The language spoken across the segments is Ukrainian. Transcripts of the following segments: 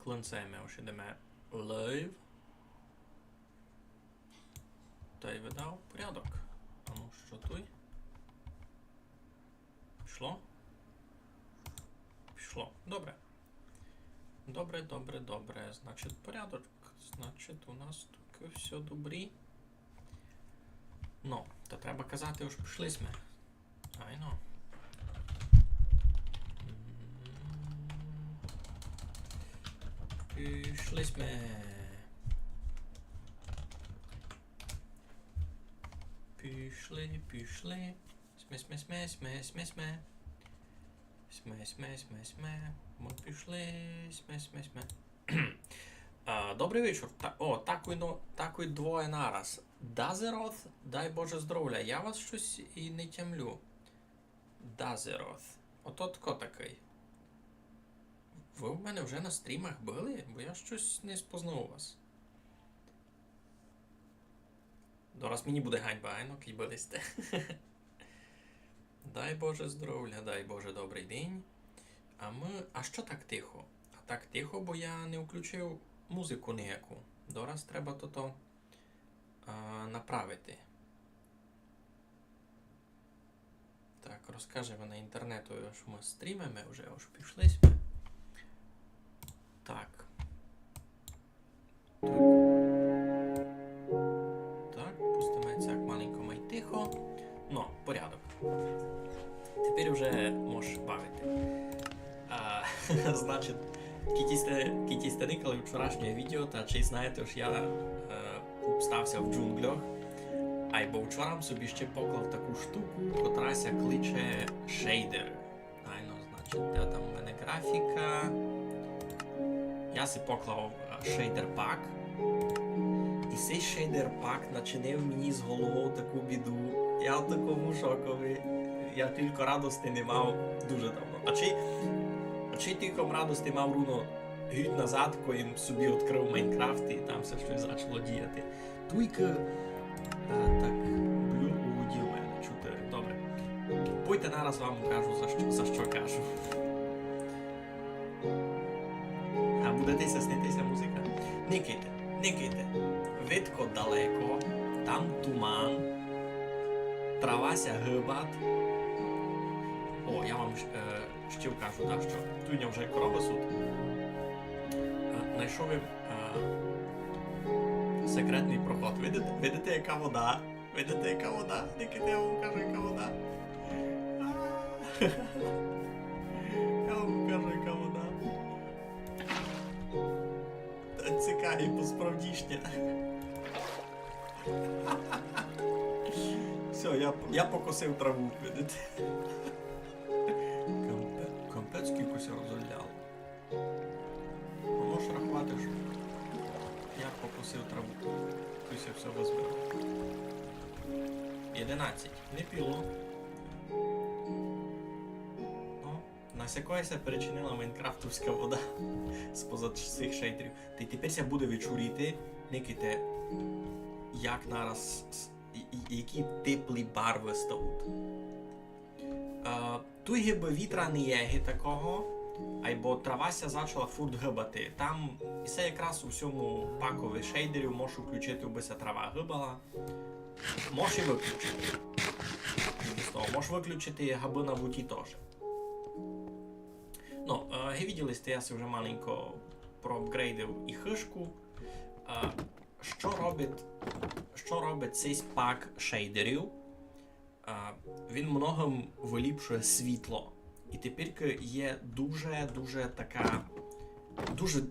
Клинцем ось ідемо live. Та й видав порядок. А ну, що тут? Пішло? Пішло. Добре. Добре. Значить, порядок. Значить, у нас тут все добрі. Ну, то треба казати, уж пішли ми. Айно. Пішли ми. Пішли. Сме. Ми пішли. Сме. Добрий вечір. Такий двоє нараз. Дазероth, дай Боже здоров'я. Я вас щось і не тямлю. Дазероth. Ото тако такий. Ви в мене вже на стрімах були? Бо я щось не спознав вас. Дораз мені буде ганьба, айно, кій будете. Дай Боже здоров'я, дай Боже добрий день. А що так тихо? А так тихо, бо я не включив музику ніяку. Дораз треба то направити. Так, розкажемо на інтернету, що ми стрімимо вже, аж пішли. Так. Так, пустимо це як маленько й тихо. Ну, порядок. Тепер вже можеш бавити. Значить, кіті сте никали вчорашнє відео, та чи знаєте, що я стався в джунглях, бо вчора собі ще поклав таку штуку, котрася кличе шейдер. Значить, де там у мене графіка. Я си поклав шейдер пак. І цей шейдер пак начинив мені з головою таку біду. Я в такому шокові. Я тільки радості не мав дуже давно. А чи тільки радості мав руно гід назад, коли собі відкрив Майнкрафт і там все щось почало діяти. Тільки так, блюр угодів мене чути. Добре. Пойте нараз вам кажу, за що кажу. А будете снитися музика? Никайте. Видко далеко, там туман, травася гибат. О, я вам ще вкажу, так, що тут вже корова суд. Знайшов секретний проход. Видите, яка вода? Никайте, я вам кажу, яка вода. Я вам кажу, яка вода. Цікаві по-справдішня. Все, я покосив траву, видите. Капець кількось розгляв. Можеш рахувати, що я покосив траву. Хтось все визбив. 11. Не піло. Насякоїся перечинила майнкрафтовська вода з-поза цих шейдерів. Та й тепер буде відчуріти, никайте, як нараз, які теплі барви стають. Тут гиби вітра не є такого, або травася почала фурт гибати. Там, і це якраз у всьому пакові шейдерів можеш включити, аби ця трава гибала. Можеш і виключити. Можеш виключити габи на буті теж. Ну, виділи сте, я си вже маленько проапгрейдив і хишку. Що робить цей пак шейдерів? Він многим виліпшує світло. І тепер є дуже така,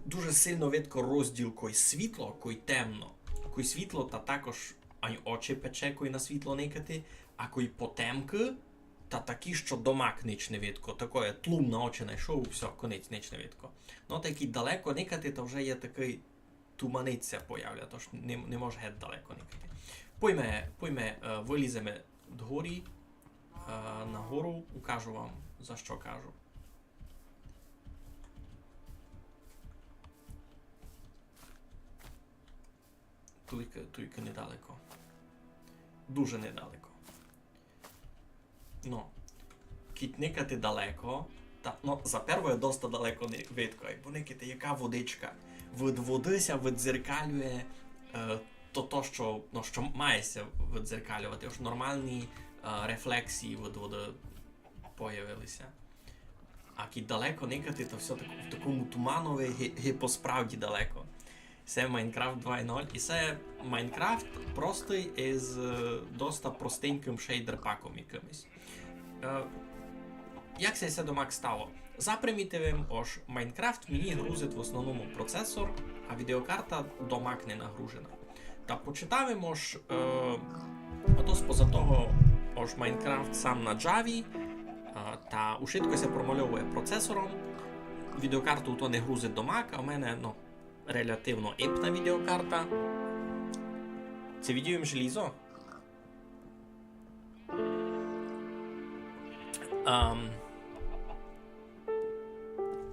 дуже сильно видко розділ, кой світло, кой темно. Кой світло, та також ані очі пече, кой на світло никати, а кой потемки, та такі, що домак ніч не видко. Такое тлум на очі знайшов, все, конець ніч не видко. Ну, такі далеко никати, то вже є такий туманиця появля, тож не може геть далеко никати. Пойме, виліземо дгорі, нагору, укажу вам, за що кажу. Тільки недалеко. Дуже недалеко. Ну, кітникати далеко, ну, за первою доста далеко не видко. І поникити, яка водичка. Від водися віддзеркалює то, що, ну, що мається віддзеркалювати. Ось нормальні рефлексії від води появилися. А ки далеко никати, то все в такому туманові посправді далеко. Це Майнкрафт 2.0 і це Майнкрафт простий із доста простеньким шейдер-паком якимось. Як це до Mac стало? За примітивом, ож Майнкрафт мені грузить в основному процесор, а відеокарта до Mac не нагружена. Та почитаємо ж, ото споза того, ож Майнкрафт сам на Java, та ушвидко се промальовує процесором. Відеокарту то не грузить до Mac, а в мене, ну, релятивно іпна відеокарта. Це відеоємо желізо.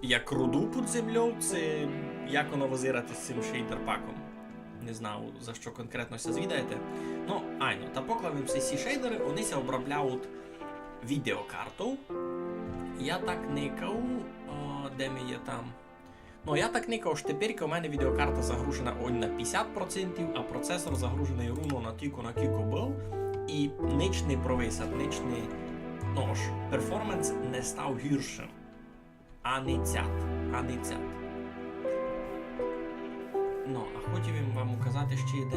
Як руду під землею, це як воно возирати з цим шейдер-паком. Не знаю, за що конкретно се звідаєте. Ну, айно, та поклавим всі шейдери, вони се обробляють відеокарту. Я так никав, де ми є там. Ну, я так никав, що тепер у мене відеокарта загружена на 50%, а процесор загружений ровно на кілько був. І ніч не провисав, ніч не... Ну ж, перформанс не став гіршим. А не цят. Ну, а хотів вам указати ще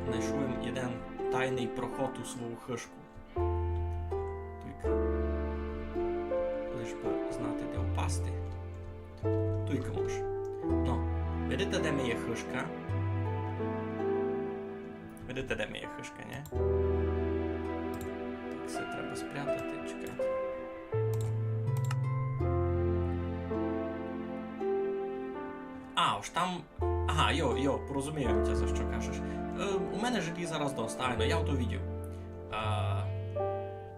знайшов один тайний проход у свою хишку. Тільки лиш би знати, де впасти. Тільки може. Ну, видите, де моя хишка? Видите, де моя хишка, не? Так, все треба спрятати, чекайте. А, ось там... Ага, порозумію тебе, за що кажеш. У мене желіза зараз доста, я ото відео.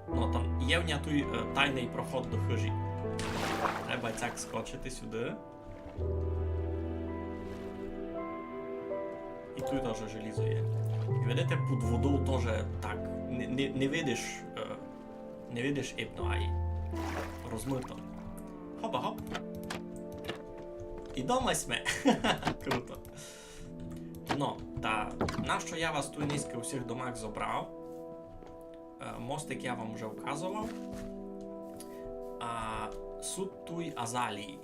Ну, там є в ній той тайний проход до хижі. Треба так скочити сюди. І тут теж желізо є. І видите, під водою теж так, не видиш іпно, а й розмито. Хопа-хоп. І дома сме. Круто. Ну, та нащо я вас тут низько у всіх домах забрав? Мостик я вам вже вказував. Суть туй азалії.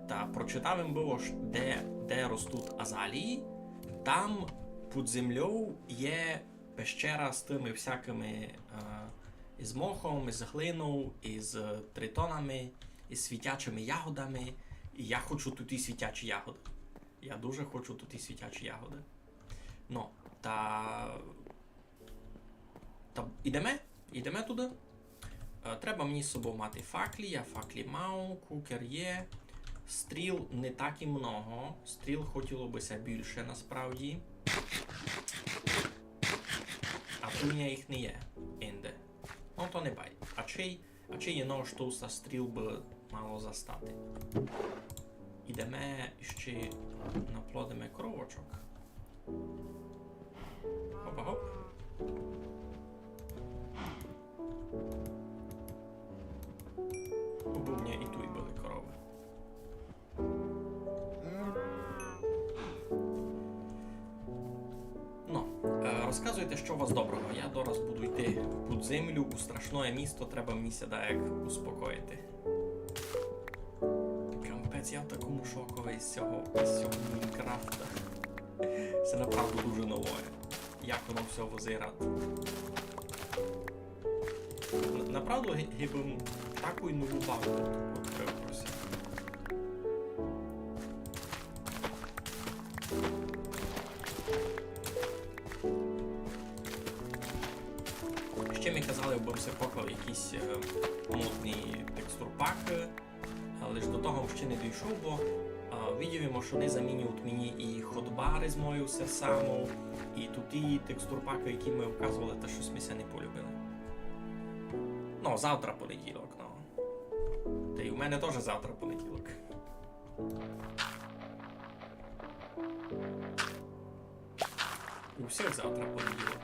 Та прочитав їм було, де ростуть азалії. Там під землею є пещера з тими всякими із мохом, із глиною, із тритонами, із світячими ягодами. І я хочу тут і світячі ягоди. Я дуже хочу тут і світячі ягоди. Ну, та ідемо туди. Треба мені з собою мати факлі, я факлі мав, кукер є. Стріл не так і много. Стріл хотіло бися більше насправді. А тут у мене їх не є. Інде. Ну то не бай. А чи є нож туса стріл би мало застати. Ідемо ще наплодимо кровочок. Хопа-хоп. Обувня і тут були корови. Ну, розказуйте, що у вас доброго. Я зараз буду йти під землю у страшне місто, треба мені сюди як успокоїти. Капець, я в такому шокові з цього Майнкрафта. Це направду дуже нове. Як воно все возирати. Направду, гибим таку і нову базу відкрив про себе. Ще ми казали, бо все поклав якісь модні текстурпаки, але ж до того ще не дійшов, бо виділимо, що не замінюють мені і ходбари з мою все само, і тут і текстурпаки, які ми вказували, та щось ми се не полюбили. Ну, завтра понеділок, ну. Та й у мене теж завтра понеділок. У всіх завтра понеділок.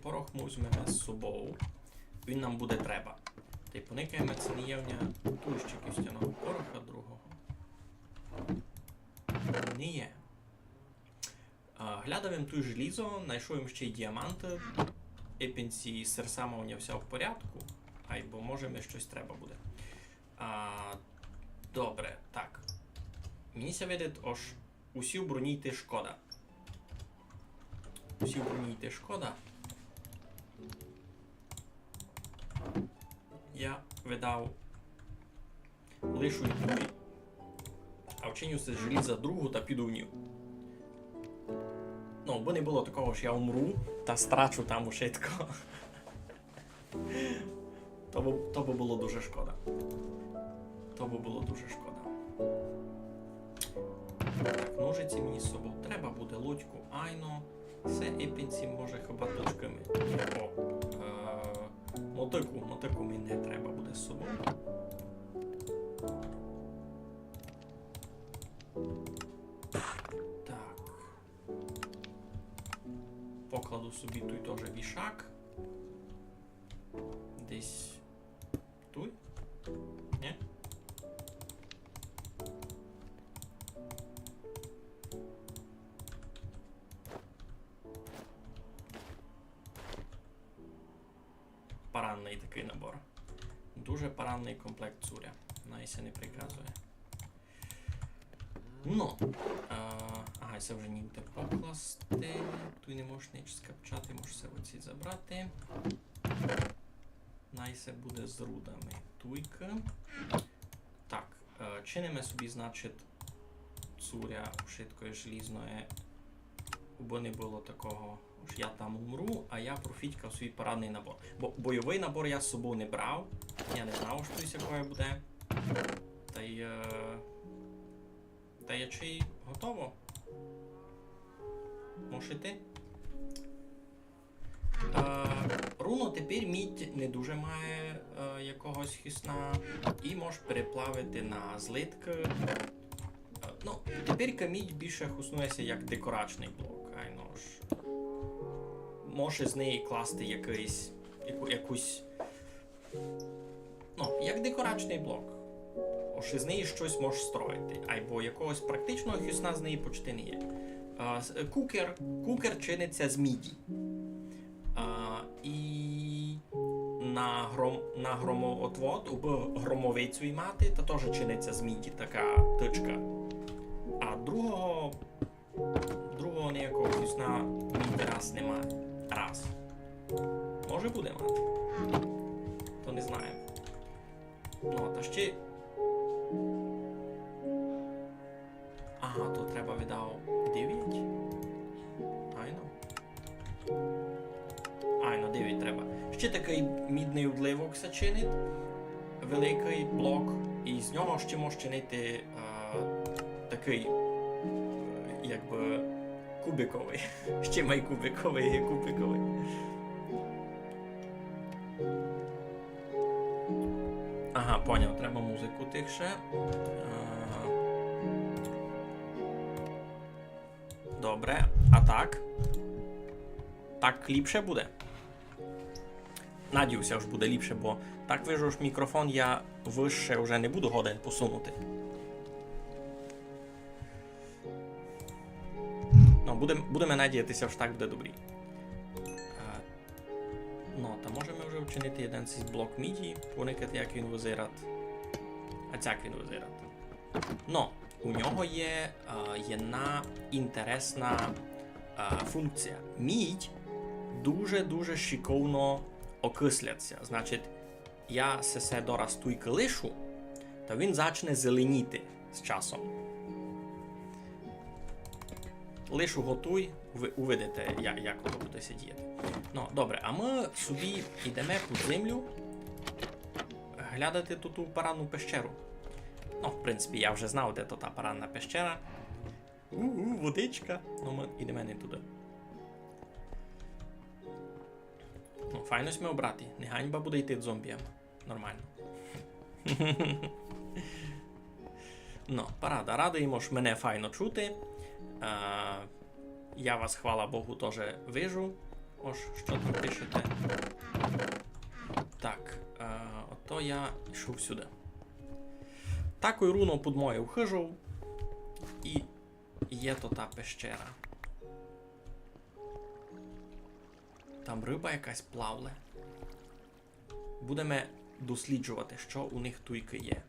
порох ми візьмемо з собою. Він нам буде треба. Та й поникаємо, це не є в нього тут ще кістяного пороха другого. Не є. Глядавим тут желізо, знайшов ще й діаманти. Епінці з серсами у нього все в порядку. Ай, бо може ми щось треба буде. Добре, так. Мені се видить, ож усі в броні йти шкода. Усі в броні йти шкода. Я видав лишу й а вчиню з желіза другу та піду в ню. Ну, бо не було такого, що я умру та страчу там ушитко. То би було дуже шкода. То би було дуже шкода. Так, ножиці мені з собою треба буде, лодьку айно. Все епінці може хіба точками. Мотику мені не треба буде з собою. Так. Покладу собі тут теж вішак. Десь тут? Ні? Паранний такий набор. Дуже паранний комплект цуря. Найся не приказує. Ну, ага, це вже ніде покласти. Тут не можеш ніч скапчати, можеш все оці забрати. Найсе буде з рудами. Туйка. Так, чинимо собі, значить, цуря швидкої желізної, бо не було такого, що я там умру, а я профітькав свій парадний набор. Бо бойовий набор я з собою не брав, я не знав, що щось якое буде. Та я чи готово? Можеш йти? Руно тепер мідь не дуже має якогось хисна і можеш переплавити на злитки. Ну, тепер мідь більше хуснується як декорачний блок. Можеш з неї класти якусь, ну, як декорачний блок. Ось з неї щось можеш строїти, або якогось практичного хисна з неї почти не є. Кукер чиниться з міді. І на громоотвод, у громовицю і мати, та теж чиниться з міді, така тичка. А другого ніякого хисна міді раз немає. Раз. Може буде мати. То не знаємо. Ну, та ще... Ага, то треба видав 9. Айно 9 треба. Ще такий мідний удливок зачинить. Великий блок. І з нього ще може чинити такий, якби, кубиковий. Ще май кубиковий і кубиковий. Ага, поняв, треба музику тихше. Добре, а так? Так ліпше буде? Надіюся, що буде ліпше, бо так вижу, що мікрофон я вище вже не буду годен посунути. Ну, будемо надіятися, що так буде добрі. Ну, та можемо вже вчинити один цей блок міді, поникати, як він визират. А цяк він визират. Ну, у нього є jedna інтересна функція. Мідь дуже-дуже шиковно окисляться. Значить, я се дораз туйки лишу, то він почне зеленіти з часом. Лишу готуй, ви увидите, як воно буде сидіти. Ну, добре, а ми собі йдемо під землю глядати ту паранну пещеру. Ну, в принципі, я вже знав, де то та паранна пещера. Водичка. Ну, ми йдемо не туди. Ну, файно сме обрати. Не ганьба буде йти з зомбіям. Нормально. Ну, парада. Радуємо, що мене файно чути. Я вас, хвала Богу, теж вижу. Ось, що там пишете? Так, ото я йшов сюди. Такою руно під мою хижу. І є то та пещера. Там риба якась плавле. Будемо досліджувати, що у них туйки є.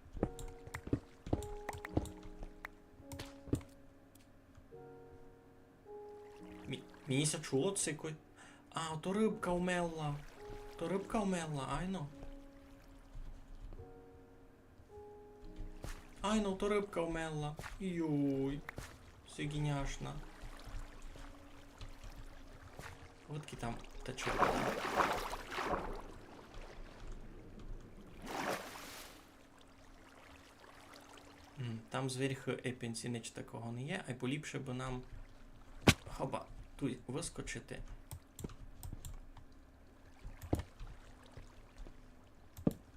Мені ся чуло цикой. А, то рибка умерла. То рибка умерла, айно. Айно, то рибка умерла. Йой. Сигіняшна. Отки там тече вода. Там зверху епінці ніч такого не є, а й поліпше би нам хоба, тут вискочити.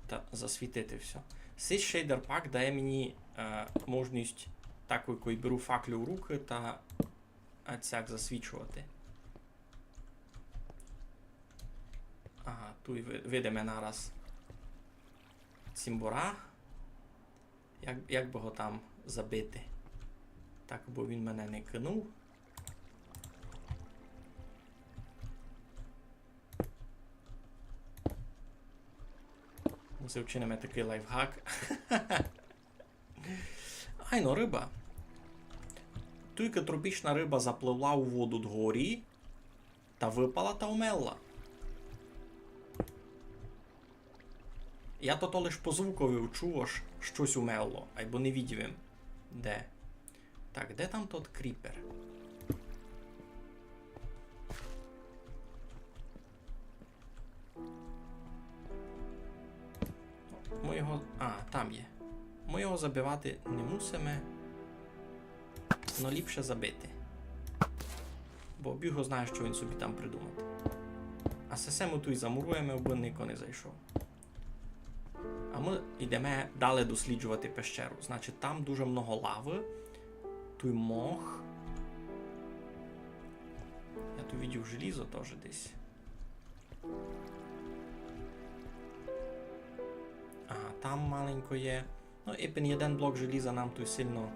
Та засвітити все. Цей шейдер пак дає мені можливість таку, коли беру факлю в руки та цяк засвічувати. Ага, тут видимо нараз цимбора. Як би його там забити? Так, бо він мене не кинув. Ми вчинимо такий лайфхак. Айно, риба. Тільки тропічна риба запливла у воду дгорі та випала та умерла. Я то лиш по звукові чув, аж щось умерло, або не відів. Де? Так, де там тот кріпер? Ми його... А, там є. Ми його забивати не мусимо, но ліпше забити. Бо Бюго знає, що він собі там придумати. А сесему тут замуруємо, аби ніхто не зайшов. А ми йдемо далі досліджувати пещеру. Значить, там дуже много лави. Тут мох. Я тут бачив желізо теж десь. Ага, там маленько є. Ну, і пен один блок желіза нам тут сильно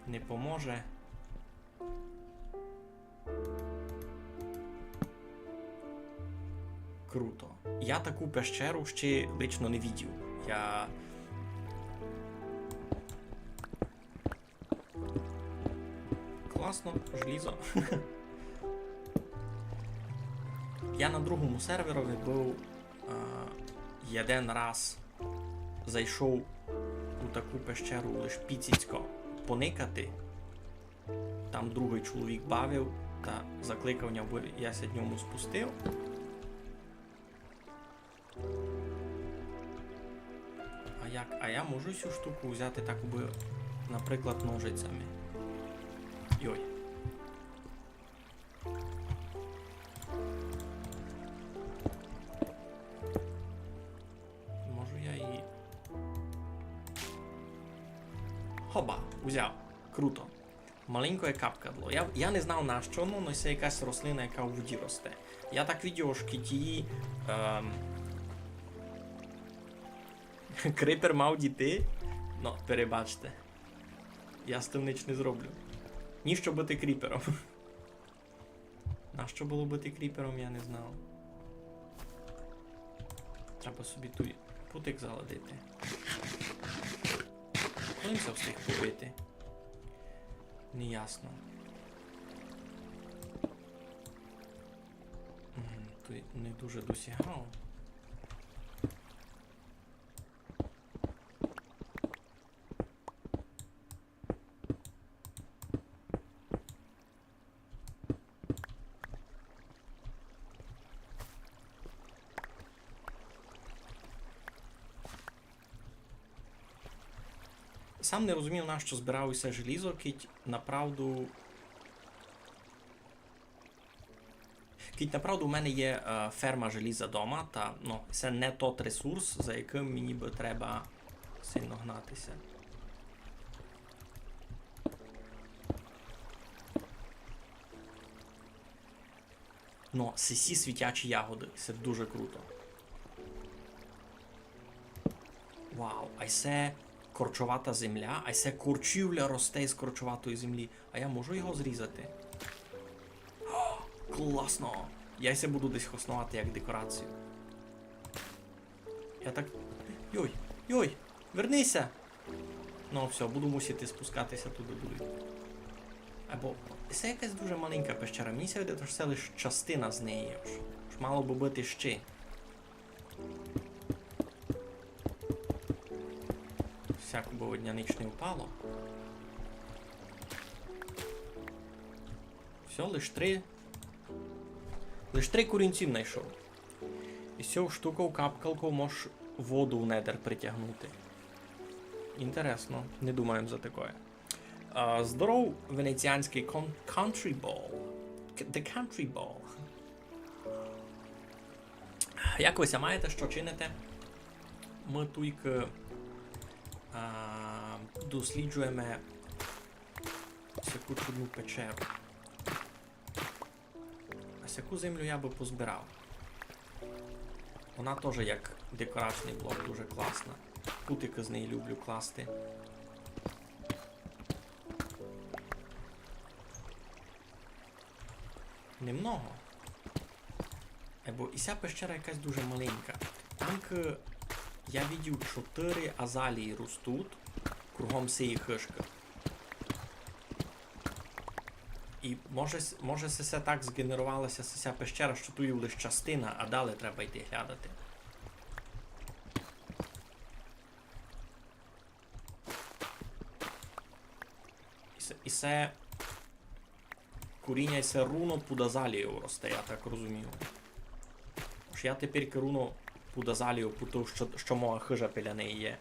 не поможе. Круто. Я таку пещеру ще лично не видів. Я... Класно, желізо. Я на другому серверові був один раз зайшов у таку пещеру лиш піціцько поникати. Там другий чоловік бавив та закликав нього, бо я ся дньому спустив. А я можу цю штуку взяти так, би, наприклад, ножицями. Йой. Можу я її... Хоба, взяв. Круто. Маленькое капкадло. Я не знав на що, але це якась рослина, яка у воді росте. Я так відео, що ті... Крипер мав діти? Ну, перебачте. Я з тим ніч не зроблю. Ніщо бути кріпером. Нащо було бути кріпером, я не знав. Треба собі тут путик заладити. Коли це встиг побити? Неясно. Тут не дуже досягав. Сам не розумів, на що збирав усе желізо, кіть направду у мене є ферма желіза дома, та ну, це не тот ресурс, за яким мені би треба сильно гнатися. Но сесі світячі ягоди. Це дуже круто. Вау, а це корчовата земля, а це корчівля росте із корчоватої землі. А я можу його зрізати? О, класно! Я це буду десь хоснувати як декорацію. Я так... Йой, йой, вернися! Ну все, буду мусити спускатися туди. Або це якась дуже маленька пещера. Мені здається, що це лише частина з неї. Ж мало би бути ще. Всяко бо дня ніч не впало. Все, лише три курінців знайшов. І з цього штуку капкалку можеш воду в недер притягнути. Інтересно, не думаємо за таке. Здоров, венеціанський country ball. The country ball. Як ви маєте, що чините? Ми тільки досліджуємо всяку чудну печеру. А всяку землю я би позбирав. Вона теж як декораційний блок дуже класна. Кутики з неї люблю класти. Немного. Бо і ця пещера якась дуже маленька. Тільки я бачив 4 азалії ростуть кругом цієї хишки. І може це так згенерувалася ця пещера, що тут є лише частина, а далі треба йти глядати. І це коріння, це руно під азалією росте, я так розумію. Тож я тепер руно під азалією, тому що моя хижа біля неї є.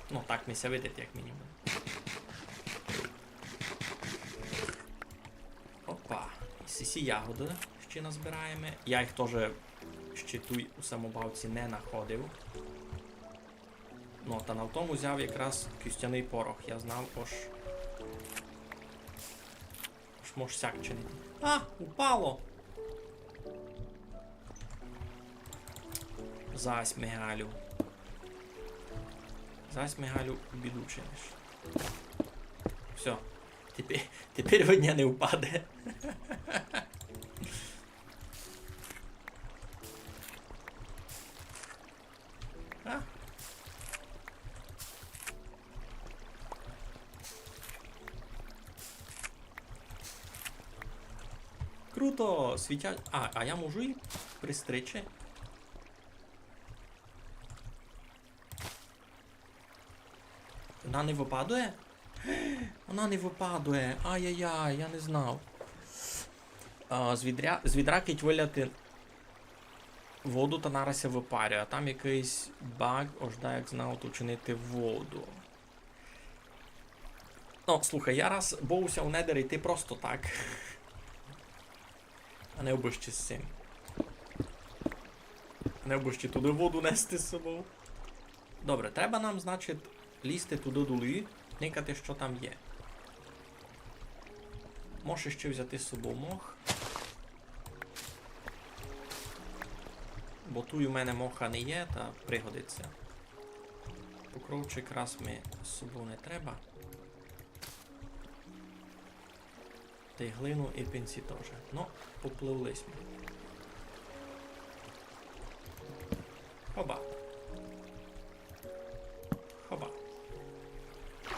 Ну, так ми ся видить, як мінімум. Опа. І сісі ягоди ще назбираємо. Я їх теж ще тут у самобавці не знаходив. Ну, та на тому взяв якраз кістяний порох. Я знав, аж може сяк чинити. А, упало! Зась Мигалю. Зась Мигалю біду чиниш. Все. Тепер одня не впаде. А? Круто! Світять... А я можу її пристричити? Вона не випадує? Вона не випадує. Ай-яй-яй, я не знав. З відра кить виляти воду та нарася випарює. А там якийсь баг, ожда, як знав, учинити воду. Ну, слухай, я раз боуся у недер йти просто так. А не обищі з цим. Не обищі туди воду нести з собою. Добре, треба нам, значить, лізти туди долі, никати, що там є. Можеш ще взяти з собою мох. Бо тут у мене моха не є, та пригодиться. Покровчик раз ми з собою не треба. Та й глину і пенсі теж. Ну, попливлись ми. Хоба. Хоба.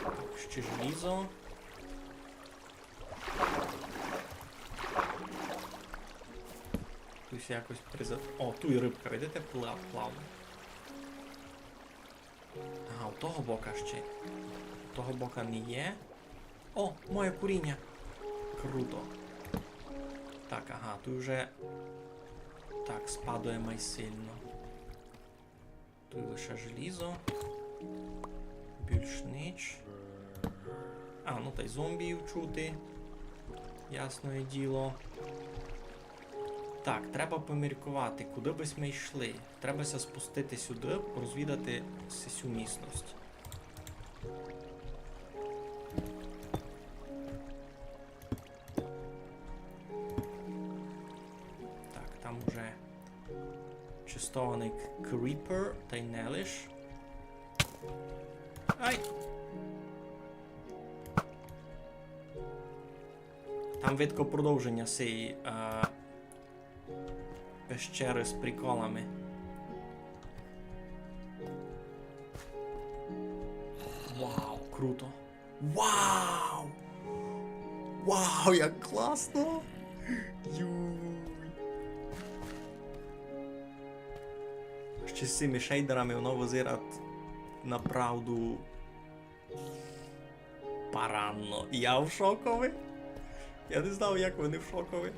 Так, ще желізо. Тут якось призад... О, тут і рибка, видите, плавно. Ага, у того бока ще. У того бока не є. О, моє куріння. Круто. Так, ага, тут вже... Так, спадує май сильно. Тут лише желізо. Більш ніч. А, ну та й зомбіїв чути. Ясне діло. Так, треба поміркувати, куди би ми йшли. Треба спустити сюди, розвідати цю місцевість. використований Creeper, та й не лиш. Ай! Там видко продовження цієї пещери з приколами. Вау, круто! Вау! Вау, як класно! Юй! Ще з цими шейдерами воно визирать направду паранно. Я в шокові. Я не знав, як вони в шокові.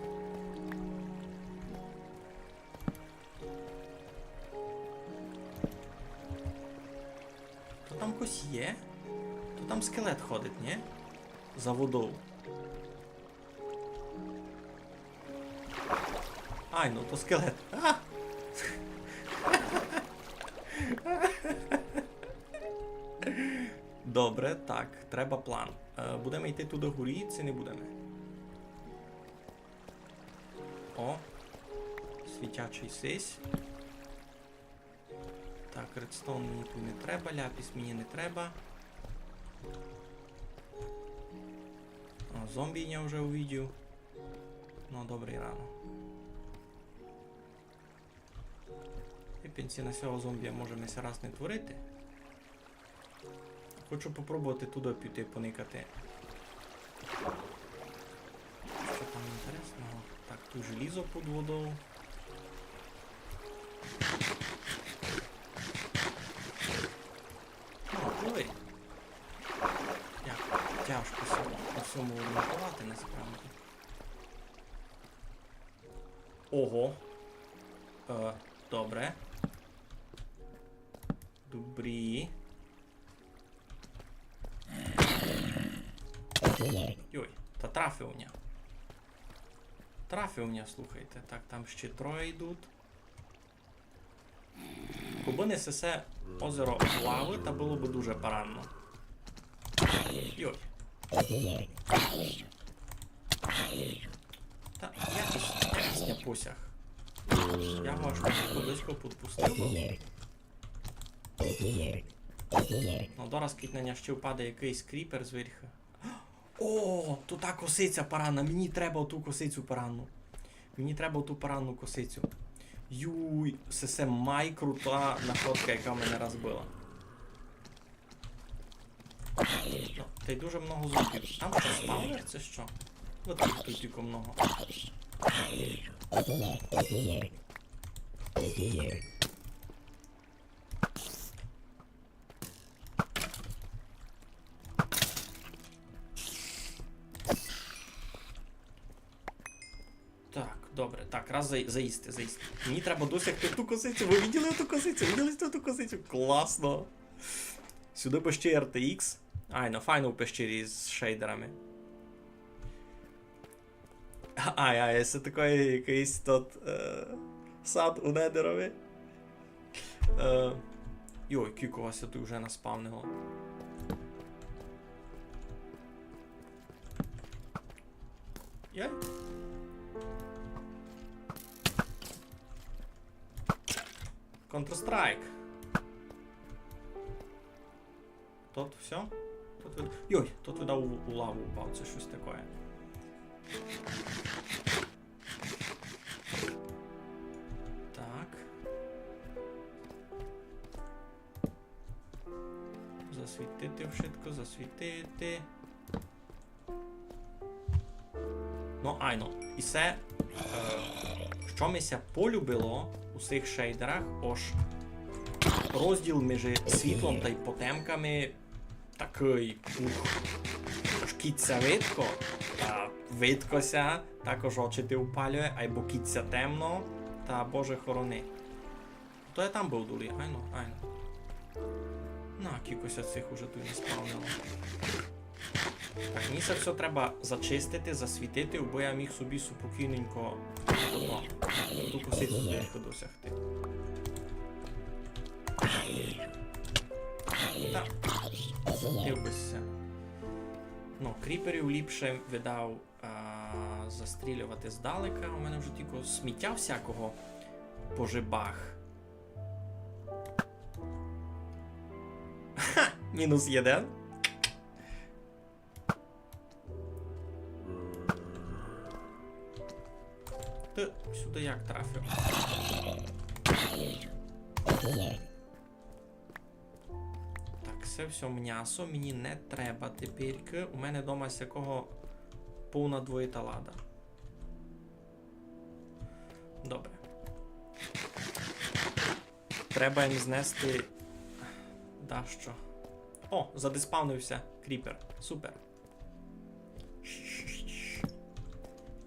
То там кось є? То там скелет ходить, ні? За водою. Ай, ну то скелет. А! Добре, так, треба план. Будемо йти туди горі, чи не будемо? О, світячий сись. Так, редстоун мені тут не треба, ляпіс мені не треба. О, зомбі я вже увидів. Ну, добрий рано. І пенсі на цього зомбія можемо ся раз не творити. Хочу попробувати туди піти поникати. Що там інтересного? Так, тут желізо під водою. О, пливи. Тяжко по всьому орієнтувати насправді. Ого. Добре. Добрі. Йой, та трафивня. Трафивня, слухайте. Так, там ще троє йдуть. Коби не сесе озеро лави, та було б дуже паранно. Йой. Та якісь не посяг. Я можу близько підпустив. Ну, зараз кітнення ще впаде якийсь кріпер зверху. О, то та косиця паранна. Мені треба оту косицю паранну. Мені треба оту паранну косицю. Юй, це май крута находка, яка мене розбила. Ну, та й дуже много зомбів. Там що, спавнер? Це що? От тут тільки много. Так, добре. Так, раз заїсти. Мені треба досягти ту косицю. Ви бачили ту косицю? Виділи ту косицю? Класно. Сюди по ще RTX. Ай, ну файно в пещері з шейдерами. Ай, це такий якийсь тут сад у Недерові. Йой, кілько вас тут вже наспавнило. Є? Counter-Strike. Тут все? Йой, тут видав у лаву упав, це щось таке. Так. Засвітити вшитко, засвітити. Ну, айно. І це, що мися полюбило у цих шейдерах, ож розділ між світлом та й потемками такий шкіться видко, та видкося, також очі ти впалює, айбо кіться темно, та боже хорони. То я там був дулі, айно. На, кількося цих уже тут не спавнило. Так, мені це все треба зачистити, засвітити, бо я міг собі спокійненько ту косицю зверху досягти. Так, дивися. Ну, кріперів ліпше видав застрілювати здалека. У мене вже тільки сміття всякого по жибах. Мінус 1. Ти сюди як трафив? Так, це все м'ясо мені не треба тепер. У мене вдома з якого повна двоєталада. Добре. Треба їм знести... Да, що? О, задиспавнився кріпер. Супер.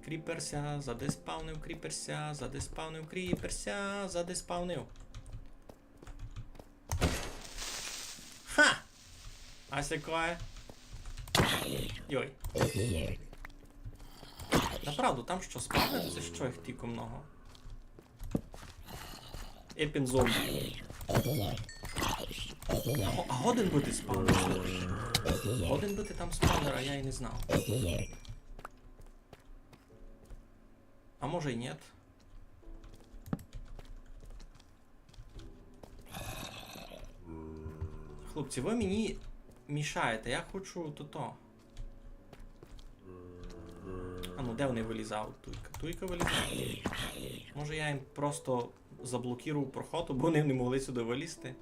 Кріперся, задиспавнив кріперся, задиспавнив кріперся, задиспавнив. Ха! А секое? Йой. Направду, там що спавнив? Це що їх тільки много? Епін зомбі. А годен бути спавнер? Годен бути там спавнер, а я і не знав. А може й нет. Хлопці, ви мені мішаєте, я хочу то-то. А ну де вони вилізали? Туйка вилізала? Може я їм просто заблокував проход, бо вони не могли сюди вилізти.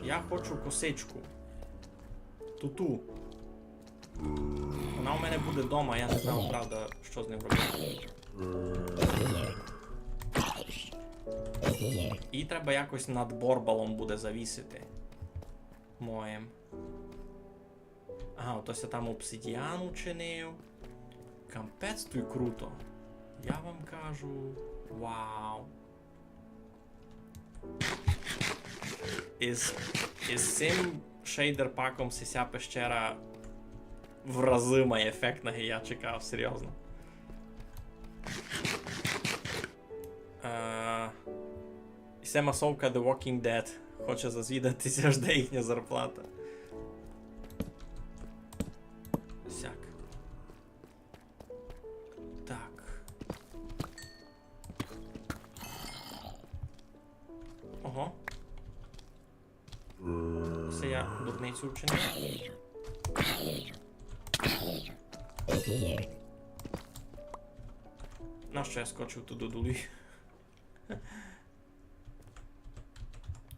Я хочу косичку. Туту. Вона у мене буде вдома, я не знаю, правда, що з ним робити. І треба якось над борбалом буде завісити. Моєм. Ага, отось я там обсидіан учинив. Кампець тут круто. Я вам кажу. Вау. Із цим шейдер-паком ця пещера в рази має ефектна, я чекав, серйозно. І ця масовка The Walking Dead хоче зазвідатися, ж де їхня зарплата. Сяк. Так. Ого. Це я дурницю вчинив. Нащо я скочив туди долі?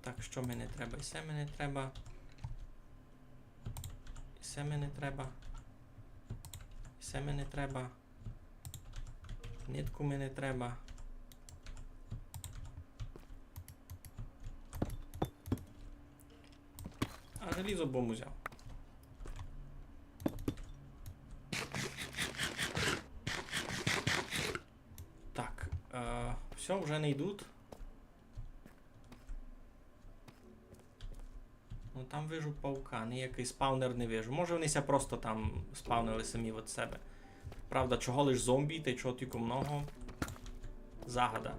Так, що мені треба? І це мені треба. І це мені треба. І це мені треба. Нитку мені треба. А залізо бомбу взяв. Так, все, вже не йдуть. Ну там вижу паука, ніякий спаунер не вижу. Може вонися просто там спавнили самі від себе. Правда, чого лиш зомбі, та й чого тільки много. Загада.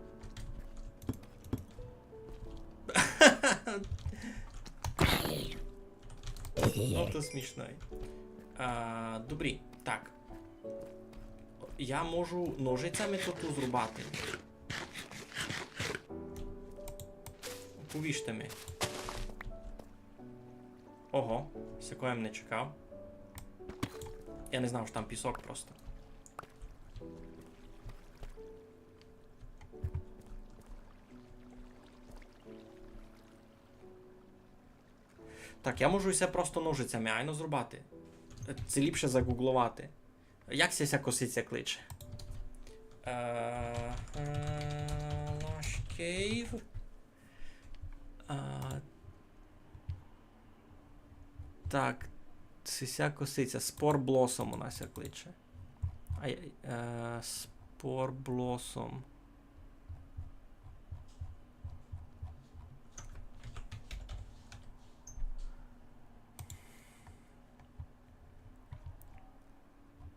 Ну, то смішно. Добрі, так. Я можу ножицями тут зрубати. Повіжте ми. Ого, сякого я не чекав. Я не знав, що там пісок просто. Так, я можу все просто ножицями айно зрубати. Це ліпше загуглувати. Як ся косиця кличе? Lush Cave. Так, це косиця. Spore Blossom у нас як кличе. Spore Blossom.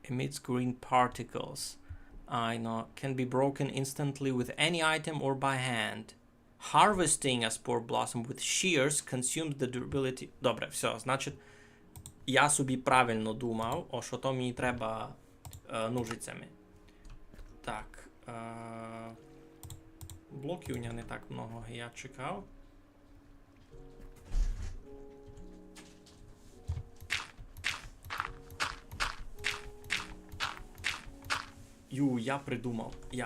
Emits green particles. I know. Can be broken instantly with any item or by hand. Harvesting a spore blossom with shears consumes the durability. Добре, все, значить, я собі правильно думав, що то мені треба ножицями. Так. Блоків у мене не так много, я чекав. Я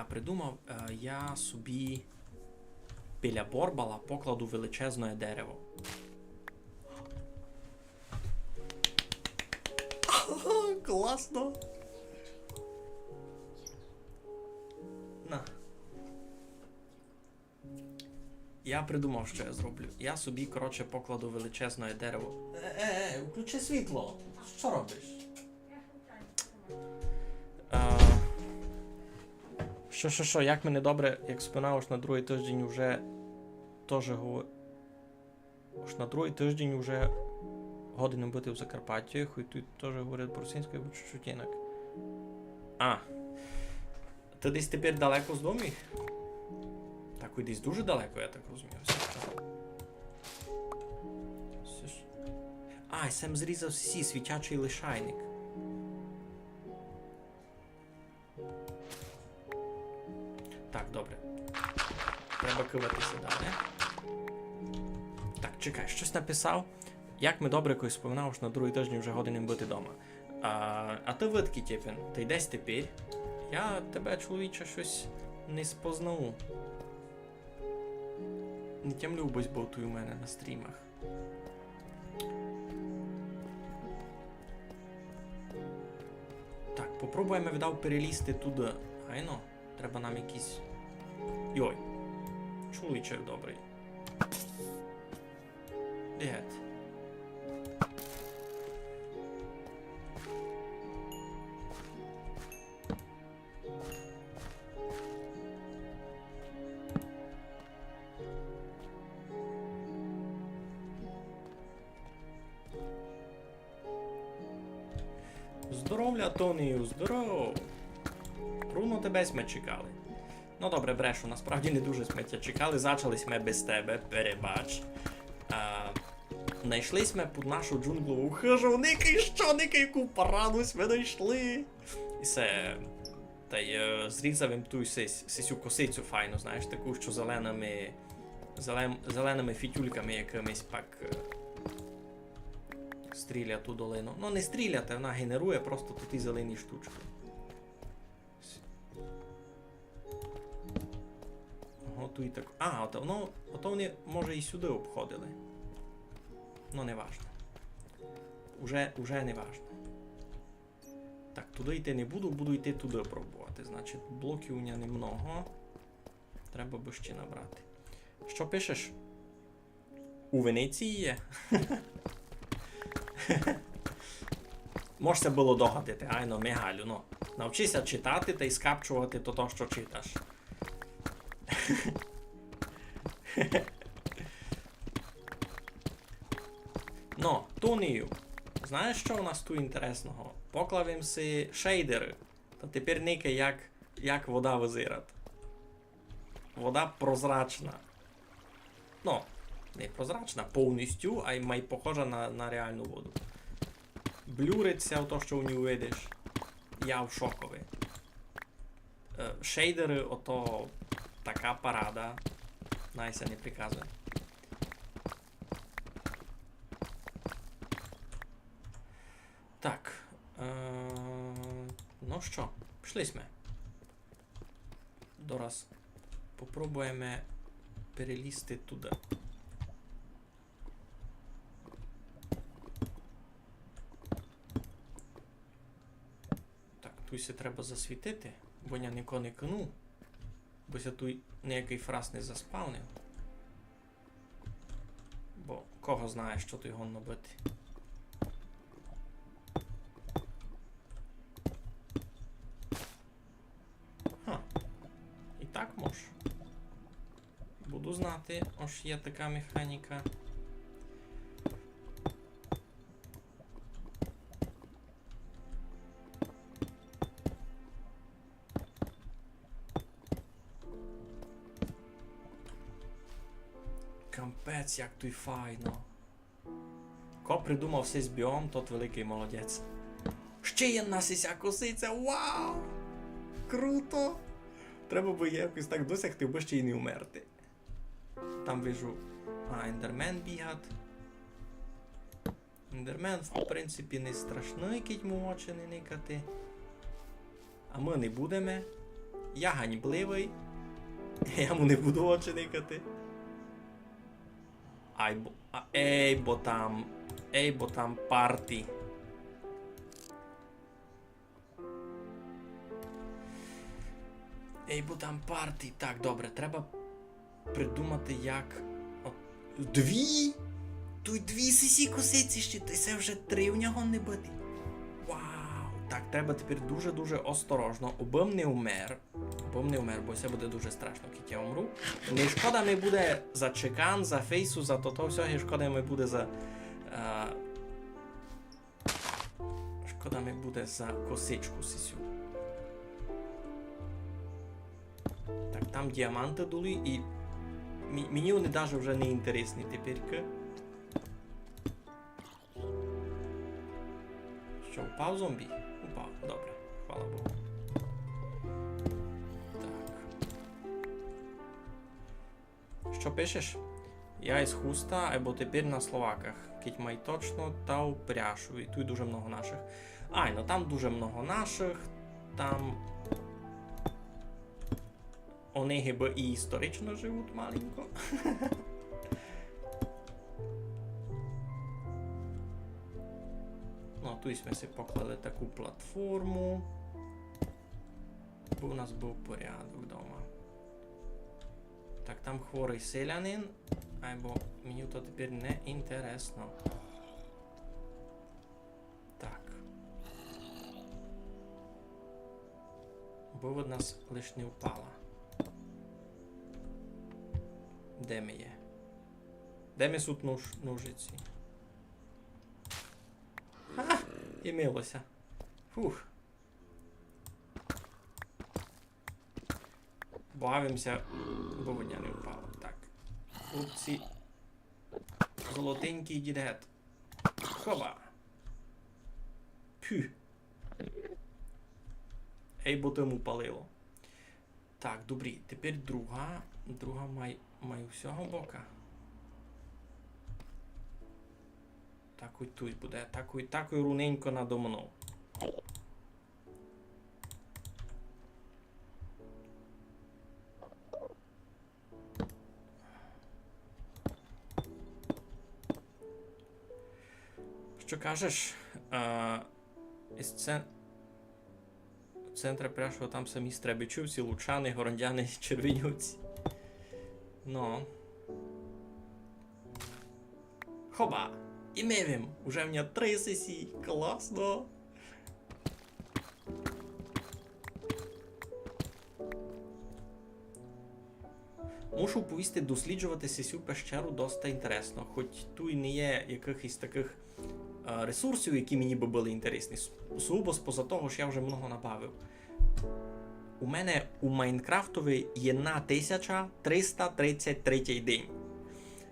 придумав, я собі біля борбала покладу величезне дерево. Класно! На. Я придумав, що я зроблю. Я собі, коротше, покладу величезне дерево. Включи світло! Що робиш? Що, як мене добре, як спина аж на другий тиждень вже теж говорить. Аж на другий тиждень вже годинам бути в Закарпатті, хоч тут теж говорять по-російськи, або чуть-чуть інак. Ти десь тепер далеко з дому? Так, і десь дуже далеко, я так розумію. Я сам зрізав світячий лишайник. Так, добре. Треба киватися далі. Так, чекай, щось написав. Як ми добре колись споминав, що на другий тиждень вже годинам бути вдома. А ти видки, Тєпін, ти десь тепер? Я тебе, чоловіче, щось не спознав. Не тям любось був тут у мене на стрімах. Так, попробуємо віддав перелізти туди. Гайно, треба нам якісь... Йой, чоловічок добрий. Дед. Здоровля, Тонію, здоров! Руно тебе сме чекали. Ну добре, брешу, насправді не дуже сме тя чекали, зачали сме без тебе, перебач. Найшли сме під нашу джунглову хижу, никай що, никай яку параду сме найшли. І се, та й зрізав їм ту сисю косицю файну, знаєш, таку, що зеленими фітюльками якимись пак стріля ту долину. Ну не стріляти, вона генерує просто тут і зелені штучки. Готуй так. Ото вони, може, і сюди обходили. Ну, не важно. Уже не важно. Так, туди йти не буду йти туди пробувати. Значить, блоків у мене немного. Треба би ще набрати. Що пишеш? У Венеції є? Можете було догадати, айно, Мигалю, ну. Навчися читати та й скапчувати то, що читаш. Ну, Тонію, знаєш, що у нас тут інтересного? Поклавим си шейдери, та тепер никай як вода визират. Вода прозрачна. Ну, не прозрачна повністю, а й май похожа на реальну воду. Блюриться в то, що у нього видиш. Я в шокові. Шейдери, ото така парада. Найся не приказує. Так. Ну що, пішли сме. Дораз попробуємо перелізти туди. Так, тут все треба засвітити, бо я нікого не кину. Бо я тут ніякий фраз не заспавнив. Бо кого знає, що тут його набити. І так мож. Буду знати, ось є така механіка. Кампець, як тут файно. Ко придумав цей біом, тот великий молодець. Ще є насися косиця, вау! Круто! Треба би якось так досягти, бо ще й не вмерти. Там вижу, ендермен бігать. Ендермен, в принципі, не страшний, кітьму очі не никати. А ми не будемо. Я ганьбливий. Я йому не буду очі никати. Ей, бо там парті. Так, добре, треба придумати, як... Дві? Тут дві сисі косиці ще, це вже 3 в нього не буде. Вау! Так, треба тепер дуже-дуже осторожно. Обом не умер, бо це буде дуже страшно, як я умру. Не шкода ми буде за чекан, за фейсу, за то все, шкода ми буде за... Шкода ми буде за косичку сисю. Так, там діаманти дули і... Мені вони навіть вже не інтересні тепер. Що, упав зомбі? Упав, добре, хвала Богу. Так. Що пишеш? Я із хуста, або тепер на словаках. Кіть май точно та упряшу. І тут дуже много наших. Ну там дуже много наших, там... Вони хіба і історично живуть маленько. Ну, тут ми си поклали таку платформу. Бо у нас був порядок вдома. Так, там хворий селянин. Або мені то тепер не інтересно. Так. Бо в нас лиш не впала. Де ми є? Де ми тут ножиці? Ха! І милося. Фух. Бавимося, бо водня не впала. Так. Хлопці. Золотенький дідгет. Хоба. Пю. Ей, бо тому палило. Так, добрі. Тепер друга. Друга має всього бока. Так ось тут буде. Так ось руненько надо мною. Що кажеш? Із центра пряшого там самі стребичівці, лучани, горондяни, червенюці. Ну. Хоба! І мивим! Уже в мене 3 сесії. Класно! Мушу повісти досліджувати сесю пещеру досить інтересно. Хоч тут і не є якихось таких ресурсів, які мені би були інтересні. Сугубо поза того, що я вже много набавив. У мене у Майнкрафтові є на 1333 день.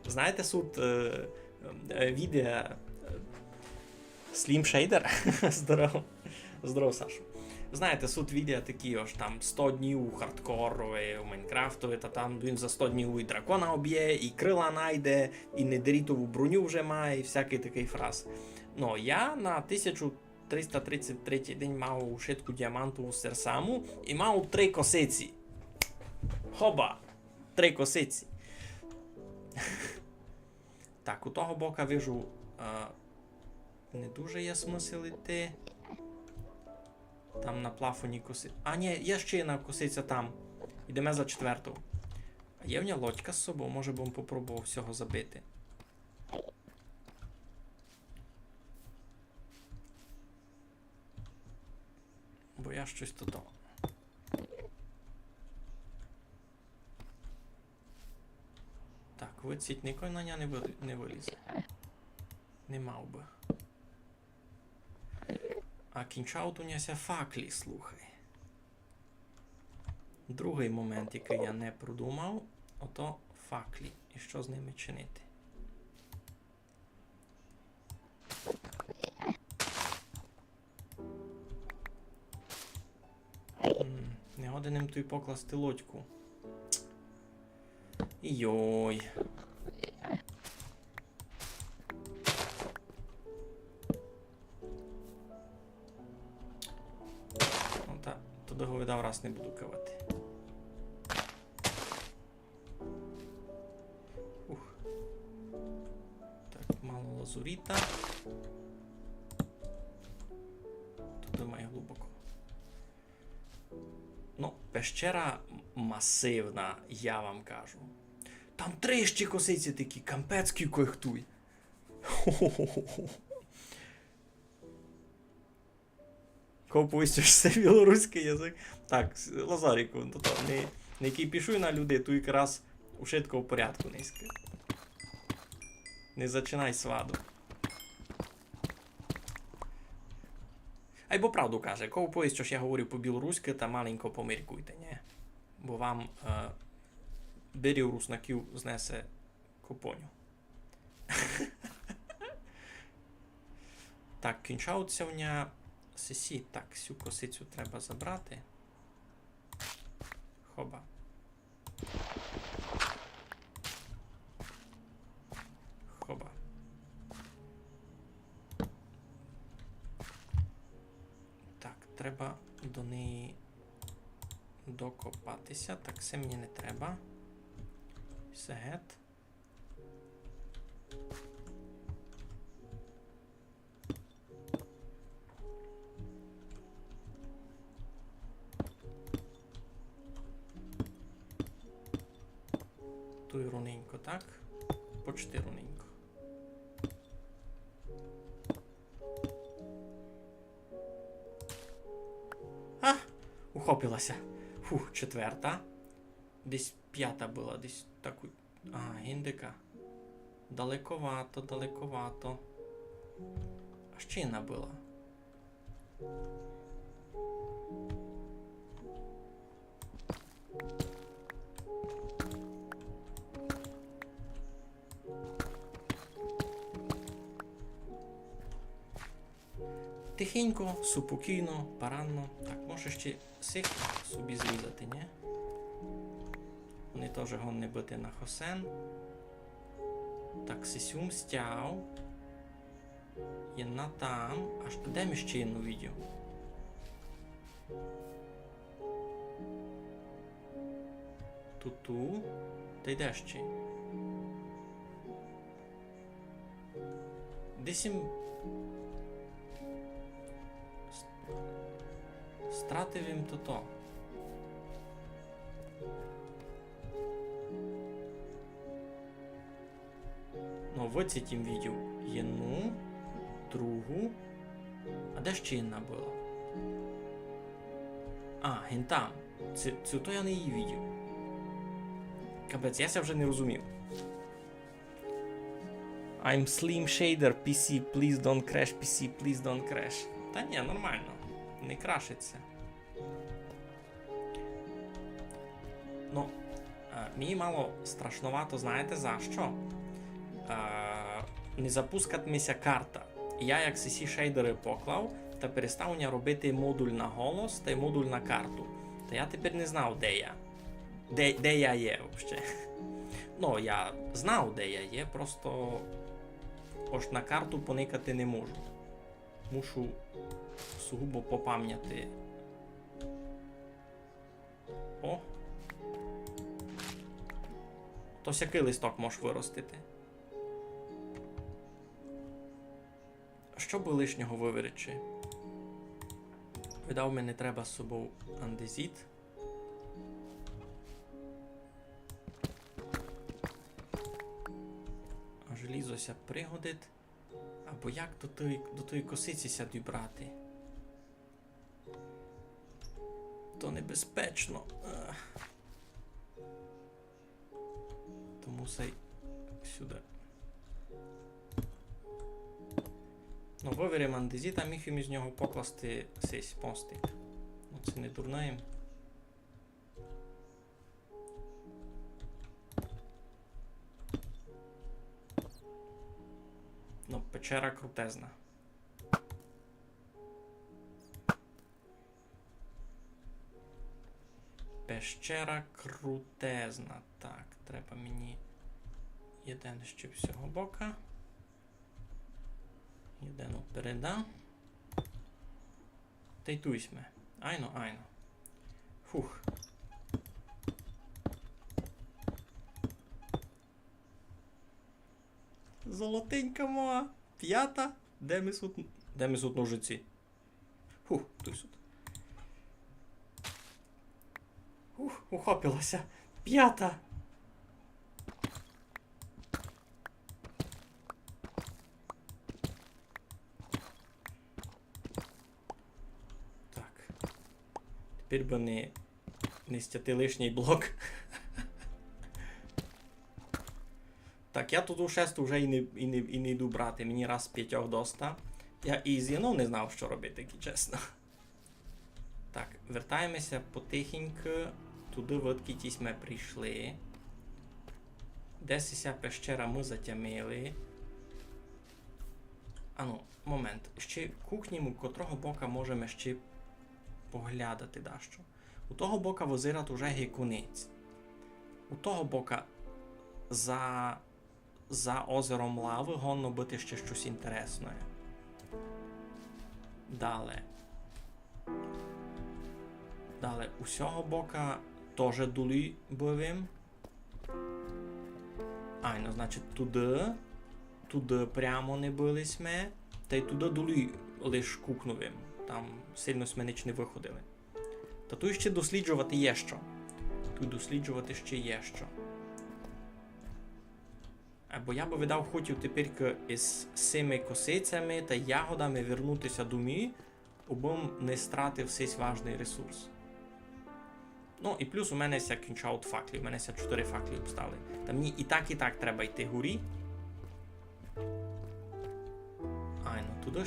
Знаєте, суд відео Slim Shader? Здорово, Сашу. Знаєте, суд відео такі ось там 100 днів хардкорові у Майнкрафтові, та там він за 100 днів і дракона об'є, і крила найде, і недерітову броню вже має, і всякий такий фраз. Ну, я на 1333 день мав шитку діамантову серсаму і мав 3 косиці. Хоба! 3 косиці. Так, у того бока вижу не дуже є смисл йти. Там на плафоні косиця. А, ні, є ще одна косиця там. Йдемо за 4-ту. А є в нього лодька з собою, може б попробував всього забити. Бо я щось тут. Так, виціть ніколи на нього не вилізе. Не мав би. А кінчаут у нього факлі, слухай. Другий момент, який я не продумав, ото факлі. І що з ними чинити? де ним той покласти лодьку. Йой. Ну та, туди го видав, раз не буду кивати. Ух. Так, мало лазуріта. Туди має глибоко. Ну, пещера масивна, я вам кажу. Там 3 ще косиці такі, кампецький койхтуй. Коповістю, що це білоруський язик. Так, Лазаріку, не кипішуй на людей, ту якраз у швидкого порядку низько. Не зачинай сваду. Айбо правду каже, кого поїсть, що ж я говорю по-білоруськи, та маленько поміркуйте, не? Бо вам бирів руснаків знесе купоню. Так, кінчається сесі. Так, всю косицю треба забрати. Хоба. Хоба. Так, треба до неї докопатися. Так, це мені не треба. Сегет. Туй руненько, так? Почти руненько. А! Ухопилася. Фух, 4. Десь 5 була, десь таку. А, індика. Далековато, далековато. А ще одна була. Тихенько, супокійно, паранно. Так, може ще сих собі зрізати, ні? Вони теж гонне бити на хосен. Так, сисюм стяв. Єна там. Аж де ми ще одну відео? Ту-ту. Та йде ще. Десь їм... Стратив їм то-то. Ну, в цім відео єну, другу. А де ще одна була? А, ген там. Це то я не її відео. Капець, я ся вже не розумів. I'm Slim Shader PC, please don't crash, PC, please don't crash. Та ні, нормально. Не крашиться. Ну, мені мало страшновато, знаєте за що? Не запускатиметься карта. Я як CC шейдери поклав, та перестав у робити модуль на голос та й модуль на карту. Та я тепер не знав, де я. Де я є, взагалі. Ну, я знав, де я є, просто ось на карту поникати не можу. Мушу сугубо попам'яти. О! То сякий листок можеш виростити. Що би лишнього вивірячи? Видав, мені треба з собою андезіт. А желізо ся пригодить. Або як до тої косиці ся дібрати? То небезпечно. Тому сей сюди. Ну, вивіримо андезіт, а міг із нього покласти цей постик. Ну, це не дурнаєм. Ну, печера крутезна. Пещера крутезна. Так, треба мені один ще з цього бока. Один передам. Та й туйсьме. Айно. Фух. Золотенька моя. П'ята. Де ми сут ножиці? Фух, туй сюди. Ух, ухопилася. П'ята. Так. Тепер би не стяти лишній блок. Так, я тут у шесту вже і не йду брати. Мені раз з 5 доста. Я і з'єнов не знав, що робити, чесно. Так, вертаємося потихеньку. Туди видки тісь ми прийшли. Десь ця пещера ми затямили. Ану, момент. Ще кухню, у котрого бока можемо ще поглядати дещо. У того бока возират уже є кунець. У того бока за озером лави гонно бути ще щось інтересне. Далі, усього бока теж дулі бивим. Айно, значить, туди прямо не бились ми, та й туди дулі лиш кукнувим. Там сильно сменич не виходили. Та тут ще досліджувати є що. Тут досліджувати ще є що. Бо я би видав хотів тепер із цими косицями та ягодами вернутися домі, обом не стратив цей важний ресурс. Ну, і плюс у мене ся кінчаут факлі, у мене ся 4 факлі обстали. Та мені і так треба йти горі. Ай, ну туди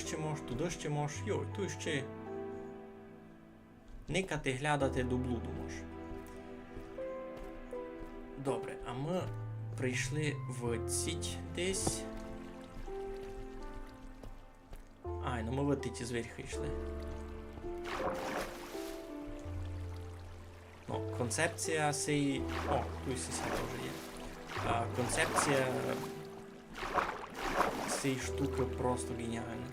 ще мож. Йой, тут ще никати, глядати до блуду мож. Добре, а ми прийшли в ціть десь. Ай, ну ми в ті зверху йшли. Ну, концепція сей... О, тут сіся теж є. Концепція цієї штуки просто геніальна.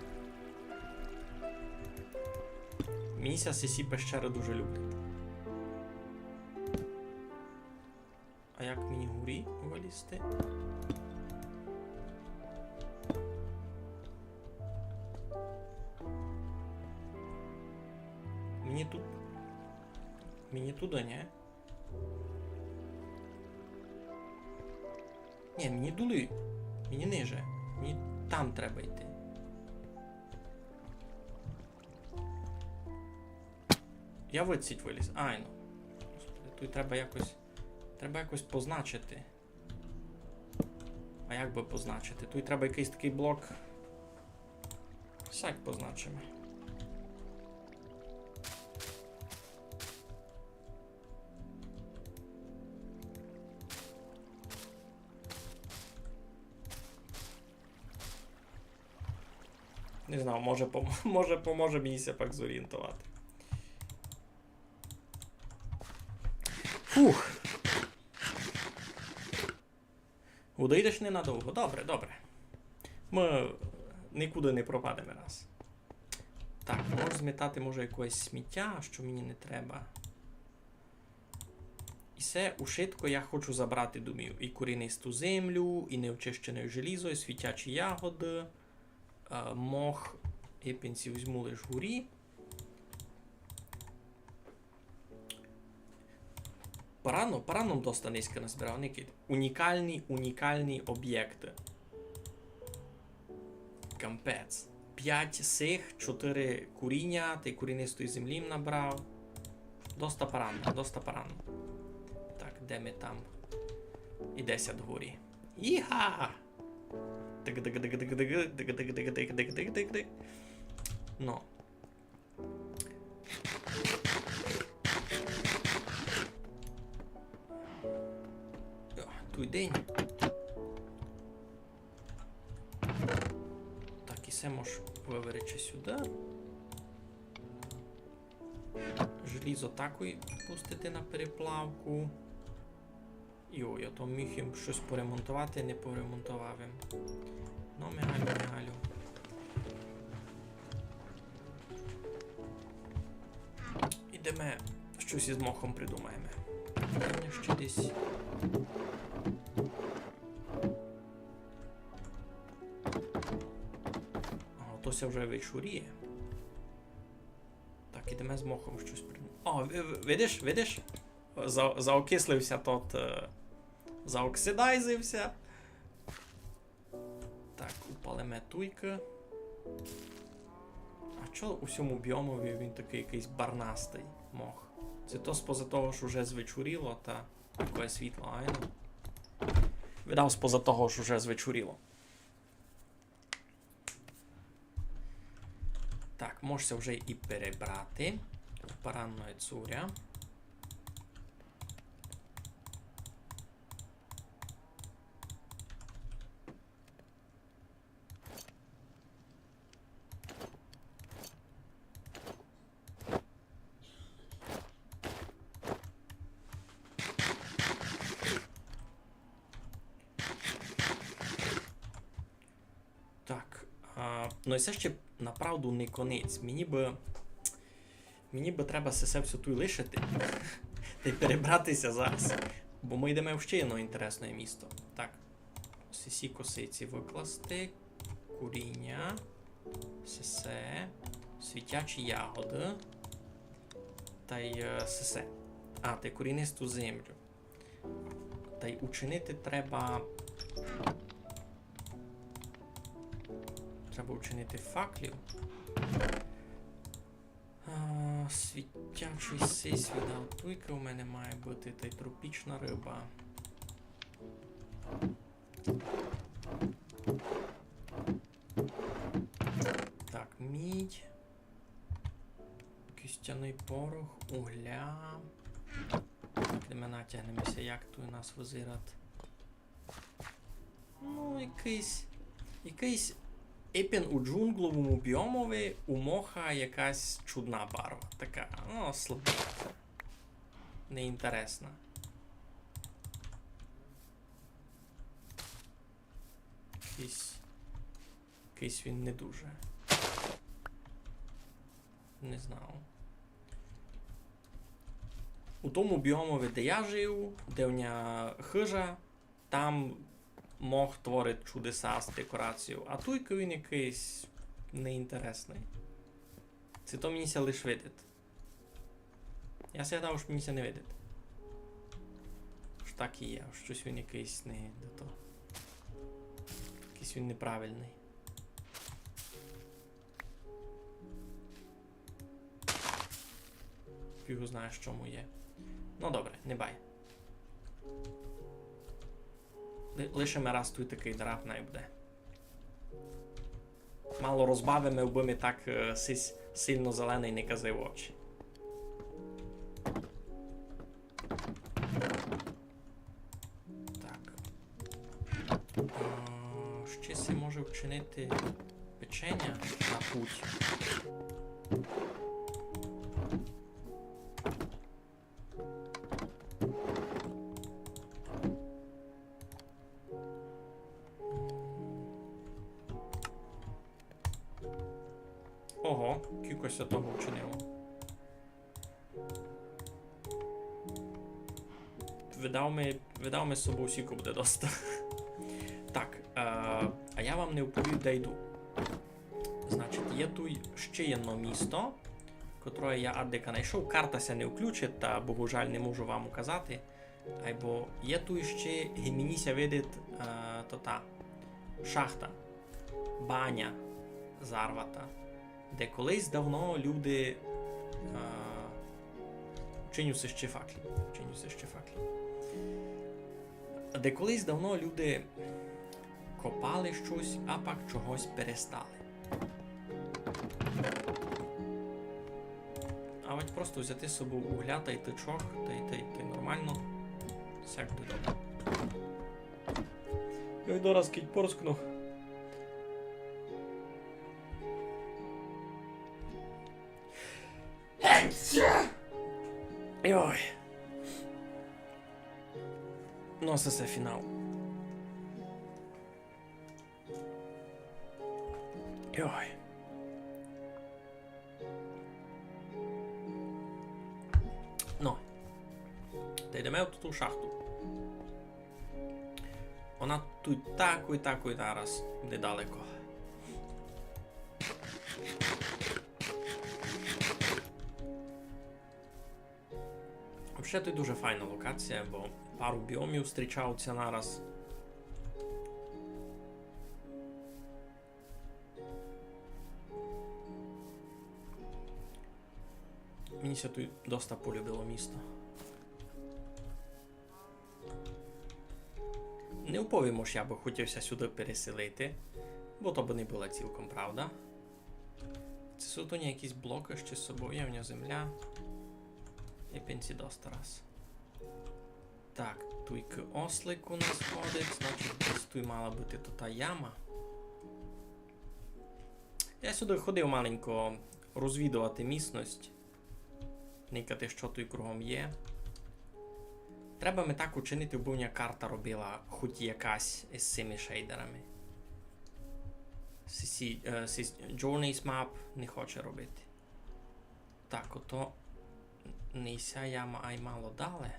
Мені ці пещери дуже люблять. А як мені горі вилізти? Мені туди, не? Ні, мені дули. Мені ниже. Мені там треба йти. Я виціть виліз. Ай, ну. Господи, тут треба якось позначити. А як би позначити? Тут треба якийсь такий блок. Сяк позначимо. Не знаю, може поможе мені ся пак зорієнтувати. Фух. Удійдеш ненадовго. Добре. Ми нікуди не пропадемо раз. Так, можу змітати, може, якогось сміття, що мені не треба. І все, ушитко я хочу забрати, думаю, і корінисту землю, і неочищене желізо, і світячі ягоди. Мох і пенсі візьму лиш горі. Параном доста низько назбирав, Никит. Унікальні об'єкти. Кампець. 5 сих, 4 куріння, та й курінистої землі набрав. Доста парано. Так, де ми там? І 10 горі. Іха! Ну. Той день. Так, і все можу виверечи сюди. желізо такої пустити на переплавку. Йо, я то міг їм щось поремонтувати, не поремонтував їм. Ну, мигалю. Ідемо, щось із мохом придумаємо. Мене ще десь... Ага, тося вже вечоріє. Так, ідемо з мохом щось придумаємо. О, видиш? Заокислився тот... Заоксидайзився. Так, упалимо туйка. А чого у всьому біомові він такий якийсь барнастий мох? Це то споза того, що вже звечоріло, та таке світло, айно. Видав споза того, що вже звечоріло. Так, можеться вже і перебрати. Паранної цуря. Ну і це ще направду не конець. Мені би треба все тут лишити та й перебратися зараз. Бо ми йдемо в ще одне інтересне місто. Так, сісі косиці викласти, куріння, сесе, світячі ягоди, та й сесе. Та й корінисту землю. Та й учинити треба... Треба учинити факлів. Світячий сись віддав туйка у мене має бути, та й тропічна риба. Так, мідь. Кістяний порох, угля. Де ми натягнемося, як тут у нас визират. Ну, якийсь епін у джунгловому біомові у моха якась чудна барва. Така, ну, слабенька. Неінтересна. Якийсь він не дуже. Не знав. У тому біомові, де я жив, де в мене хижа, там мох творить чудеса з декорацією, а туйка він якийсь неінтересний. Це то мені ся лиш видить. Я ся дав, що мені ся не видить. Що так і є, щось він якийсь не до того. Якийсь він неправильний. Його знаєш, чому є. Ну добре, не бай. Лишимо раз тут такий драп не буде. Мало розбавимо, бо ми так сильно зелений не кази в очі. Так. Ще се може вчинити печення на путь. Ого, кількося того вчинило. Видав ми з собою сіку буде доста. Так, а я вам не вповів, де йду. Значить, є тут ще одне місто, котре я аддека знайшов. Карта ся не включить, та, богу жаль, не можу вам указати. Айбо є тут ще, мені ся видить, та шахта, баня зарвата, де колись давно люди чинюся ще факлі. Де колись давно люди копали щось, а пак чогось перестали. А от просто взяти з собою угля та й тичок, та й нормально. Всяк буде добре. Я йду раз кіть порскну. Йой. Ну, це фінал. Йой. Ну. Та йдемо в ту шахту. Вона тут таку і таку і зараз недалеко. Взагалі тут дуже файна локація, бо пару біомів зустрічаються нараз. Мені ся тут доста полюбило місто. Не вповімо ж, я би хотівся сюди переселити, бо то би не була цілком правда. Це сутоні якісь блоки ще з собою, явня земля. І пенсі доста раз. Так, туйки ослик у нас ходить, значить десь тут мала бути то та яма. Я сюди ходив маленько розвідувати місцевість. Никати, що тут кругом є. Треба ми так учинити, бо мене карта робила хоч якась із цими шейдерами. Journeys Map не хоче робити. Так, ото не ся яма, а й мало дали.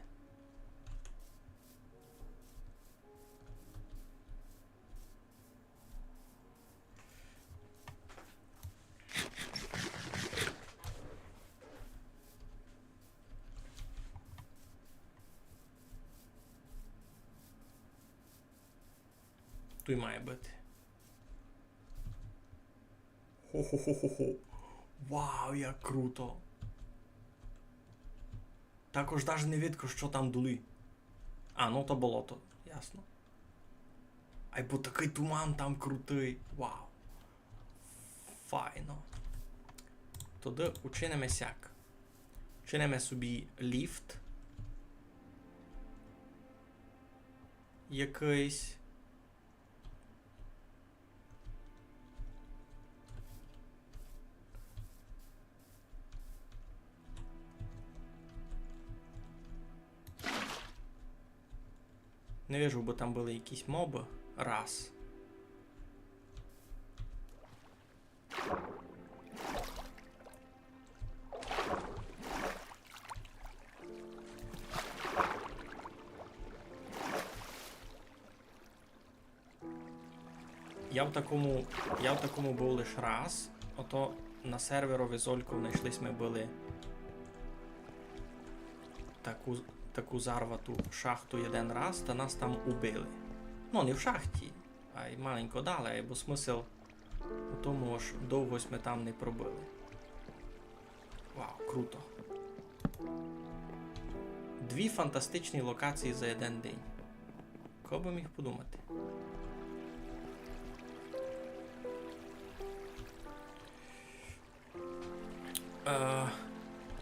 Тут має бути. Хо-хо-хо-хо-хо. Вау, як круто. Також навіть не видко, що там дули. А, ну то болото, ясно. Ай, бо такий туман там крутий. Вау. Файно. Тоді учинимо сяк. Учинимо собі ліфт. Якийсь. Не вижу, бо там були якісь моби. Раз. Я в такому був лише раз. Ото на серверові Зольку знайшлись ми були таку зарвату шахту один раз, та нас там убили. Ну, не в шахті, а й маленько дали, бо смисл у тому, що довго ми там не пробили. Вау, круто. 2 фантастичні локації за один день. Кого би міг подумати?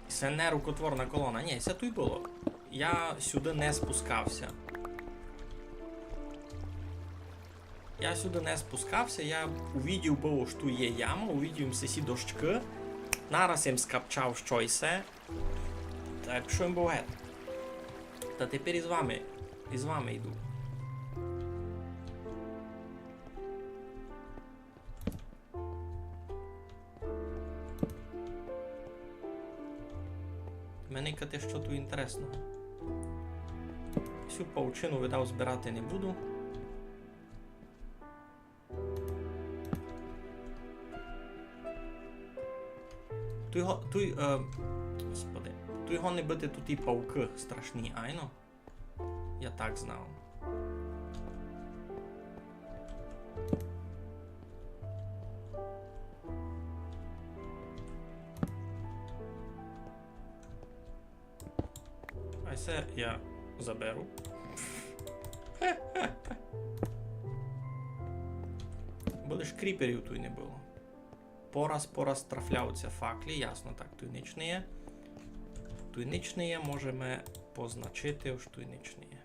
Це не рукотворна колона. Ні, це тут було. Я сюди не спускався. Я увидів було, що тут є яма, увидів сі дощки. Нараз їм скапчав, що і все. Та пішов їм був гет. Та тепер із вами йду. Мене кате, що тут інтересного. Всю паучину, видав, збирати не буду. Господи. Тут його не бити, тут і пауки страшні, айно? Я так знав. А це я заберу. Бо лиш кріперів тут не було. Пораз трафляються факлі, ясно, так, тут ніч не є. Тут ніч не є, можемо позначити, що тут ніч не є.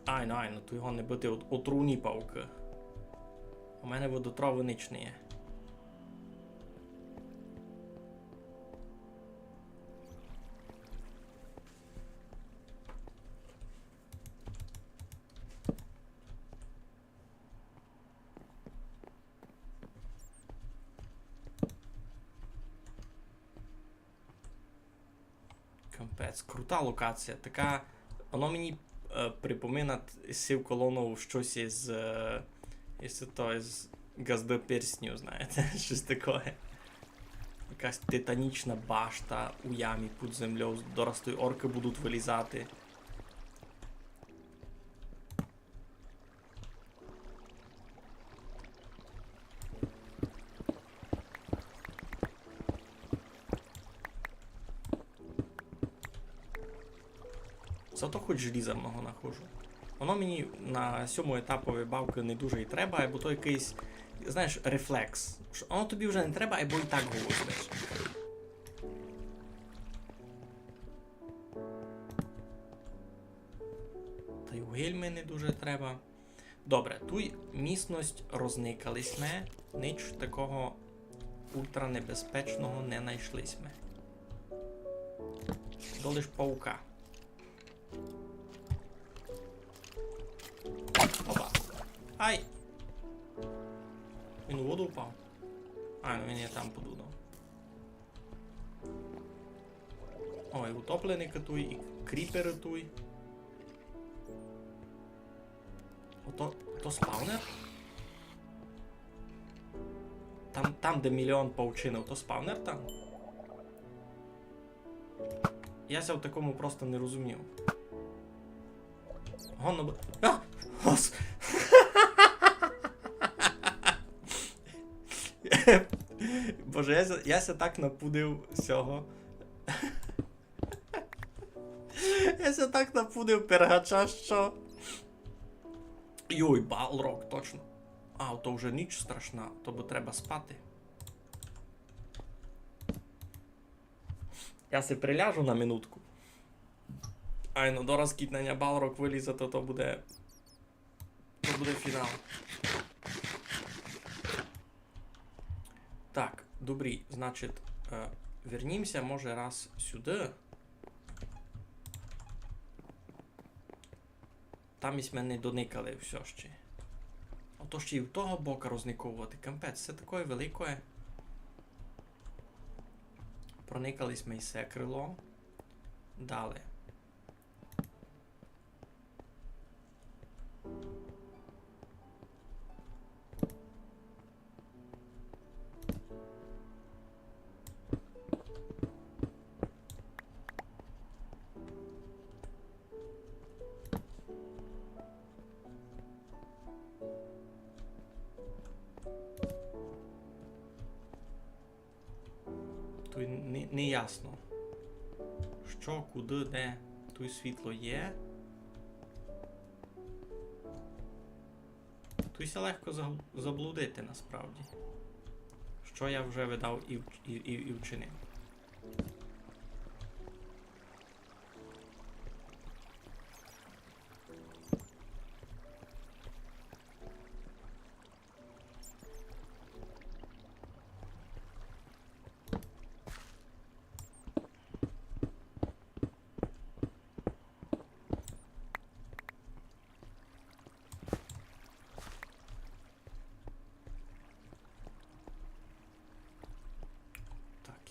Айно, тут його не бити отруйні пауки. У мене водотрави ніч не є. Капець, крута локація. Така, воно мені припомина сів колону щось із Газди Персню, знаєте, щось таке. Якась титанічна башта у ямі під землею, доростої орки будуть вилізати. Зато хоч желіза много нахожу. Воно мені на 7-му етапові бавки не дуже і треба, або то якийсь, знаєш, рефлекс. Воно тобі вже не треба, або і так голосиш. Та й у гельми не дуже треба. Добре, тут місність розникались ми, ніч такого ультранебезпечного не знайшлись ми. До лиш паука. Опа. Ай! Він у воду впав? А, ну він я там подудав. Ой, утоплений катуй, і кріпери туй. Ото спаунер? Там, де мільйон паучинок, то спаунер там? Я ся в такому просто не розумів. Гонно... А! Гос! Боже, я ся так напудив всього. Я ся так напудив пергача, що... Йой, Балрок, точно. А, то вже ніч страшна, то бо треба спати. Я се приляжу на минутку. Ай, ну до розкітнення Балрок вилізе, то буде... То буде фінал. Так, добрі, значить, вернімося, може, раз сюди. Там із мене доникали все ще. Ото ще й в того бока розниковувати. Кампець, це таке велике. Проникались ми і це крило. Далі. Тут не ясно. Що, куди, де? Тут світло є. Тут все легко заблудити насправді. Що я вже видав і вчинив.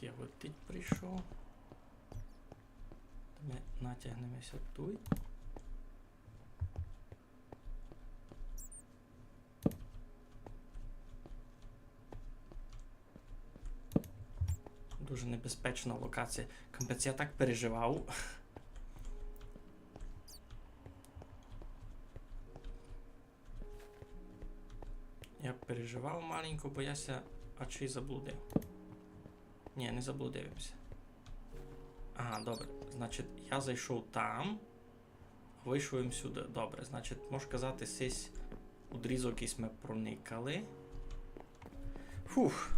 Я от прийшов. Ми натягнемося тут. Дуже небезпечна локація. Кампець, я так переживав. Я переживав маленько, боявся, а чи заблудив. Ні, не заблудився. Ага, добре. Значить, я зайшов там, вийшов їм сюди. Добре, значить, можу казати, сись удрізок якийсь ми проникали. Фух.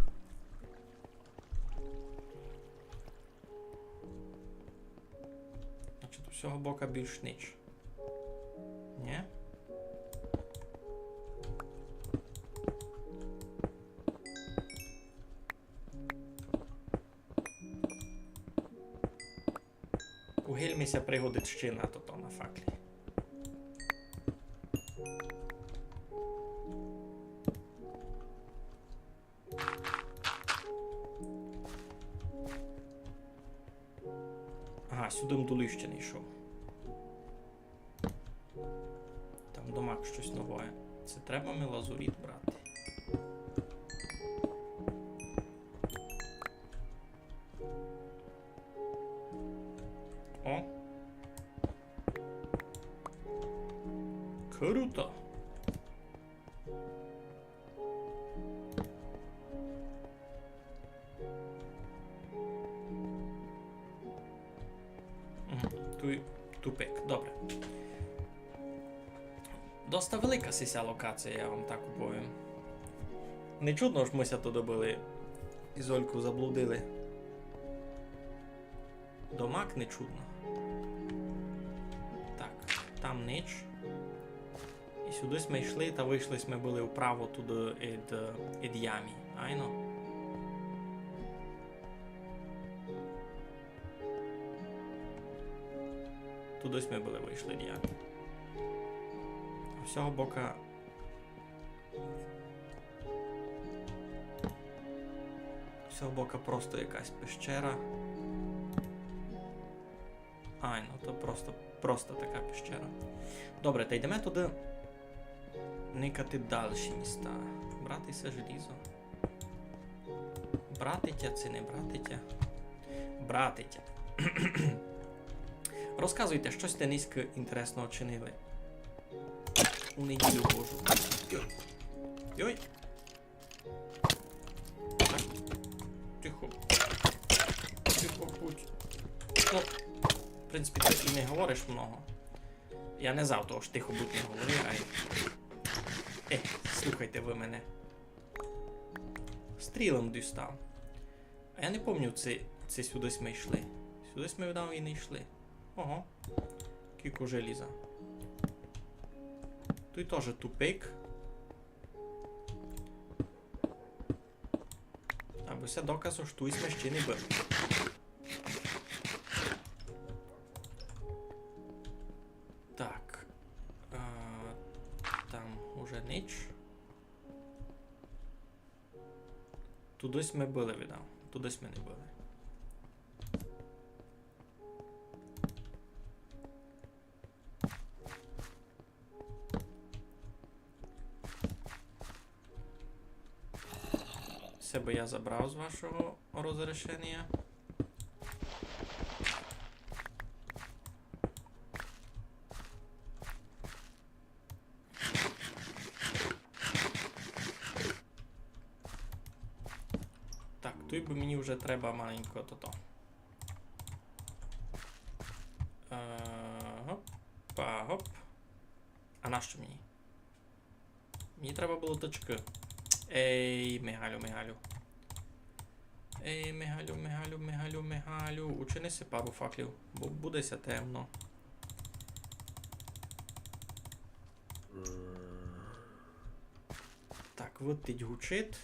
Значить, у цього бока більш ніч. Ні? У Гельміся пригодить ще на то на факлі. Ага, Ага, сюди мдули ще не йшов. Там домак щось нове. Це треба ми лазуріт брати. О! Круто! Тупик, добре. Доста велика сися локація, я вам так оповім. Не чудно ж мися туди були. І Зольку заблудили. Домак не чудно. Так, там ніч. І сюди ми йшли, та вийшли ми були вправо туди від ямі. Айно? Туди ми були вийшли від ямі. З цього бока просто якась пещера. Ай, ну то просто така пещера. Добре, та йдемо туди никати дальші міста. Братися желізо. Братитя це не братитя. Братитя. Розказуйте, щось те низько інтересного чинили. У неділю Божу. Йой. Йой. Так. Тихо. Тихо будь. Ну, в принципі, ти і не говориш много. Я не завтра ж тихо будь не говори, а слухайте ви мене. Стрілом дістав. А я не пам'ятаю, це сюди ми йшли. Сюди ми видав і не йшли. Ого. Кілько желіза. Тут теж тупик. Аби все доказу, що тут ми ще не були. Так. Там уже ніч. Тудись ми були, віддав. Тудись ми не були. Себе я забрав з вашого розрішення. Так, тут би мені вже треба маленько то-то. Гопа, гоп. А нащо мені? Мені треба було точки. Ей, Мигалю. Ей, Мигалю. Учинися пару факлів, бо будеся темно. Так, витить гучить.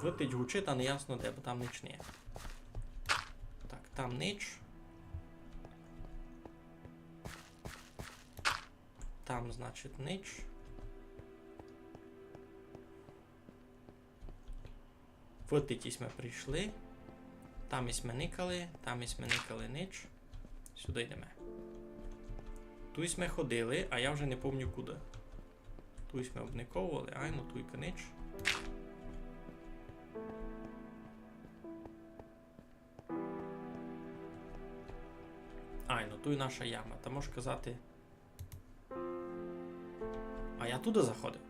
Витить гучить, а не ясно де, бо там ніч не є. Так, там ніч. Там, значить, ніч. Вититись ми прийшли. Там і ми никали, ніч. Сюди йдемо. Тут ми ходили, а я вже не пам'ятаю куди. Тут ми обниковували, ай, ну туйка ніч. Ай, ну тут наша яма. Та можеш казати... А я туди заходив.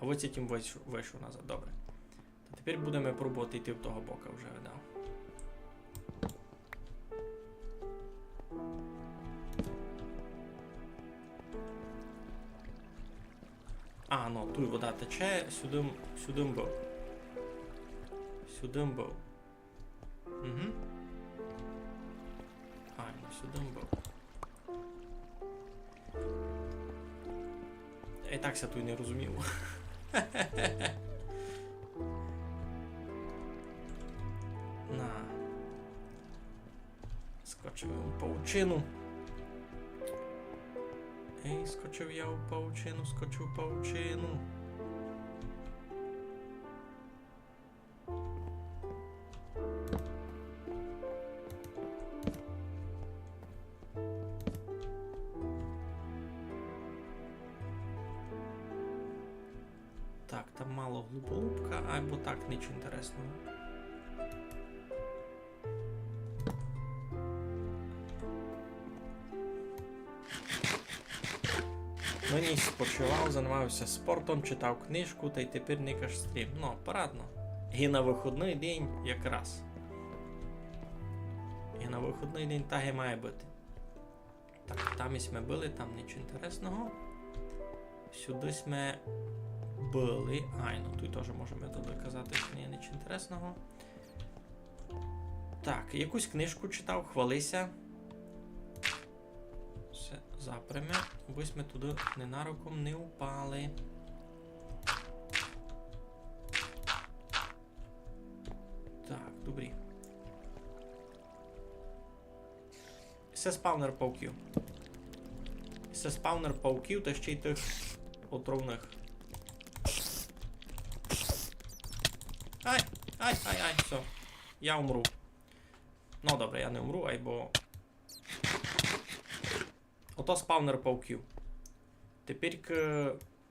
А ось цим вийшов назад. Добре. Та тепер будемо пробувати йти в того бока вже, видав. А, ну, тут вода тече, сюди був. Сюди був. Угу. А, ну, сюди був. Я і так ся тут не розумів. На. Скочив у паучину. Ей, скочив я у паучину, скочив в паучину. Так, там мало глуполупка, або так нічого інтересного. Нині спочивав, займався спортом, читав книжку, та й тепер никаш стрім. Ну, парадно. І на вихідний день якраз. І на вихідний день так і має бути. Так, там ми були, там нічого інтересного. Сюди ми були. Ай, ну тут теж можемо доказати, що не нічого інтересного. Так, якусь книжку читав, хвалися. Все, запряме. Ось ми туди ненароком не упали. Так, добрі. Це спаунер пауків. Це спаунер пауків та ще й тих отровних. Ай, все. Я умру. Ну добре, я не умру, бо... Ото спаунер пауків. Тепер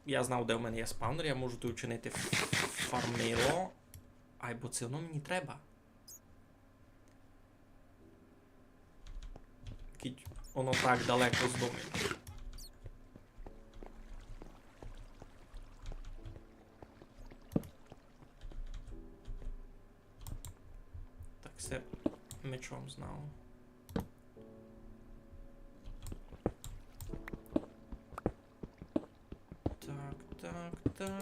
я знав, де в мене є спаунер, я можу тут вчинити фармейло. Бо це воно мені треба. Воно так далеко з дому. Так, все мечом знав. Так.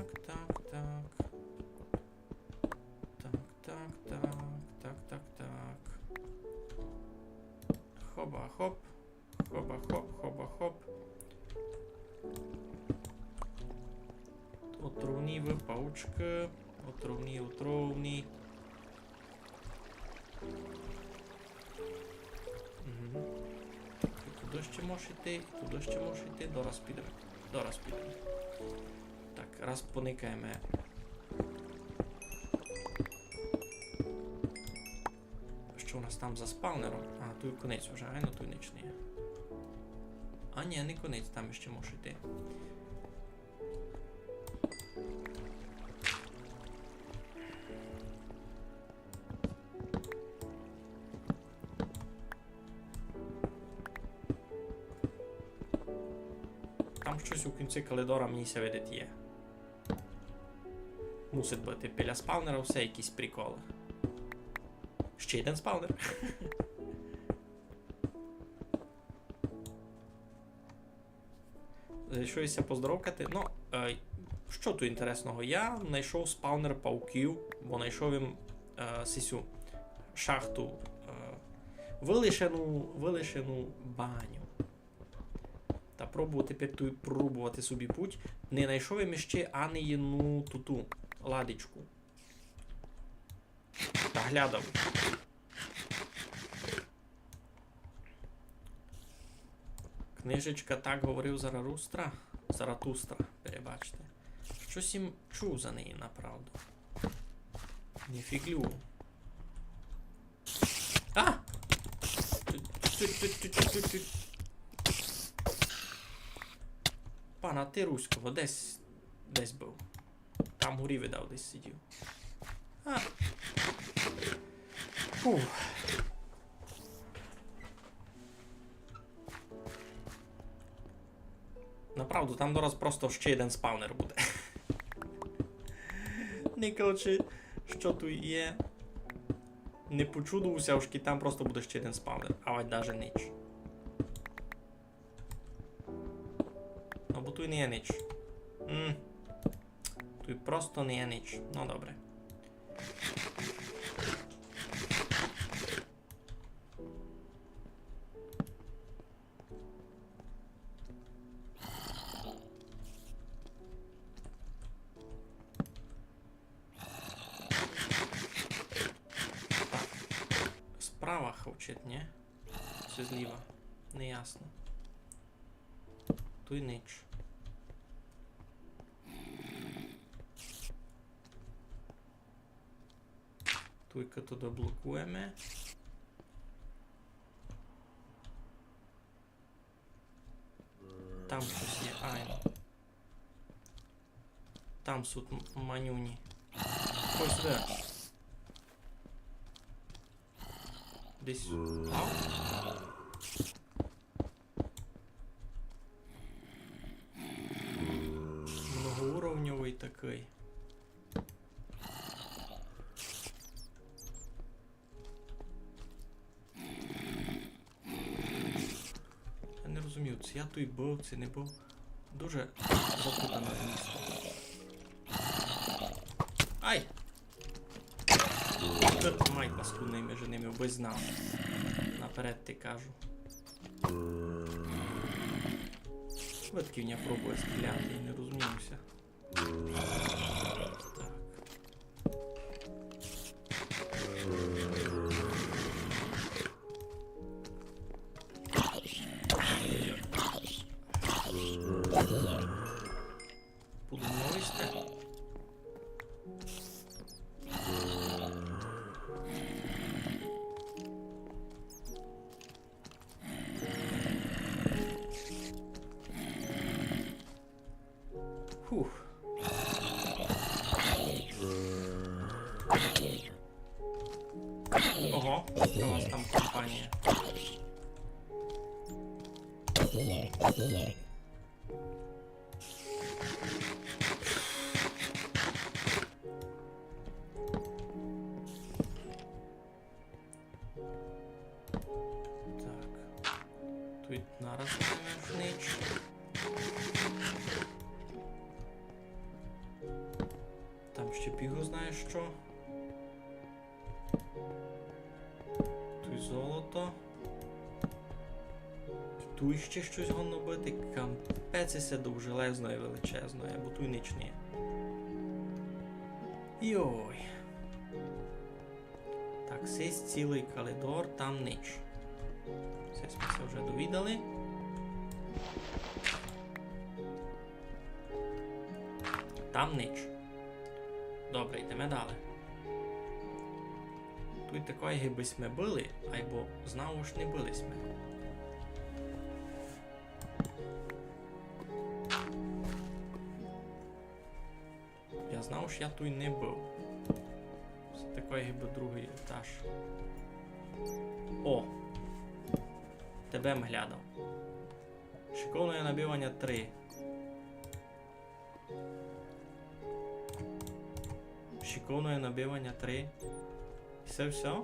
Хоба-хоп. Хоба-хоп. Отровні ви паучки. Отровні. Угу. Туди ще можеш йти, Дораз підемо. Так, раз поникаємо. Що у нас там за спаунером? Тут конець вже, тут ніч не є. Ні, не конець, там ще може йти. Там щось у кінці коридора мені ся видить є. Мусить бути біля спаунера все якісь приколи. Ще один спаунер. Зайшовся поздоровкати. Ну, що тут інтересного? Я знайшов спаунер пауків, бо знайшов їм сисю шахту, вилишену баню. Та пробую тепер тут пробувати собі путь. Не знайшов їм ще анієну туту ладичку. Та глядав. Книжечка так говорив Заратустра, перебачте. Щось їм чув за неї, направду. Не фіглю. Пана, ти руського, десь був. Там горі видав, десь сидів. Фух. Направду, там дораз просто ще один спаунер буде. Не коротше, що тут є. Не почудувався, ошки там просто буде ще один спаунер, а ось даже ніч. Ну, бо тут не є ніч. Тут просто не є ніч. Ну, добре. Справа хочет, ні? Все зліва. Неясно. Тут ніч. Туйка туди блокуємо. Там щось є. там суд манюні. Ось де. Десь. Многоуровневий такий. Я не розумію, це я той був, це не був. Дуже запутане місто. Ай! Тут май паскудний між ними без нас. Наперед ти кажу. Витків не пробує стріляти і не розуміюся. Так. Подумовисте. Фух. Ого, у вас там компанія. Так. Тут нараз не нич. Там ще бігу знаєш що? Тут золото. І тут ще щось гонно бити. Кампець ісе довжелезної величезної, бо тут ніч не. Йой. Так, сись цілий коридор, там ніч. Це ми це вже довідали. Там ніч. Добре, йдемо далі. Тут такої гиби ми били, або знову ж не били ми. Я знав, що я тут не був. Це такої гиби другий етаж. О! Тебе м глядав. Шиковне набивання 3. Шиковне набивання 3. І це все?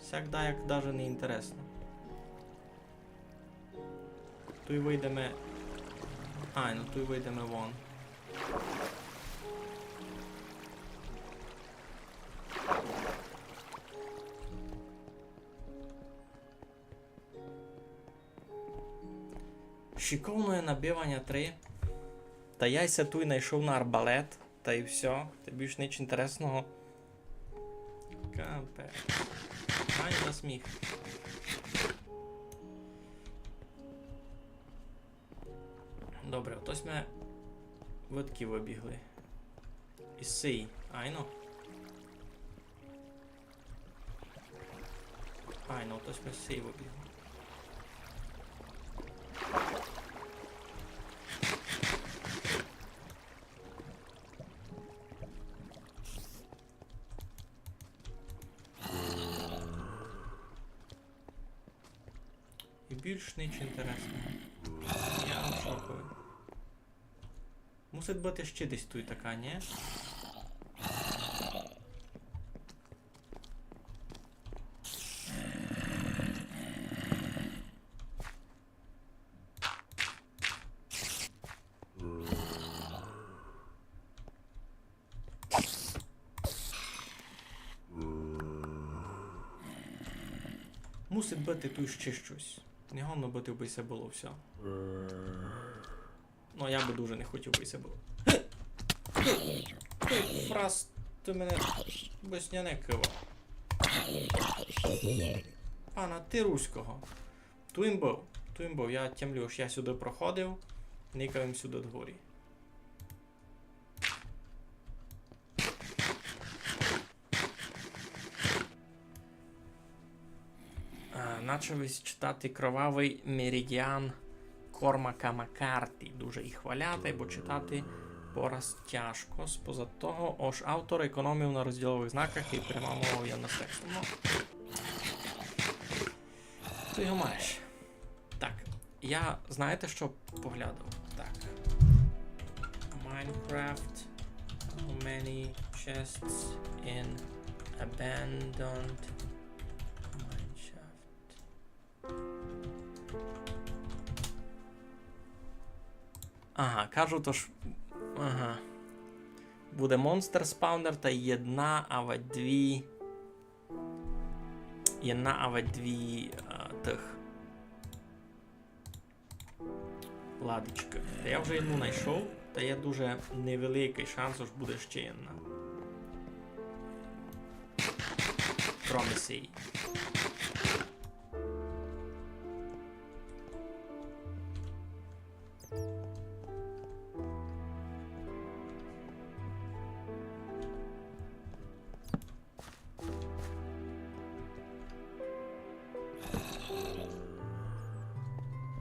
Сяк да, як даже не інтересно. Тут вийдемо... Ай, ну тут вийдемо вон. Шиковне набивання 3. Та я ся тут знайшов на арбалет, та і все. Та більш ніч інтересного. Кампе. Ай, за сміх. Добре, отось ми витки вибігли. І сей. Айно. Айно, отось ми сей вибігли. І більш ніч інтересного. Я в шоковий. Мусить бути ще десь тут така, ні? Мусить бути тут ще щось. Не гонно бути би це було все. Ну, я би дуже не хотів би це було. Фраз, ти мене весняне киво. Пана, ти руського. Туїм був, я тямлю, що я сюди проходив, никав їм сюди дворі. Почав читати кровавий меридіан Кормака Маккарті. Дуже їх хваляти, бо читати пораз тяжко. Споза того, ож автор економив на розділових знаках і пряма мова є на тексту. Ну, ти його маєш. Так, я, знаєте, що поглядав? Так. Minecraft. How many chests in abandoned mineshaft? Ага, кажу, то ж... Ага. Буде монстр спаунер та єдна або дві... Єдна або дві тих... ладочки. Та я вже одну знайшов, та є дуже невеликий шанс, що буде ще одна. Промисій.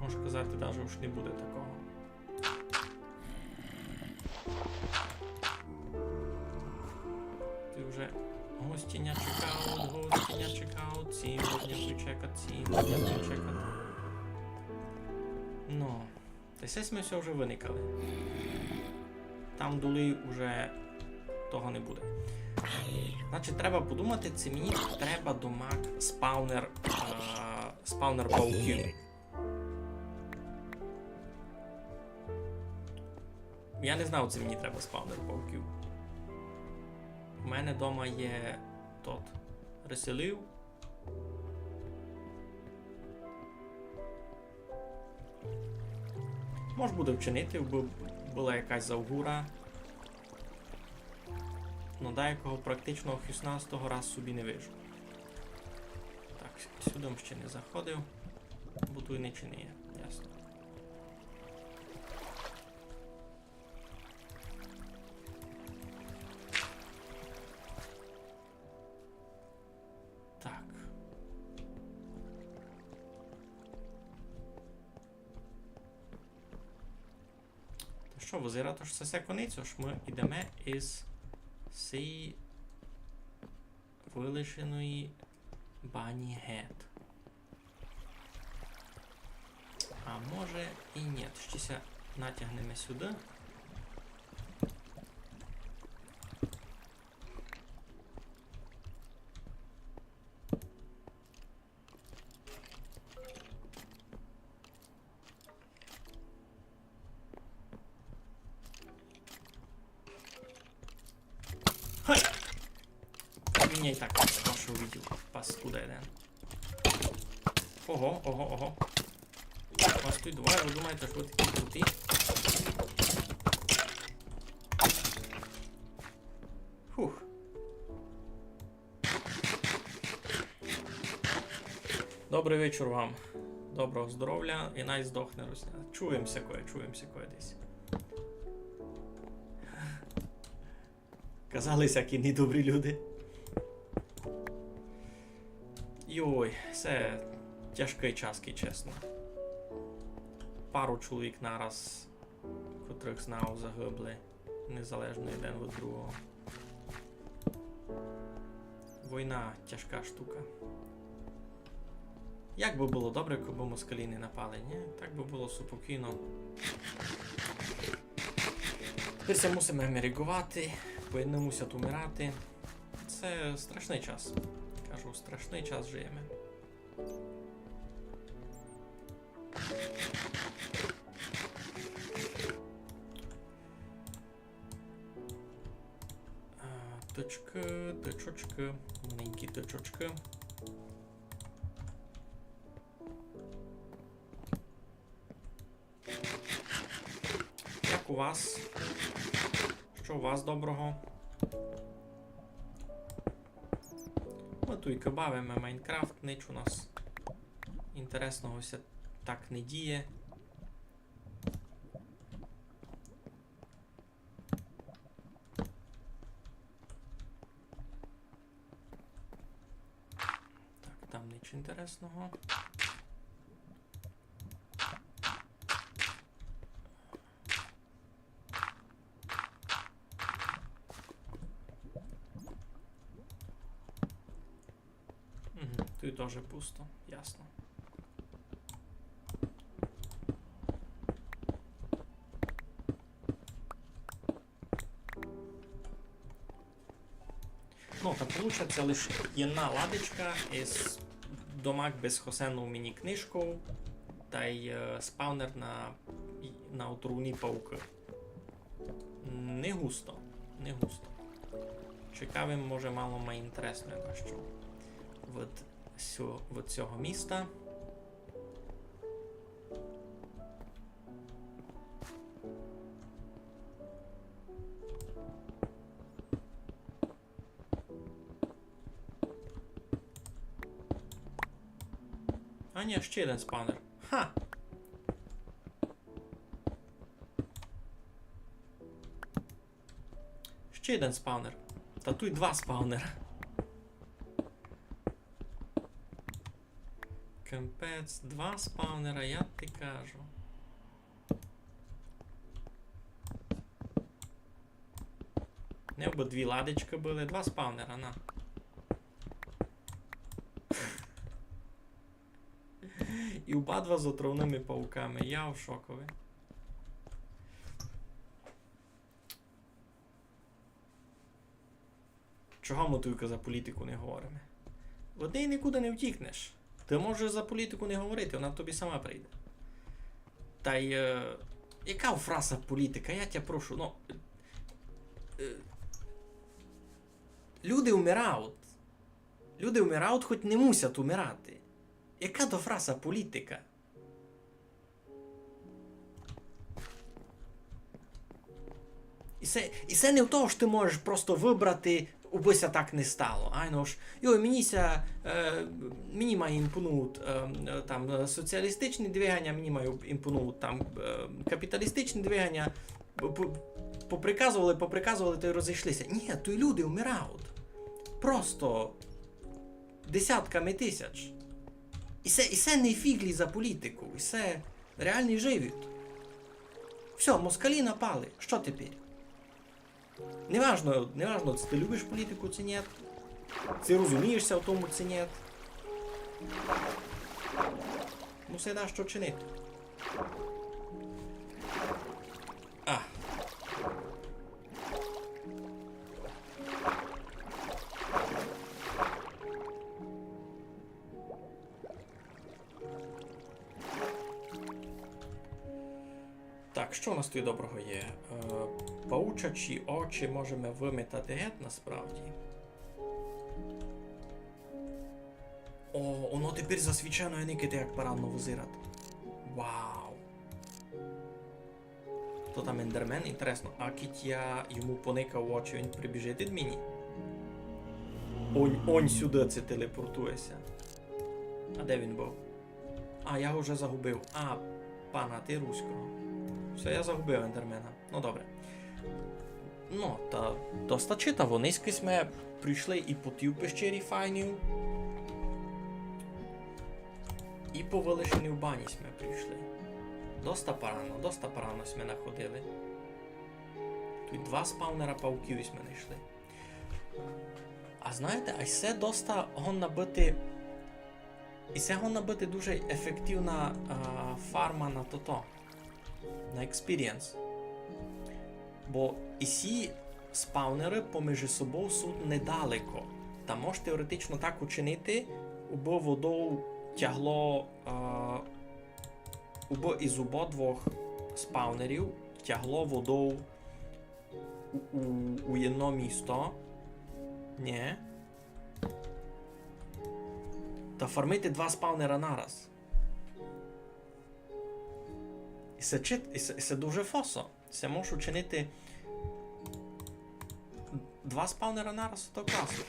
Можу казати, навіть уж не буде такого. Ти вже гостіння чекав, ці будня чекати. Ну, десь ми все вже виникали. Там доли вже того не буде. Значить, треба подумати, це мені треба до мак спаунер пауків. Я не знав, це мені треба спаунер пауків. У мене вдома є тот реселив. Може буде вчинити, бо була якась завгура. Ну, деякого практичного хюсна з того раз собі не вижу. Так, сюди ще не заходив, бо тут не чиніє, ясно. Так. То що, возира, то ж це все коницю, ж ми йдемо із цієї вилишеної бані гет. А може і ні. Щося натягнемо сюди. Я і так вашу увидел, паскуда один. Ого. Вас тут двоє, ви думаєте, що ви такі круті? Фух. Добрий вечір вам. Доброго здоров'я і най здохне русня. Чуємося кое десь. Казали всякі недобрі люди. Йой, це тяжкий часки, чесно. Пару чоловік нараз, котрих знав, загибли, незалежно один від другого. Війна тяжка штука. Як би було добре, коли б москалі не напали, ні? Так би було спокійно. Тепер мусимо емігрувати, повинні мусять умирати. Це страшний час. Кажу, страшний час живемо. Точочки, маленькі точочки. Як у вас? Що у вас доброго? Ми тут і бавимо Майнкрафт, ніч у нас інтересного все так не діє. Так, там ніч інтересного. Тут теж пусто, ясно. Ну, та получаться лише jedna ладичка із домак без хосену міні-книжку та й спаунер на отруйні пауки. Не густо, не густо. Чекавим, може, мало має інтересно, що від цього міста. А ні, ще один спаунер. Ха! Ще один спаунер. Та тут 2 спаунера. Капець, 2 спаунера, я ти кажу. Не оба 2 ладочки були, 2 спаунера, на. І обидва з отровними пауками. Я в шокові. Чого ми тільки за політику не говоримо? От неї нікуди не втікнеш. Ти можеш за політику не говорити, вона тобі сама прийде. Та й... яка фраза політика? Я тебе прошу, ну... люди вмирають. Люди вмирають, хоч не мусять умирати. Яка то фраза політика? І це не в того, що ти можеш просто вибрати, убися так не стало. Айно ж, мені має імпонують там соціалістичні двигання, мені має імпонують там капіталістичні двигання. Поприказували, то й розійшлися. Ні, то й люди вмирають. Просто десятками тисяч. І це не фіглі за політику, і це реальні живуть. Все, москалі напали, що тепер? Неважно, чи ти любиш політику, чи ні. Ти розумієшся в тому, чи ні. Мусить да що чинити. Так, що у нас тут доброго є? Паучачі очі можемо вимітати геть насправді. О, воно тепер засвічено і никити, як паранно визирати. Вау! То там ендермен? Інтересно, а кіть я йому поникав очі, він прибіжить від мені? Он сюди це телепортується. А де він був? А, я його вже загубив. А, пана, ти руського. Все, я загубив ендермена. Ну, добре. Ну, та доста читаво. Низькись ми прийшли і по тій пещері файнів. І по величині в бані ми прийшли. Доста парано ми находили. Тут 2 спаунера пауків ми знайшли. А знаєте, а це доста гонна бити... І це гонна бити дуже ефективна фарма на то-то. На експірієнс. Бо і ці спаунери поміж собою суть недалеко. Та можеш теоретично так учинити, убо водою тягло із обидвох спаунерів тягло водою у одно місто. Ні. Та фармити 2 спаунера нараз. І це дуже фосо. Це можеш учинити 2 спаунера нараз, то класно.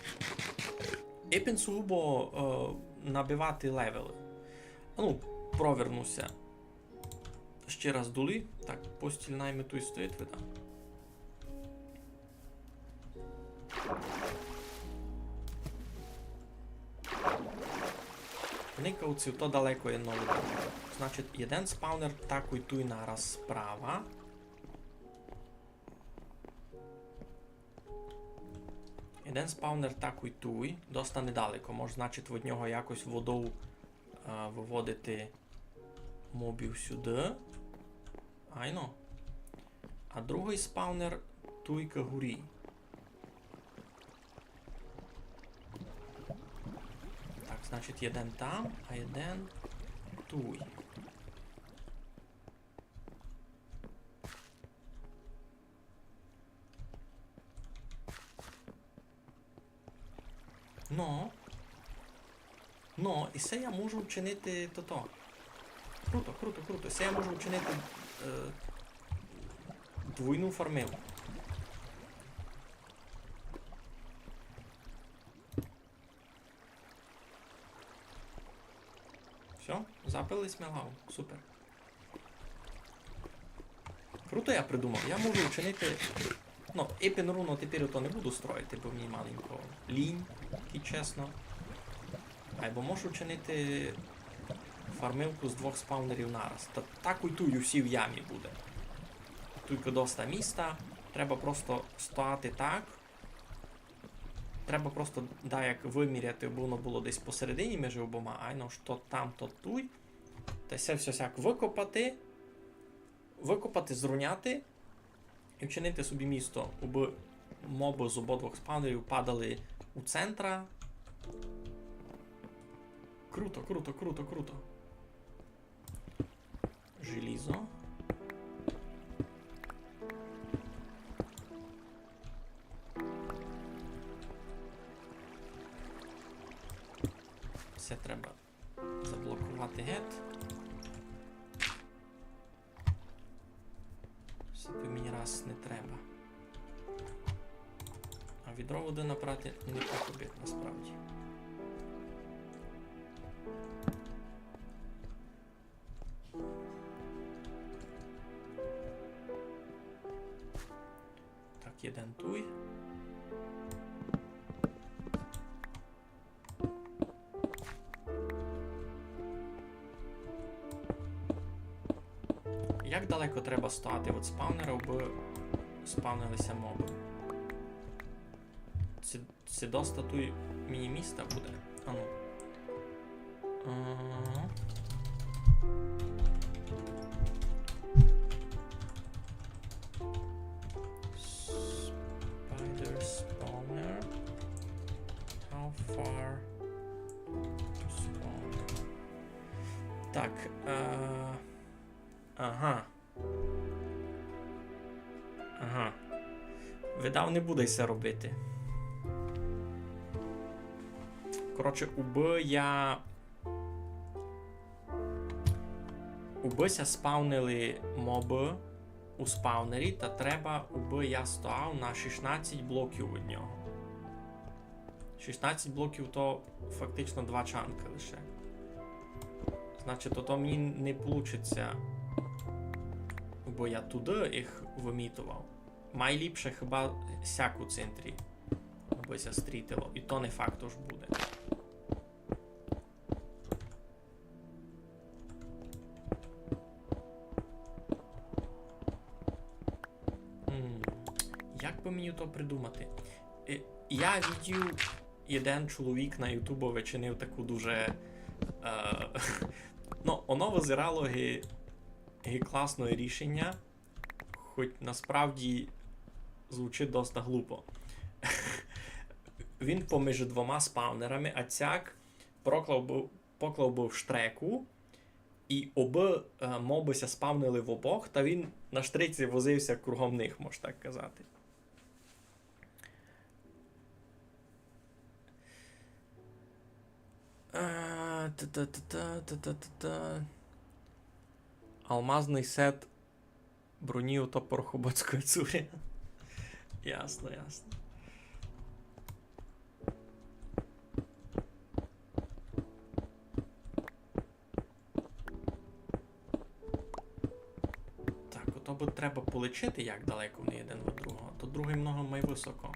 І пін сугубо набивати левели. Ну, провернуся. Ще раз долі. Так, постіль найми тут стоїть, вида. Никавці, то далеко є новий. Значить, один спаунер такий туй нараз справа. Один спаунер такий туй, доста недалеко. Може, значить, від нього якось водою виводити мобів сюди. Айно. А другий спаунер туйка горі. Так, значить, один там, а один туй. Ну, і це я можу вчинити то-то. Круто, круто, круто. Це я можу вчинити двойну фармилку. Все, запили смілаву. Супер. Круто я придумав. Я можу вчинити... Ну, епінруну тепер то не буду строїти, бо мені маленько лінь, і чесно. Або можу вчинити фармилку з 2 спаунерів нараз. Так уйтую всі в ямі буде. Тільки доста міста. Треба просто стояти так. Треба просто, як виміряти, бо воно було десь посередині між обома, айно, що там, то туй. Та все сяк викопати, зруняти і вчинити собі місто, аби моби з обидвох спаунерів падали у центра. Круто, круто, круто, круто. Желізо. Все треба заблокувати гет. Все то мені раз не треба. А відро води набрати не потрібно насправді. Так, один туй. Як далеко треба стояти від спаунера, аби спавнилися моби? Це доста туй міні-міста буде? Ану. Spider spawner. How far to spawn? Так, Ага. Видав, не буде це робити. Коротше, убися спавнили моби у спаунері, та треба, аби я стояв на 16 блоків від нього. 16 блоків то фактично 2 чанки лише. Значить, то мені не вийде, бо я туди їх вимітував. Найліпше хіба сяк у центрі, аби ся стрітило. І то не факт ж буде. Як би мені то придумати? Я бачив, один чоловік на ютубі вичинив таку дуже... Ну, воно визирало класне рішення, хоч насправді звучить доста глупо. Він поміж 2 спаунерами, а цяк поклав би в штреку, і оби мобися спавнили в обох, та він на штриці возився кругом них, можна так казати. Алмазний сет броні ото порохоботської цурі. Ясно, ясно. Так, ото би треба полечити, як далеко вони один від другого. То другий много май високо.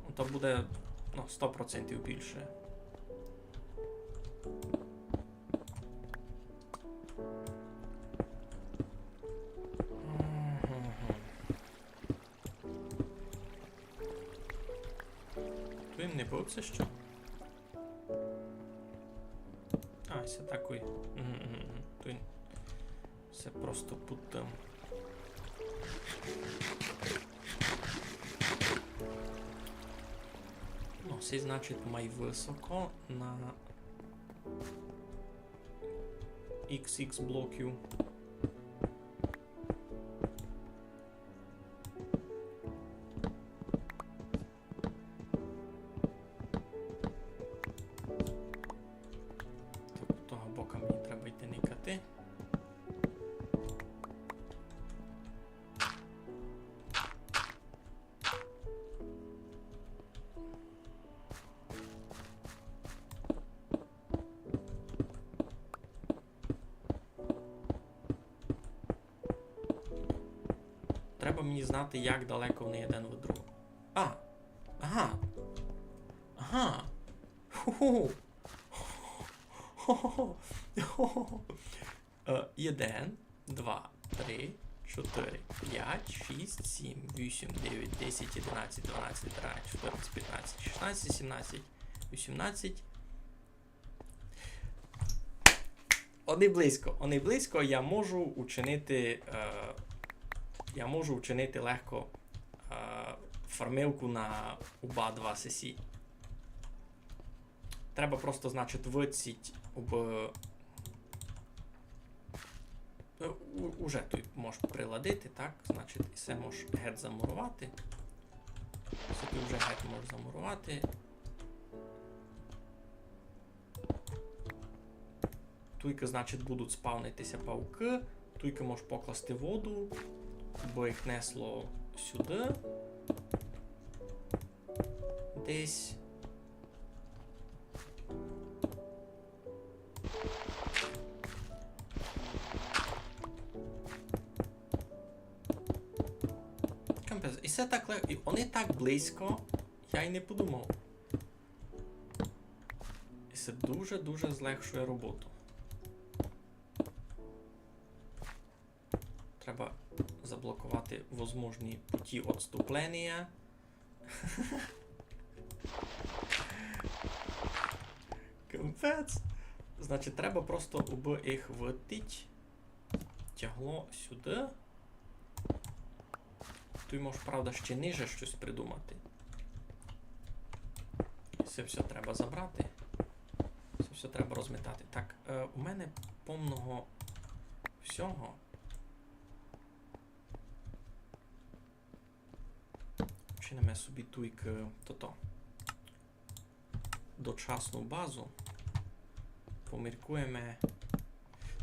Ото буде, 100% більше. це що? А, це такий. Тут це просто путем. Ну, це значить май високо на XX блоків. Того бока мені треба йти никати. Треба мені знати, як далеко вони один від другого. Ага. Ху-ху. 1, 2, 3, 4, 5, 6, 7, 8, 9, 10, 11, 12, 13, 14, 15, 16, 17, 18. Вони близько. Я можу учинити легко фармилку на оба два сесі. Треба просто, значить, виціть уже тут можеш приладити, так? Значить, і це можеш гет замурувати. Це ти вже гет можеш замурувати. Туйки, значить, будуть спавнитися пауки. Туйки можеш покласти воду, бо їх несло сюди. Десь. І це так легко. І вони так близько, я й не подумав. І це дуже-дуже злегшує роботу. Треба заблокувати возможні путі відступлення. Капець. Значить, треба просто їх витить. Тягло сюди. Тут можеш, правда, ще ниже щось придумати. Це все треба забрати. Це все треба розмітати. Так, у мене повного всього. Чинимо собі туйк дочасну базу. Поміркуємо.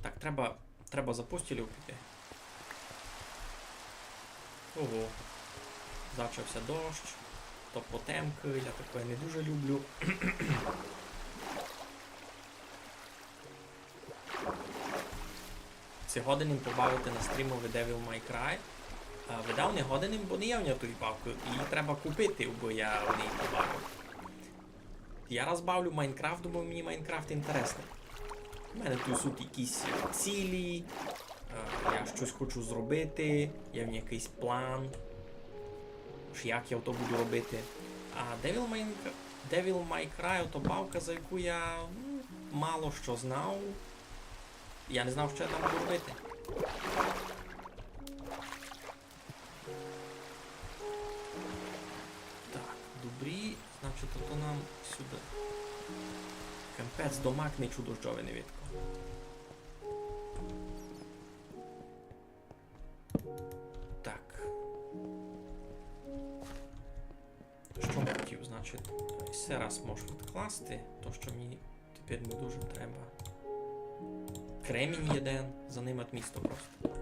Так, треба за постілю піти. Ого. Зачався дощ. То потемки, я таке не дуже люблю. Це годинним побавити на стрімові Devil May Cry. Видав не годинним, бо не є в нього тої павки. Її треба купити, бо я в неї побавив. Я розбавлю Майнкрафт, бо мені Майнкрафт інтересний. У мене тут суть якісь цілі, я щось хочу зробити, є в мене якийсь план, як я то буду робити. А Devil May Cry то бавка, за яку я мало що знав. Я не знав, що я там буду робити. Так, добрі, значить, то нам сюди. Кемпець домакний чудо-жове невідко. Так. Що ми хотів, значить, все раз можу відкласти, то, що мені тепер не дуже треба. Кремінь один, за ним от місто просто.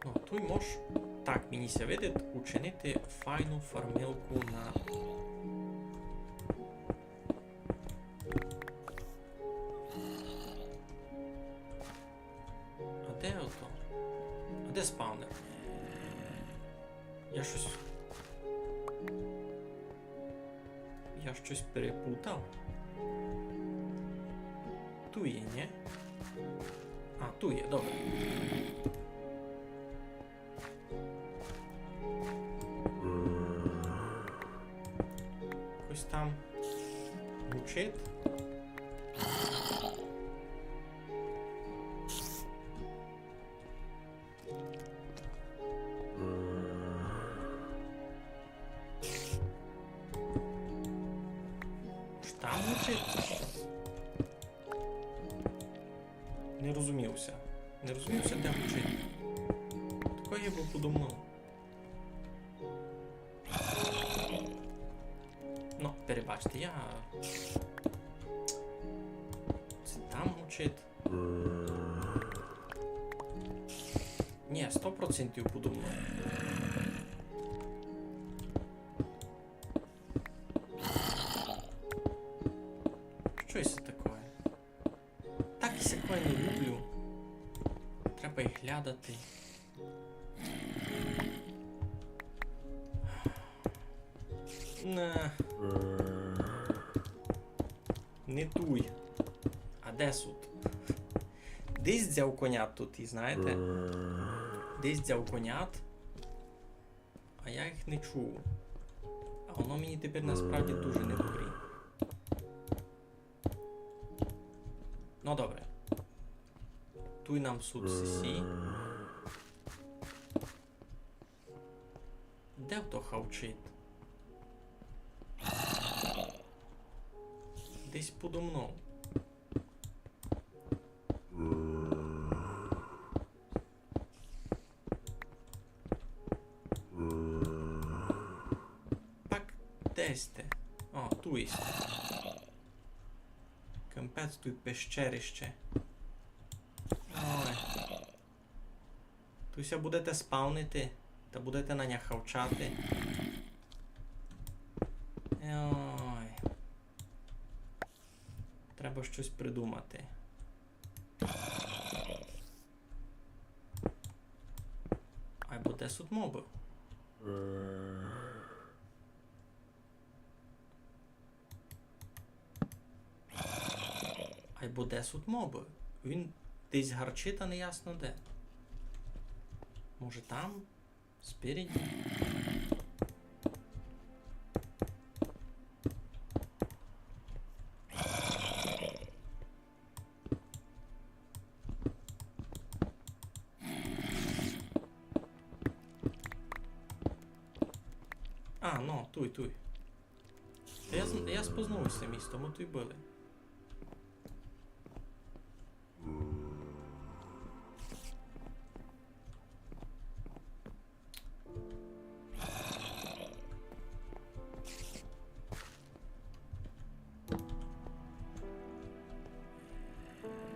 Ну, тут можеш, так мені ся видить, учинити файну фармилку на... А де ото? А де спавнер? Я щось перепутав. Ту є, ні? А, ту є, добре. якось там гучить. Там гучить? Не розумівся. Не розумівся, де гучить. Такое я би подумав. Ну, перебачте, я... Це там гучить. Ні, 100% подумав. Щось таке. Так і сякої не люблю. Треба їх глядати. Не туй. А де суд? Десь дзяв конят тут, і знаєте? Десь дзяв конят, а я їх не чув. А воно мені тепер насправді дуже не добрі. Ну добре. Туй нам суд сесі. Де хто хавчить? Десь подо мною. Пак десь ти. О, туй. Капець тут пещерище. Ой. Туся будете спавнити, та будете на нях хавчати. Ой. Треба щось придумати. Ай, буде суд моби. Ай, буде суд моби. Він десь гарчить, а не ясно де. Може там? Спереді? А, ну, туй. Та я спознався місто, ми тут були.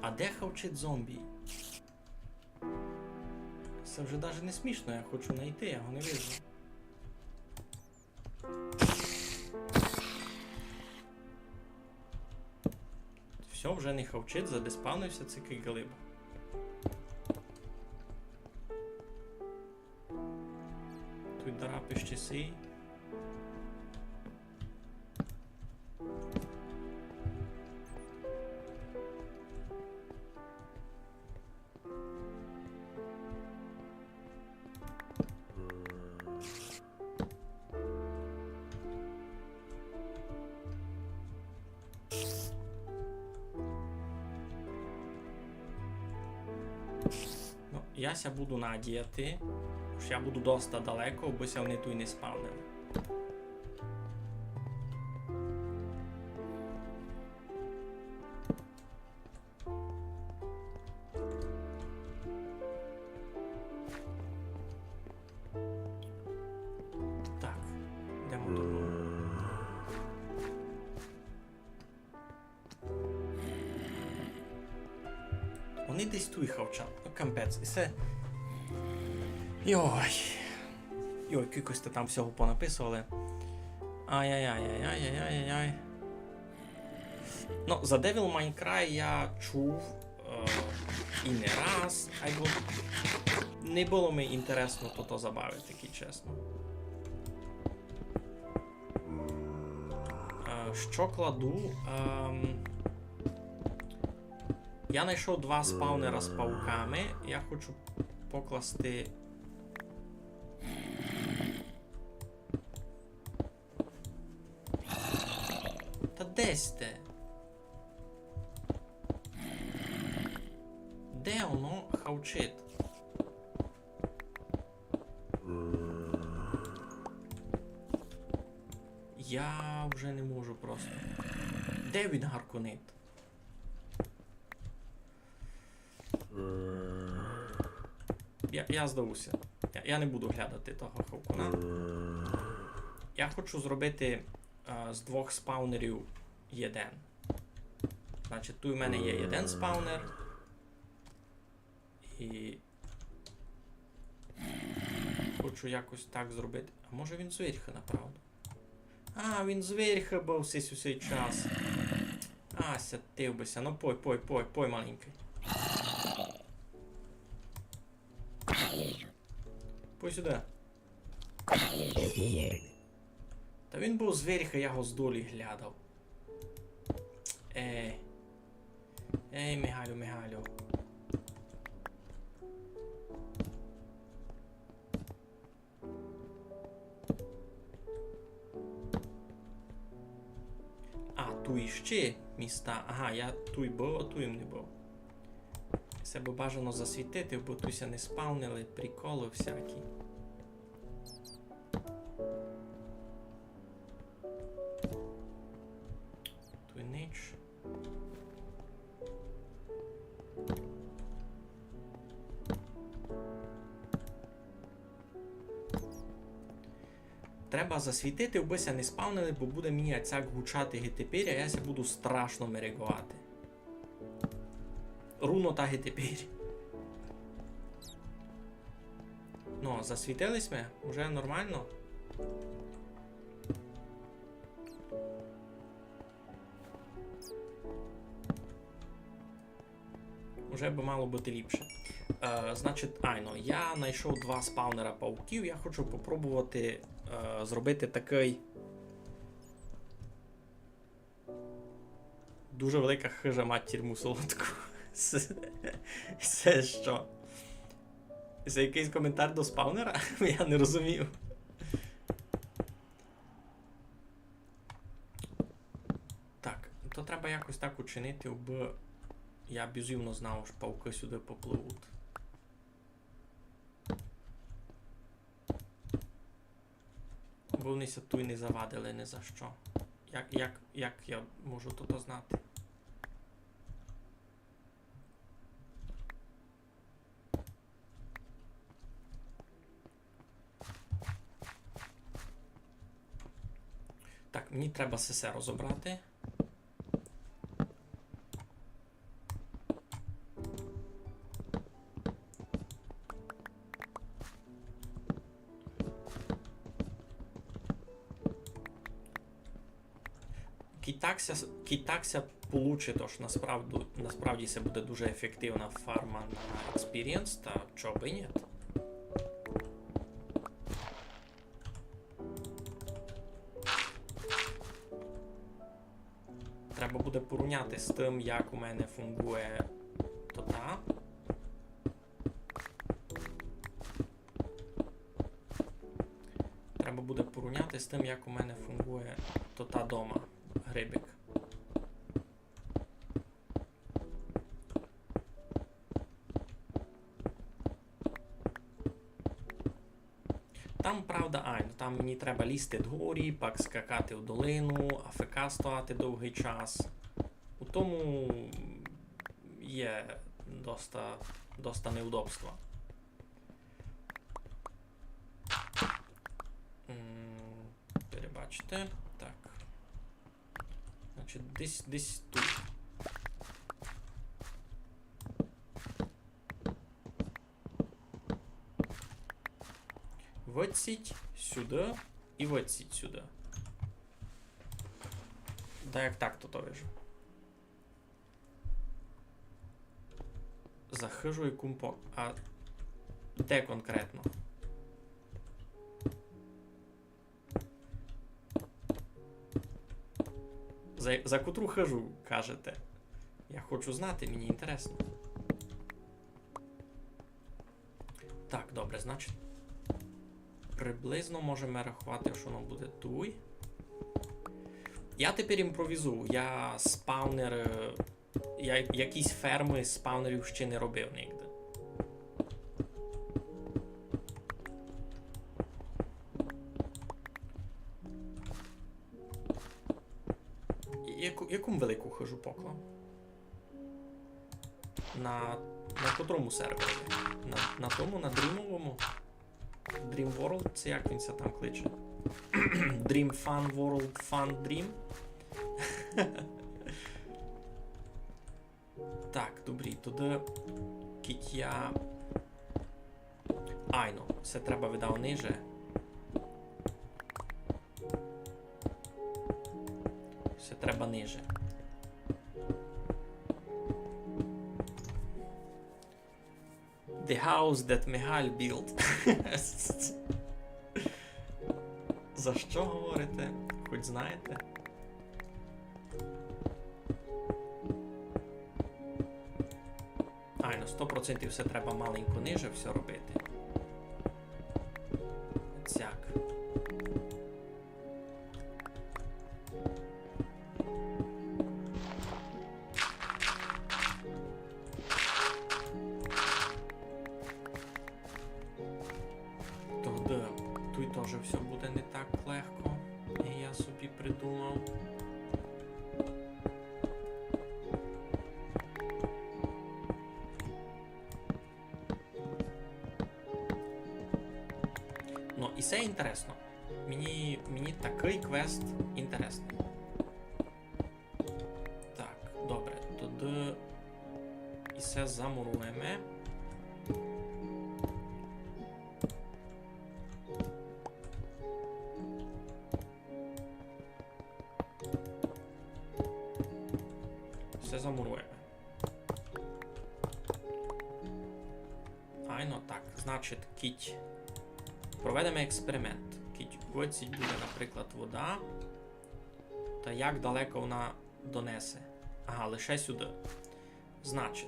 А де хавчить зомбі? Це вже навіть не смішно, я хочу знайти, я його не вижу. Все, вже не хавчить, задеспавнився цикий галиба. Тут драпиш часи. Ну, яся буду надіяти, що я буду доста далеко, бо вони тут не спавнили. Так, йдемо додому. Вони десь тут хавчат, ну кампець, і це... Йой, кількось там всього понаписували. Ай-яй-яй-яй-яй-яй-яй-яй. Ну, за Devil May Cry я чув і не раз, айбо не було мені інтересно то забавити, таки чесно. Що кладу? Я знайшов 2 спаунера з пауками, я хочу покласти... Десь те. Де воно хавчить? Я вже не можу просто. Де він гарконить? Я здався. Я не буду глядати того хавкуна. Я хочу зробити з 2 спаунерів 1. Значить, тут у мене є 1 спаунер. І хочу якось так зробити. А може він зверху, направду? А, він зверху був цей час. Ася, ти вбися. Ну пой, маленький. Пой сюди. Та він був зверху, я його здолі глядав. Ей, Мигалю. Туй ще міста. Ага, я туй був, а туй не був. Себе бажано засвітити, бо туся не спавнили, приколи всякі. Туй ніч. Треба засвітити, вбися не спавнили, бо буде мені ацяк гучати гетепер, а я ся буду страшно мерегувати. Руно та гетепер. Ну, засвітились ми? Уже нормально? Уже би мало бути ліпше. Значить, я знайшов 2 спаунера пауків, я хочу попробувати зробити такий дуже велика хижа мать тюрму солодку. Це що? Це якийсь коментар до спаунера? Я не розумію. Так, то треба якось так учинити, бо я безумно знав, що пауки сюди попливуть. Бо вони ся тут не завадили ні за що. Як я можу тут знати? Так, мені треба все розібрати. Кітакся получить, тож насправді це буде дуже ефективна фарма на експірієнс, та чого би ні. Треба буде порівняти з тим, як у мене фунгує тота. Треба буде порівняти з тим, як у мене фунгує тота дома. Грибик. Там, правда, там мені треба лізти дгорі, пак скакати в долину, АФК стояти довгий час. У тому є доста неудобства. Перебачте. Так. Значить, десь тут. Виціть сюди і виціть сюди. Да, як так то вижу. Захижу і кумпок. А де конкретно? За котру хижу, кажете? Я хочу знати, мені інтересно. Так, добре, значить. Приблизно можемо рахувати, що воно буде туй. Я тепер імпровізую. Я спаунер. Я якісь ферми спаунерів ще не робив нігде. Яку велику хожу поклав? На котрому сервері? На тому, на дрімовому? Dream World? Це як він це там кличе? Dream Fun World Fun Dream? Так, добрі, туди кіть я... Айно, все треба видав ниже. Все треба ниже. The house that Мигаль built. За що говорите? Хоч знаєте? Айно, 100% все треба маленько ниже все робити. Цяк. Тут теж все буде не так легко, і я собі придумав. Ну, і це інтересно. Мені такий квест інтересний. Так, добре, тоді і це замуруємо. Все замуруємо. Айно, так, значить, кіть. Проведемо експеримент. Кіть оціть буде, наприклад, вода. Та як далеко вона донесе? Ага, лише сюди. Значить.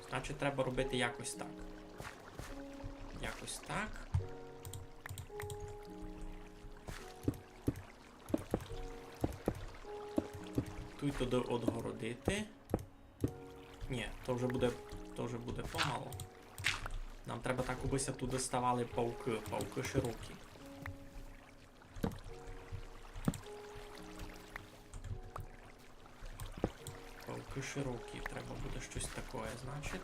Значить, треба робити якось так. Якось так. Тут туди отгородити. Ні, то вже буде помало. Нам треба так, аби туди ставали пауки. Пауки широкі. Пауки широкі. Треба буде щось таке, значить.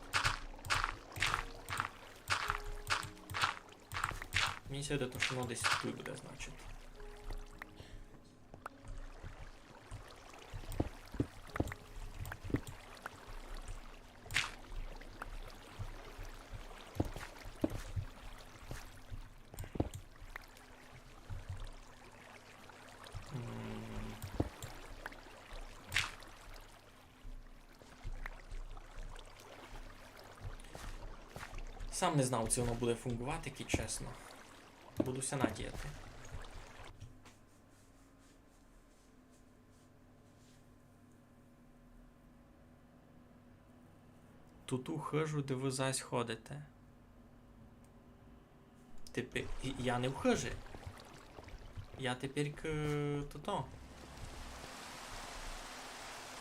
Мені сьогодні, що воно десь тут буде, значить. Сам не знав, чи воно буде фунгувати, як чесно. Будуся надіяти. Тут хижу, де ви зась ходите. Тепер я не в хижі. Я тепер то.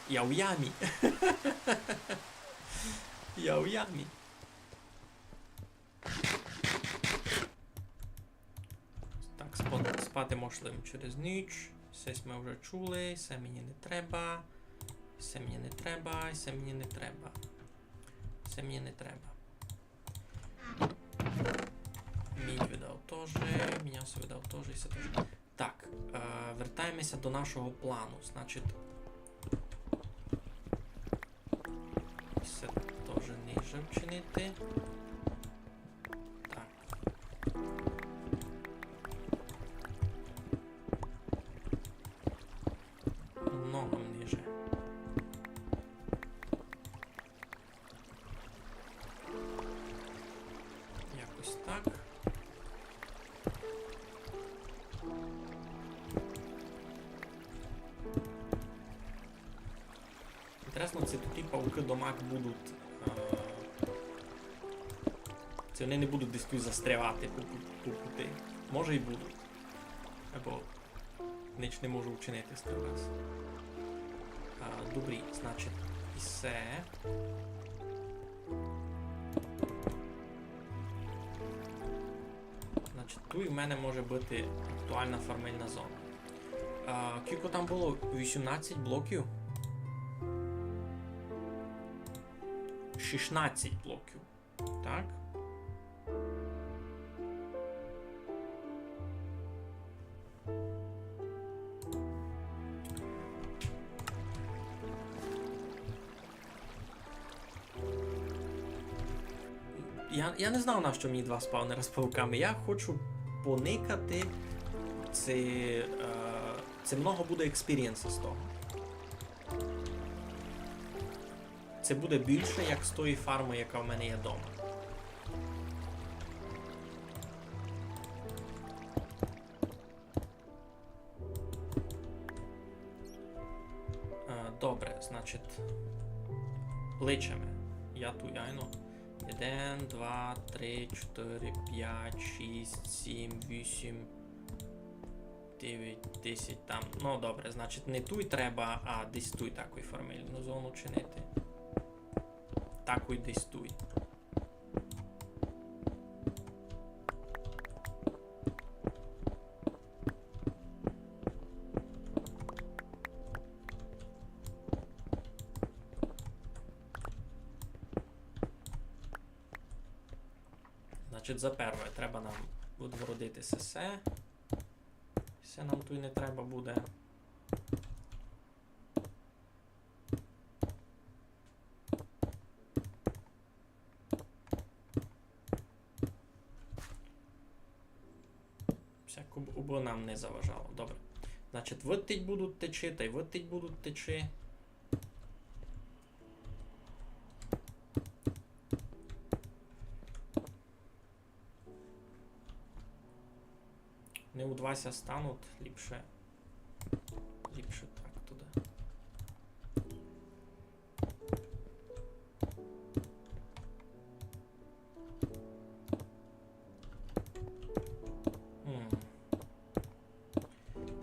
Я в ямі. Я в ямі. Так, спати можливо через ніч. Все ми вже чули, все мені не треба. Все мені не треба, все мені не треба. Все мені не треба. Мінь видав теж, мінясу видав теж і все теж. Так, вертаємося до нашого плану. Значить, все теж ниже вчинити. Так. Ногом ниже. Якось так. Інтересно, це тут і пауки домак будуть. Це вони не будуть десь тут застрявати по пути. Може і будуть. Або ніч не можу вчинити спервес. Добрі, значить, і все. Значить, тут в мене може бути актуальна фармильна зона. Кілько там було? 18 блоків? 16 блоків. Так? Я не знав, на що мені 2 спавнера з пауками. Я хочу поникати. Це много буде експірієнсу з того. Це буде більше, як з тої фарми, яка в мене є вдома. Добре, значить, личами. Я тут яйно. 1, 2, 3, 4, 5, 6, 7, 8, 9, 10 там. Ну добре, значить не туй треба, а десь туй таку фармильну зону чинити. Таку й десь туй. Значить, за перше, треба нам відгородити сесе. Все нам тут не треба буде. Всяко бо нам не заважало. Добре. Значить, витить будуть течі, та й витить будуть течі. Не у 20 стануть, ліпше так туди.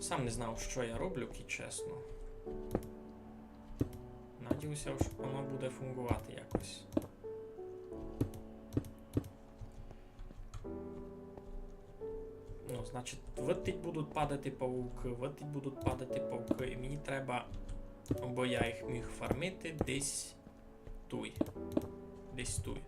Сам не знав, що я роблю, і чесно. Надіюся, що воно буде фунгувати якось. Ну, значить, витить будуть падати павуки, витить будуть падати павуки, і мені треба, бо я їх міг фармити десь туй. Десь туй.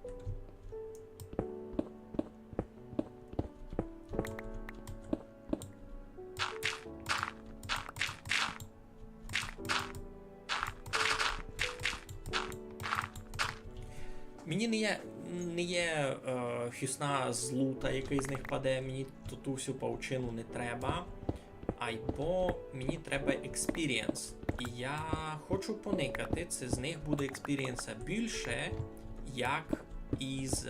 Мені не є хюсна з лута, який з них паде, мені ту всю паучину не треба. Або мені треба експірієнс. І я хочу поникати, це з них буде експірієнса більше, як із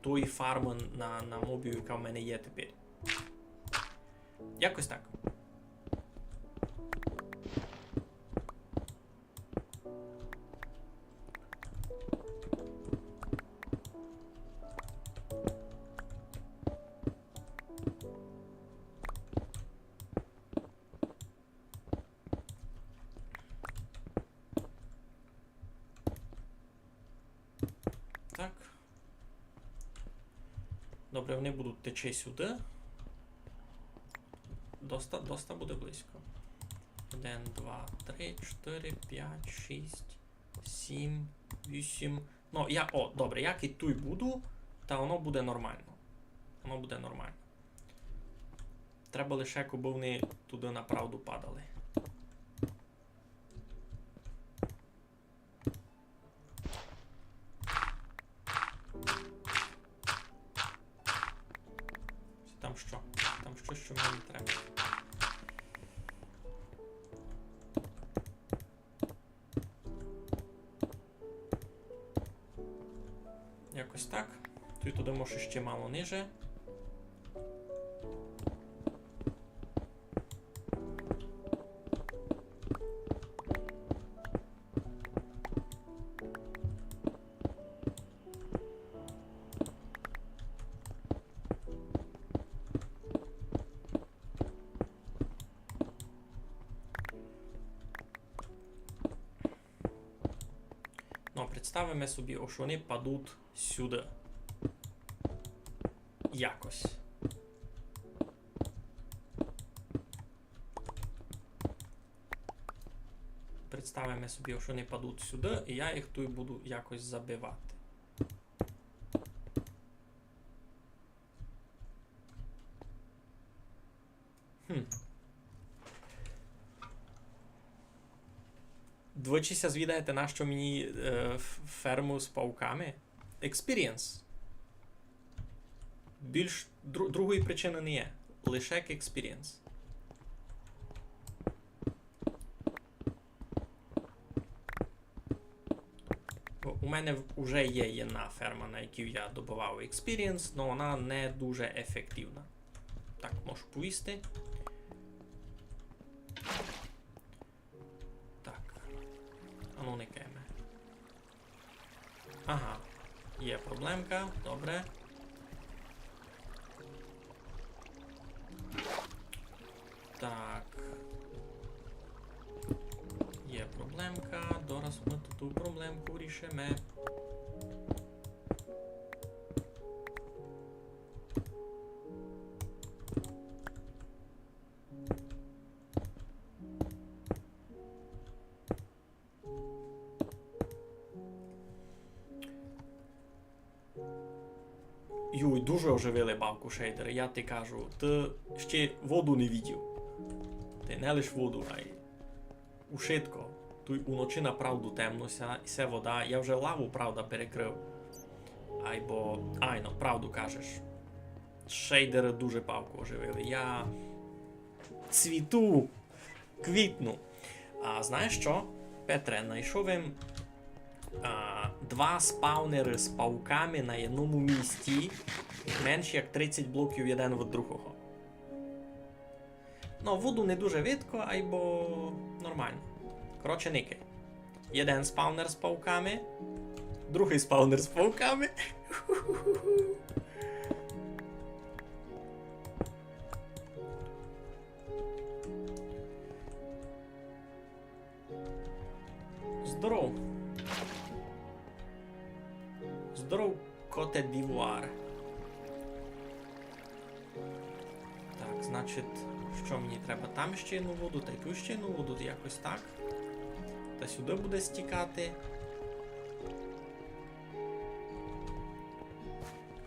тої фарми на мобів, яка в мене є тепер. Якось так. Так. Добре, вони будуть тече сюди. Доста буде близько. 1, 2, 3, 4, 5, 6, 7, 8. Ну, добре, як і тут буду, та воно буде нормально. Воно буде нормально. Треба лише, коли вони туди направду падали. Там що? Там що мені треба. Якось так. Тут туди може ще мало ниже. Ну, представимо собі, що вони падуть сюди. Якось. Представимо собі, що вони падуть сюди, і я їх тут буду якось забивати. Двічі звідаєте, на що мені ферму з пауками? Experience. Більш другої причини не є. Лише experience. У мене вже є одна ферма, на яку я добував experience, але вона не дуже ефективна. Так, можу повісти. Так. А ну не кеме. Ага. Є проблемка. Добре. Так. Є проблемка. Зараз ми ту проблемку рішимо. Юй, дуже оживили бабку шейдери, я ти кажу, ти ще воду не видів. Ти не лиш воду, а й ушитко. Тут уночі направду темно, ся вода, я вже лаву, правда, перекрив. Айбо, айно, правду кажеш. Шейдери дуже бабку оживили, я цвіту, квітну. А знаєш що, Петре, знайшов їм два спаунери з пауками на одному місці, менш як 30 блоків один від другого. Ну, воду не дуже видко, айбо нормально. Коротше, ники. Один спаунер з пауками, другий спаунер з пауками. Здоров. Здоров, коте дівуар. Так, значить, що мені треба? Там ще одну воду, та й тут ще одну воду, якось так. Та сюди буде стікати.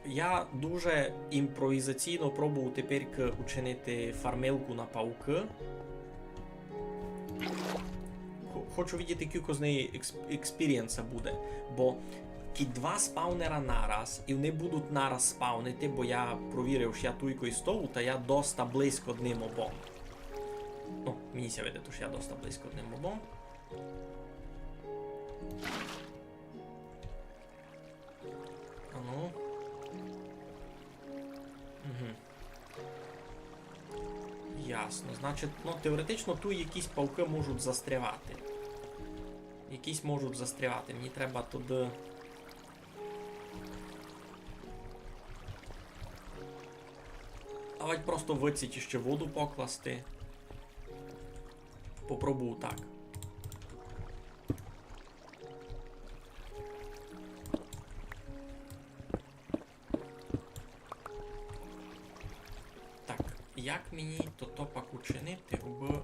Я дуже імпровізаційно пробував тепер учинити фармилку на пауки. Хочу видіти, кілько з неї експірієнса буде, бо ті два спаунера нараз, і вони будуть нараз спаунити, бо я провірив, що я туйко і стову, та я доста близько одним обом. Ну, мені ся видить, що я доста близько одним обом. А ну. Угу. Ясно. Значить, ну, теоретично тут якісь пауки можуть застрявати. Якісь можуть застрявати. Мені треба туди... Давайте просто виціті ще воду покласти. Попробую так. Так, як мені то пак учинити в...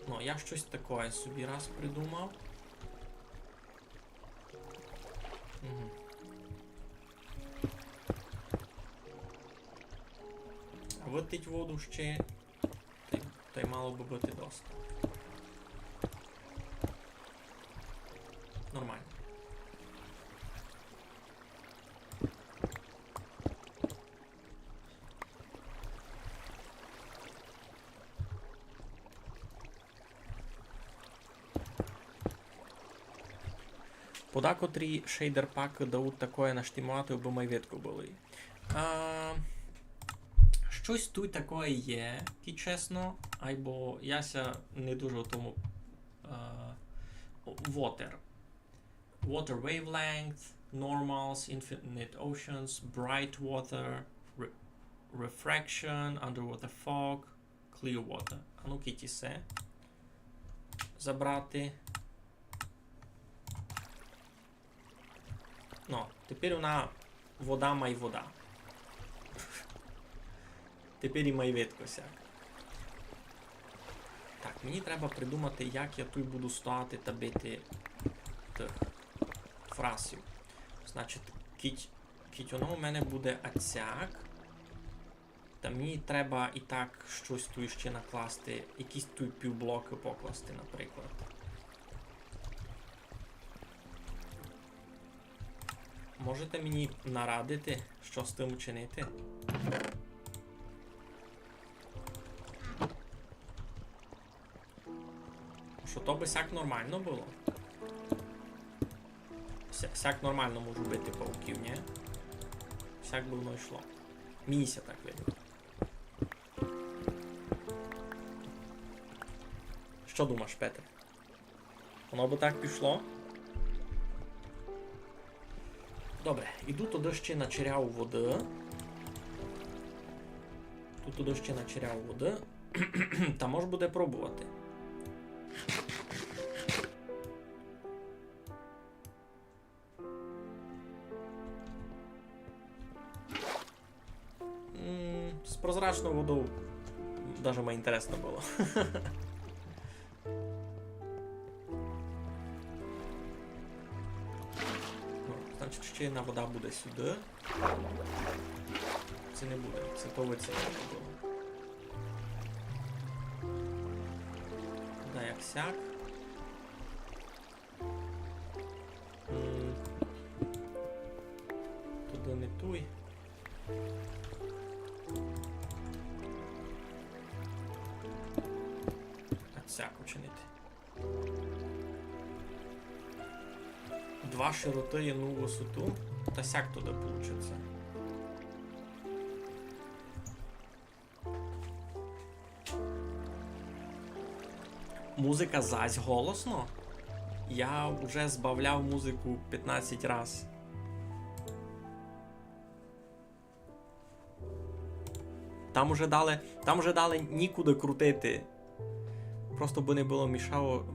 Ну, я щось таке собі раз придумав. Угу. Витить воду ще, та й мало би бути доста. Нормально. Подакотрі шейдер пак дають таке наштимувати, бо майвітку були. Щось тут таке є, і чесно, айбо яся не дуже в тому water. Water wavelength, normals, infinite oceans, bright water, refraction, underwater fog, clear water. А ну кіті се забрати. Тепер вона вода май вода. Тепер і май видкосяк. Так, мені треба придумати, як я тут буду стояти та бити тих фрасів. Значить, кіть воно у мене буде ацяк. Та мені треба і так щось тут ще накласти. Якісь тут півблоки покласти, наприклад. Можете мені нарадити, що з тим учинити? Що то би сяк нормально було? Сяк нормально можу бити пауків, ні? Сяк би воно йшло. Міся так видно. Що думаєш, Петр? Воно би так пішло? Добре, іду туди ще начеряв води. Тут туди ще начеряв води. Та може буде пробувати. З прозрачною водою даже мені інтересно було. Значить, ще одна вода буде сюди. Це не буде, це то ви це не було. Да, як сяк. Туди не туй. Сяк учинити. Два широти і одну висоту, та сяк туди получиться. Музика зась голосно. Я вже збавляв музику 15 раз. Там уже дали нікуди крутити. Просто би не було мішало.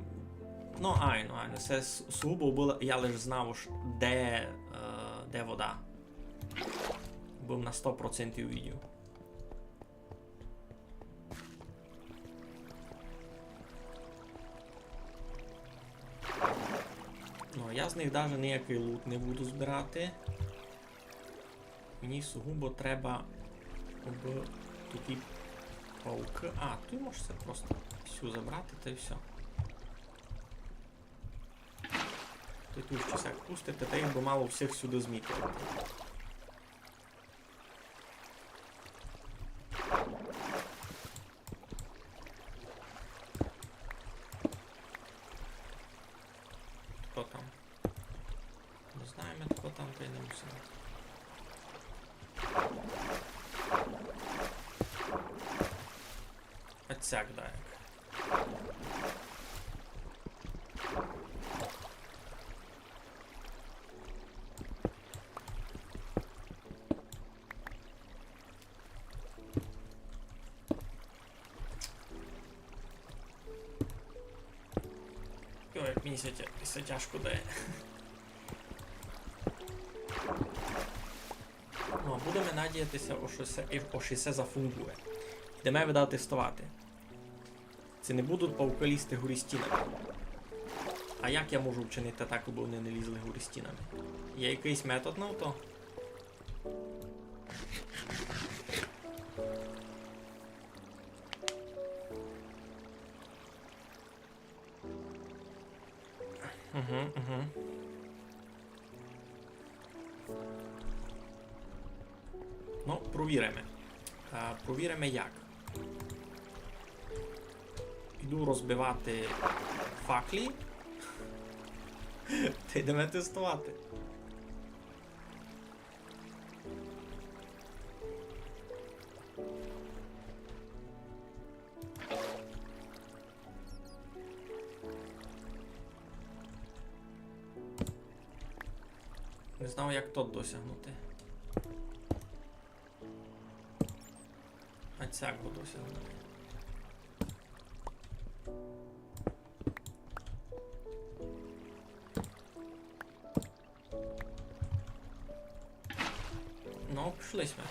Ну, айно. Це сугубо було, я лише знав, де вода. Був на 100% відео. Ну, я з них навіть ніякий лут не буду збирати. Мені сугубо треба такі пауки. А, тут можеш це просто всю забрати, та й все. Ти тут ще всяк пустити, та їх би мало всіх сюди змітувати. Хто там? Не знаємо, хто там, та й не мусимо. Отсяк, да, як. Ой, як мені все тяжко дає. Ну, будемо надіятися, що все зафунгує. Йдемо видати тестувати. Це не будуть пауки лізти горі стінами. А як я можу вчинити так, аби вони не лізли горі стінами? Є якийсь метод на то? Угу. Ну, провіримо. Провіримо як. Іду розбивати факлі. Та йдемо тестувати. Не знав, як тут досягнути. А цяк буду досягнути. пішли сме.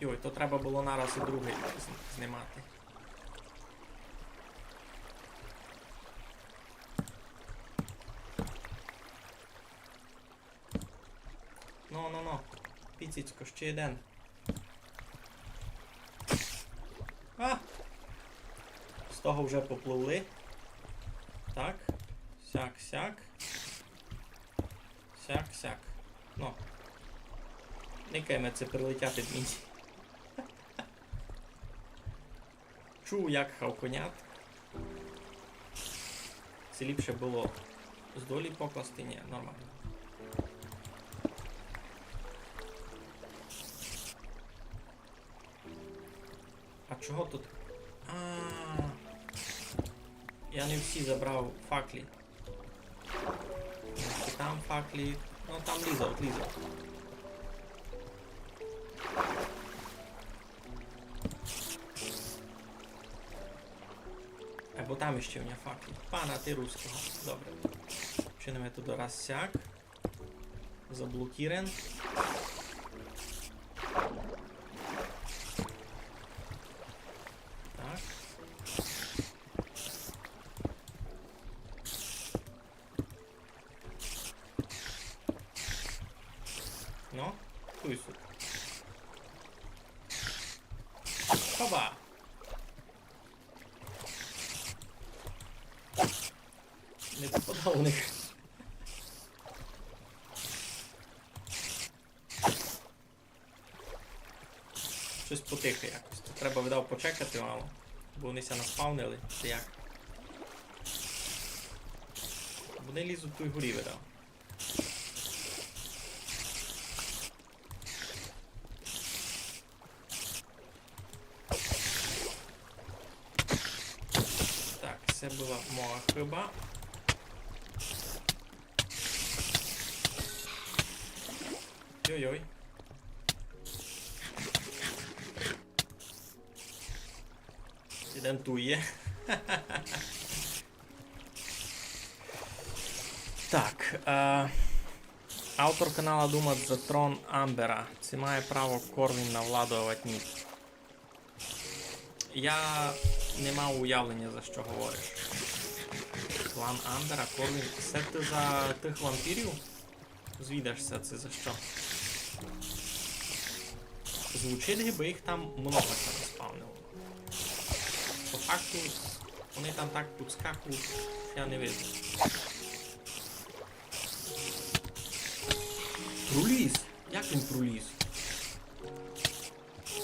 Йой, то треба було нараз і другий знімати. Ну. Піціцько, ще один. З того вже попливли. Так. Сяк. Сяк. Ну. Никайме це прилетяти в місці. Чув, як хавконят. Це ліпше було з долі покласти? Ні, нормально. А чого тут? Я не всі забрав факлі. Там факлі. Ну там лізав. Або там іще в мене факлі. Пана, ти русского. Добре. Чинимо туди раз сяк. Заблокірен. Так. Ну, туй сюди. Хоба! Не попадав у них. Щось потихо якось. Тут треба видав почекати мало. Бо вони ся наспавнили. Це як? Вони лізуть той горі видав. Так, це була моя хиба. Йой-йой. Ідентує. Так. Автор канала думає за трон Амбера. Це має право Корвін навладувати ніч. Я не мав уявлення, за що говориш. Клан Амбера, Корвін. Це ти за тих вампірів? Звідашся, це за що? Звучить, ніби їх там много себе спавнило. По факту, вони там так підскакують, я не видно. Проліз! Як він проліз?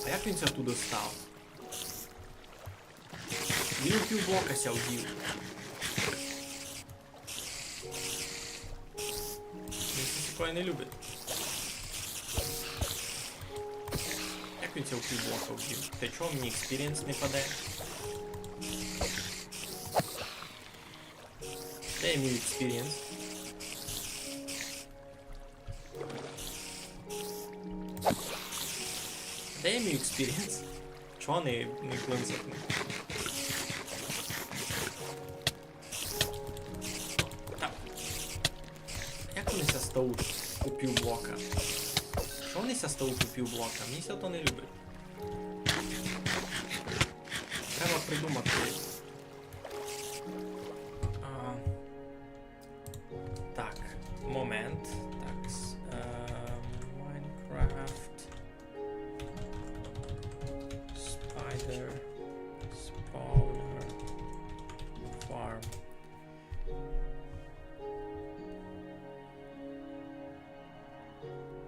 А як він це туди став? Він півблока ся вдів. Він це такое не любить. Як він це півблока вдів? Ти чого мені експірієнс не паде? Де мій експірієнс? Де мій експірієнс? Чого не клинцять? Так. Як вони ся стають у півблока? Що вони ся стають у півблока? Мені ся то не любить. Треба придумати. Так, момент. Так, Minecraft. Spider. Spawner. Farm.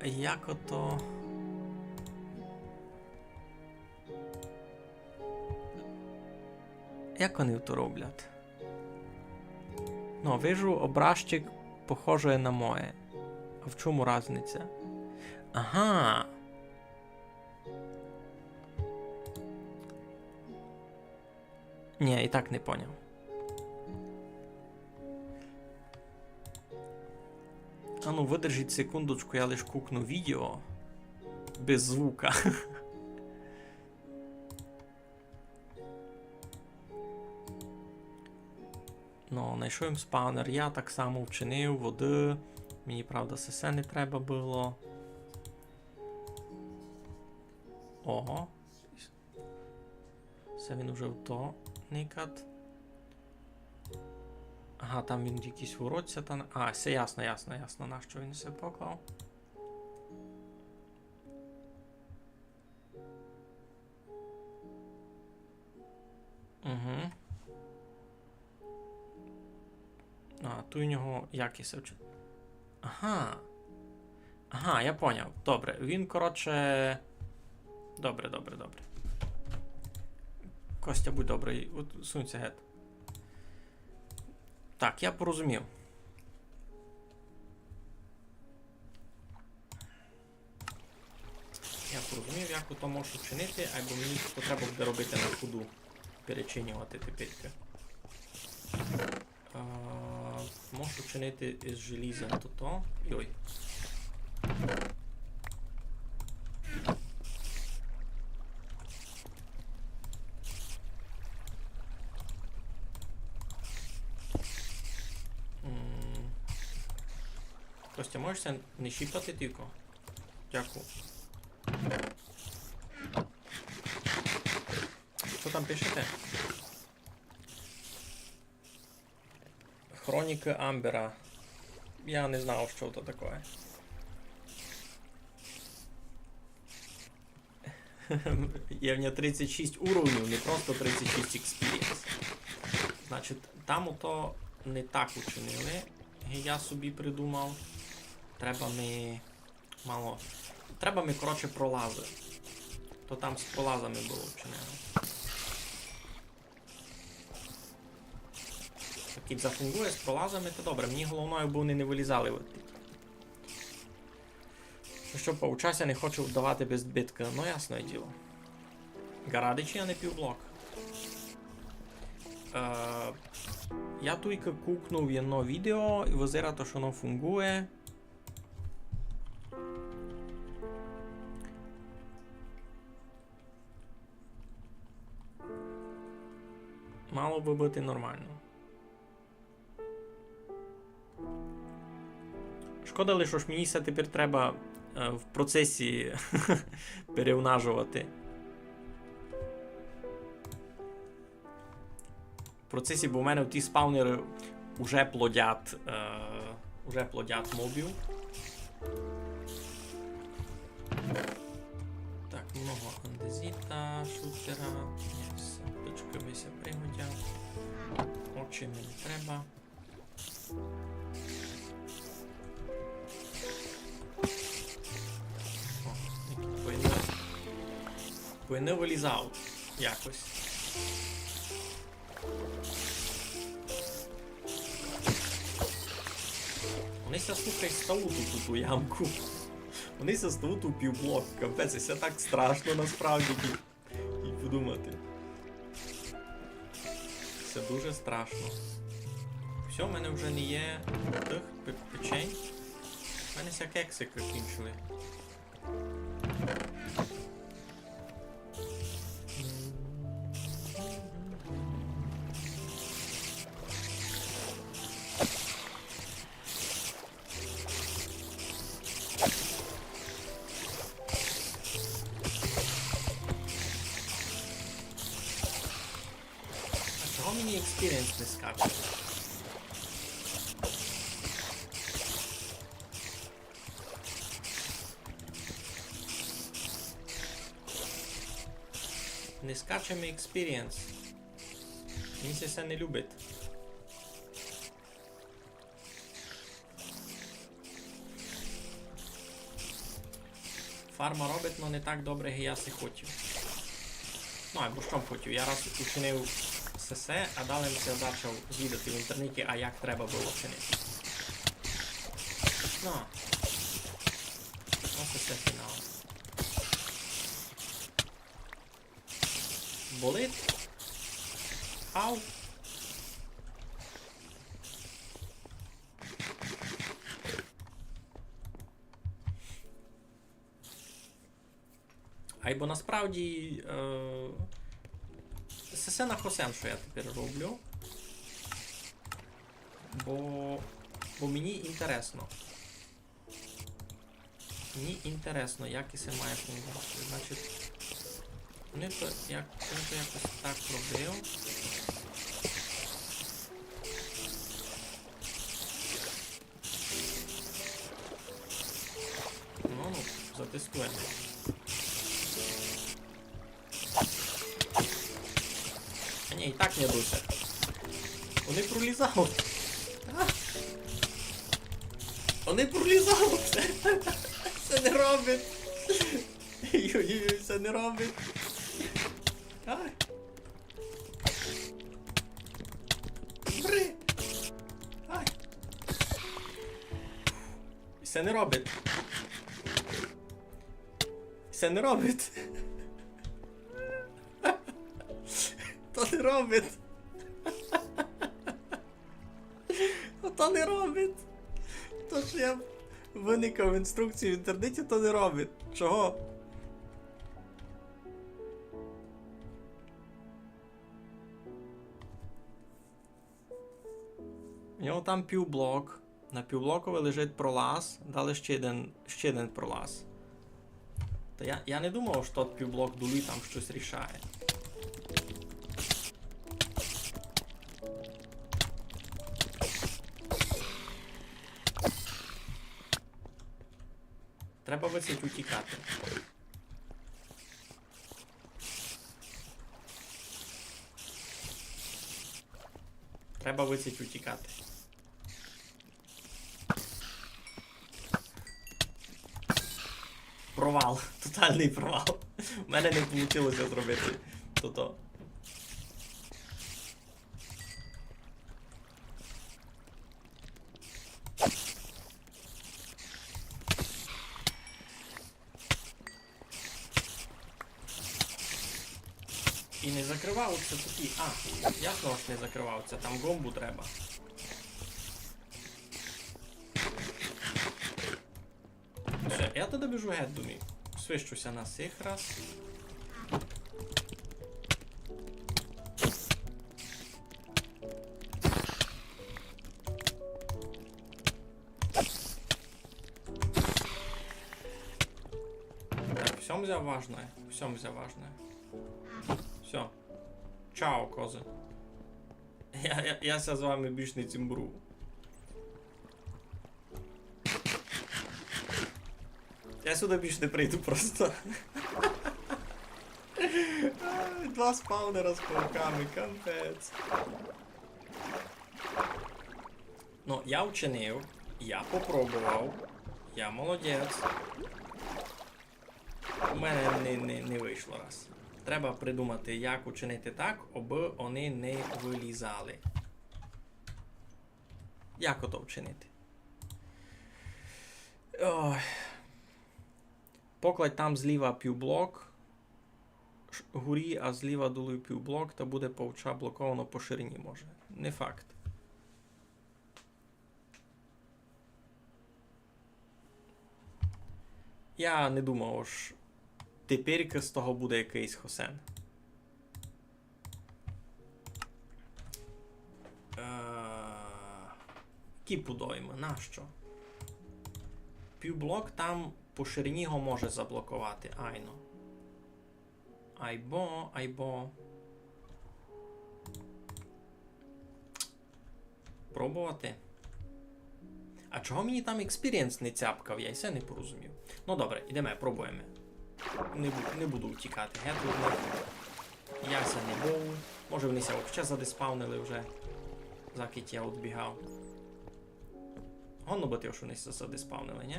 Як ото... Як вони то роблять? Ну, вижу, образчик похожий на моє. А в чому різниця? Ага. Ні, і так не поняв. А ну, видержіть секундочку, я лиш кукну відео. Без звука. Ну, знайшов їм спаунер, я так само вчинив, води, Мені, правда, СС не треба було. Ого. Це він уже в то никат. Ага, там він якийсь воротця там. А, все ясно, на що він все поклав. Угу. А, тут у нього якість. Ага. Ага, я поняв. Добре. Він, коротше. Добре. Костя, будь добрий. От сунься геть. Так, я порозумів. Як ото можу чинити, або мені то треба буде робити на ходу. Перечинювати тепер. Можу чинити із желіза то. Йой. Костя, можеш це не щіпати тільки? Дякую. Що там пишете? Хроніки Амбера. Я не знав, що це таке. Є в нього 36 уровнів, не просто 36 experience. Значить, там ото не так учинили. Я собі придумав. Треба ми, коротше, пролази. То там з пролазами було вчинено. Кіт зафунгує з пролазами, то добре. Мені головною, бо вони не вилізали. Що поучася, не хочу вдавати без битки. Ну, ясне діло. Гарадичі, а не півблок. Я тільки кукнув одно відео і визира то, що воно фунгує. Мало би бути нормально. Шкода лише, що ж мені все тепер треба в процесі перевнажувати. В процесі, бо в мене ті спаунери вже плодять мобів. Так, много андезіта, шутера. Все, пички вися пригодять. Очі мені треба. Не вилізав якось. Вони ся, слухай, ставуть тут у ямку. Вони ся ставуть у півблок. Капець, це так страшно насправді. І подумати. Це дуже страшно. Все, в мене вже не є тих печень. У мене ся кексики кінчили. Мені експірієнс не скаче. Не скаче мій експірієнс. Мені це не любить. Фарма робить, але не так добре, як я си хотів. Ну, або що хотів. Я раз учинив все, а далі я почав відати в інтернеті, а як треба було чинити. Ну, ось це фінал. Болить? Ау! Бо насправді сесе на хосен, що я тепер роблю. Бо мені інтересно. Мені інтересно, як і це має функцію. Значить, вони то якось так робив. Ну, затискуємо. А ні, і так не дуся. Вони пролізали. Вони пролізали все. Це не робить. Ой-ой-ой, це не робить. Ай. Бри. Ай. Це не робить. Це не робить. То не робить. То не робить. То що я виникав інструкцію в інтернеті, то не робить. Чого? У нього там півблок. На півблокові лежить пролаз, дали ще один пролаз. Та я не думав, що тот півблок долі там щось рішає. Треба висить утікати. Треба висить утікати. Провал. Тотальний провал. У мене не вийшло зробити то-то. І не закриваються такі. Ясно ж не закриваються, там гомбу треба. Все, я туди біжу геть, думаю. Свищуся на сих раз. Так, всем взяв важное. Всем взяв важное. Все. Чао, кози. Я з вами більш не цимбру. Я сюди більш не прийду просто. Два спаунера з пауками, капець. Ну, я вчинив, я попробував, я молодець. У мене не вийшло раз. Треба придумати, як учинити так, аби вони не вилізали. Як ото вчинити? Ой. Покладь там зліва півблок горі, а зліва долу півблок, та буде павуча блоковано по ширині, може. Не факт. Я не думав, що тепер з того буде якийсь хосен. Кіпу дойма, нащо? Півблок там по ширині його може заблокувати, айно. Айбо. Пробувати. А чого мені там експірієнс не цяпкав? Я й це не порозумів. Ну добре, ідемо, пробуємо. Не буду втікати. Яся не був. Може вони ся взагалі задиспавнили вже. Закить я відбігав. Гонно би що вони ся задиспавнили, ні?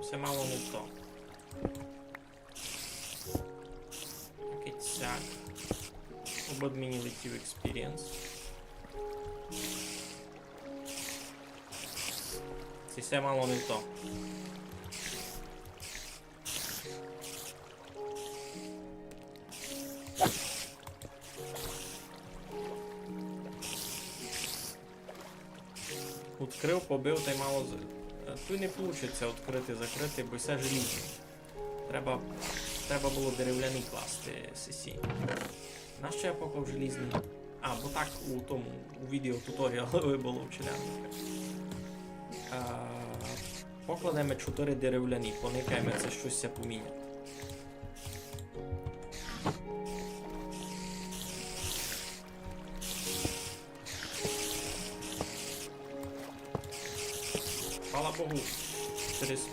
Все мало не то. Кицяк. Об мені летів експірієнс. Це все мало не то. Відкрив, побив та й мало... Тут не вийде відкрити, закрити, бо все желізне. Треба було дерев'яний класти сесі. Нащо я поклав желізний? А, бо так у відео туторіалу було вчинено. Покладемо 4 дерев'яні, поникаємо це щось поміняти. Слава Богу, через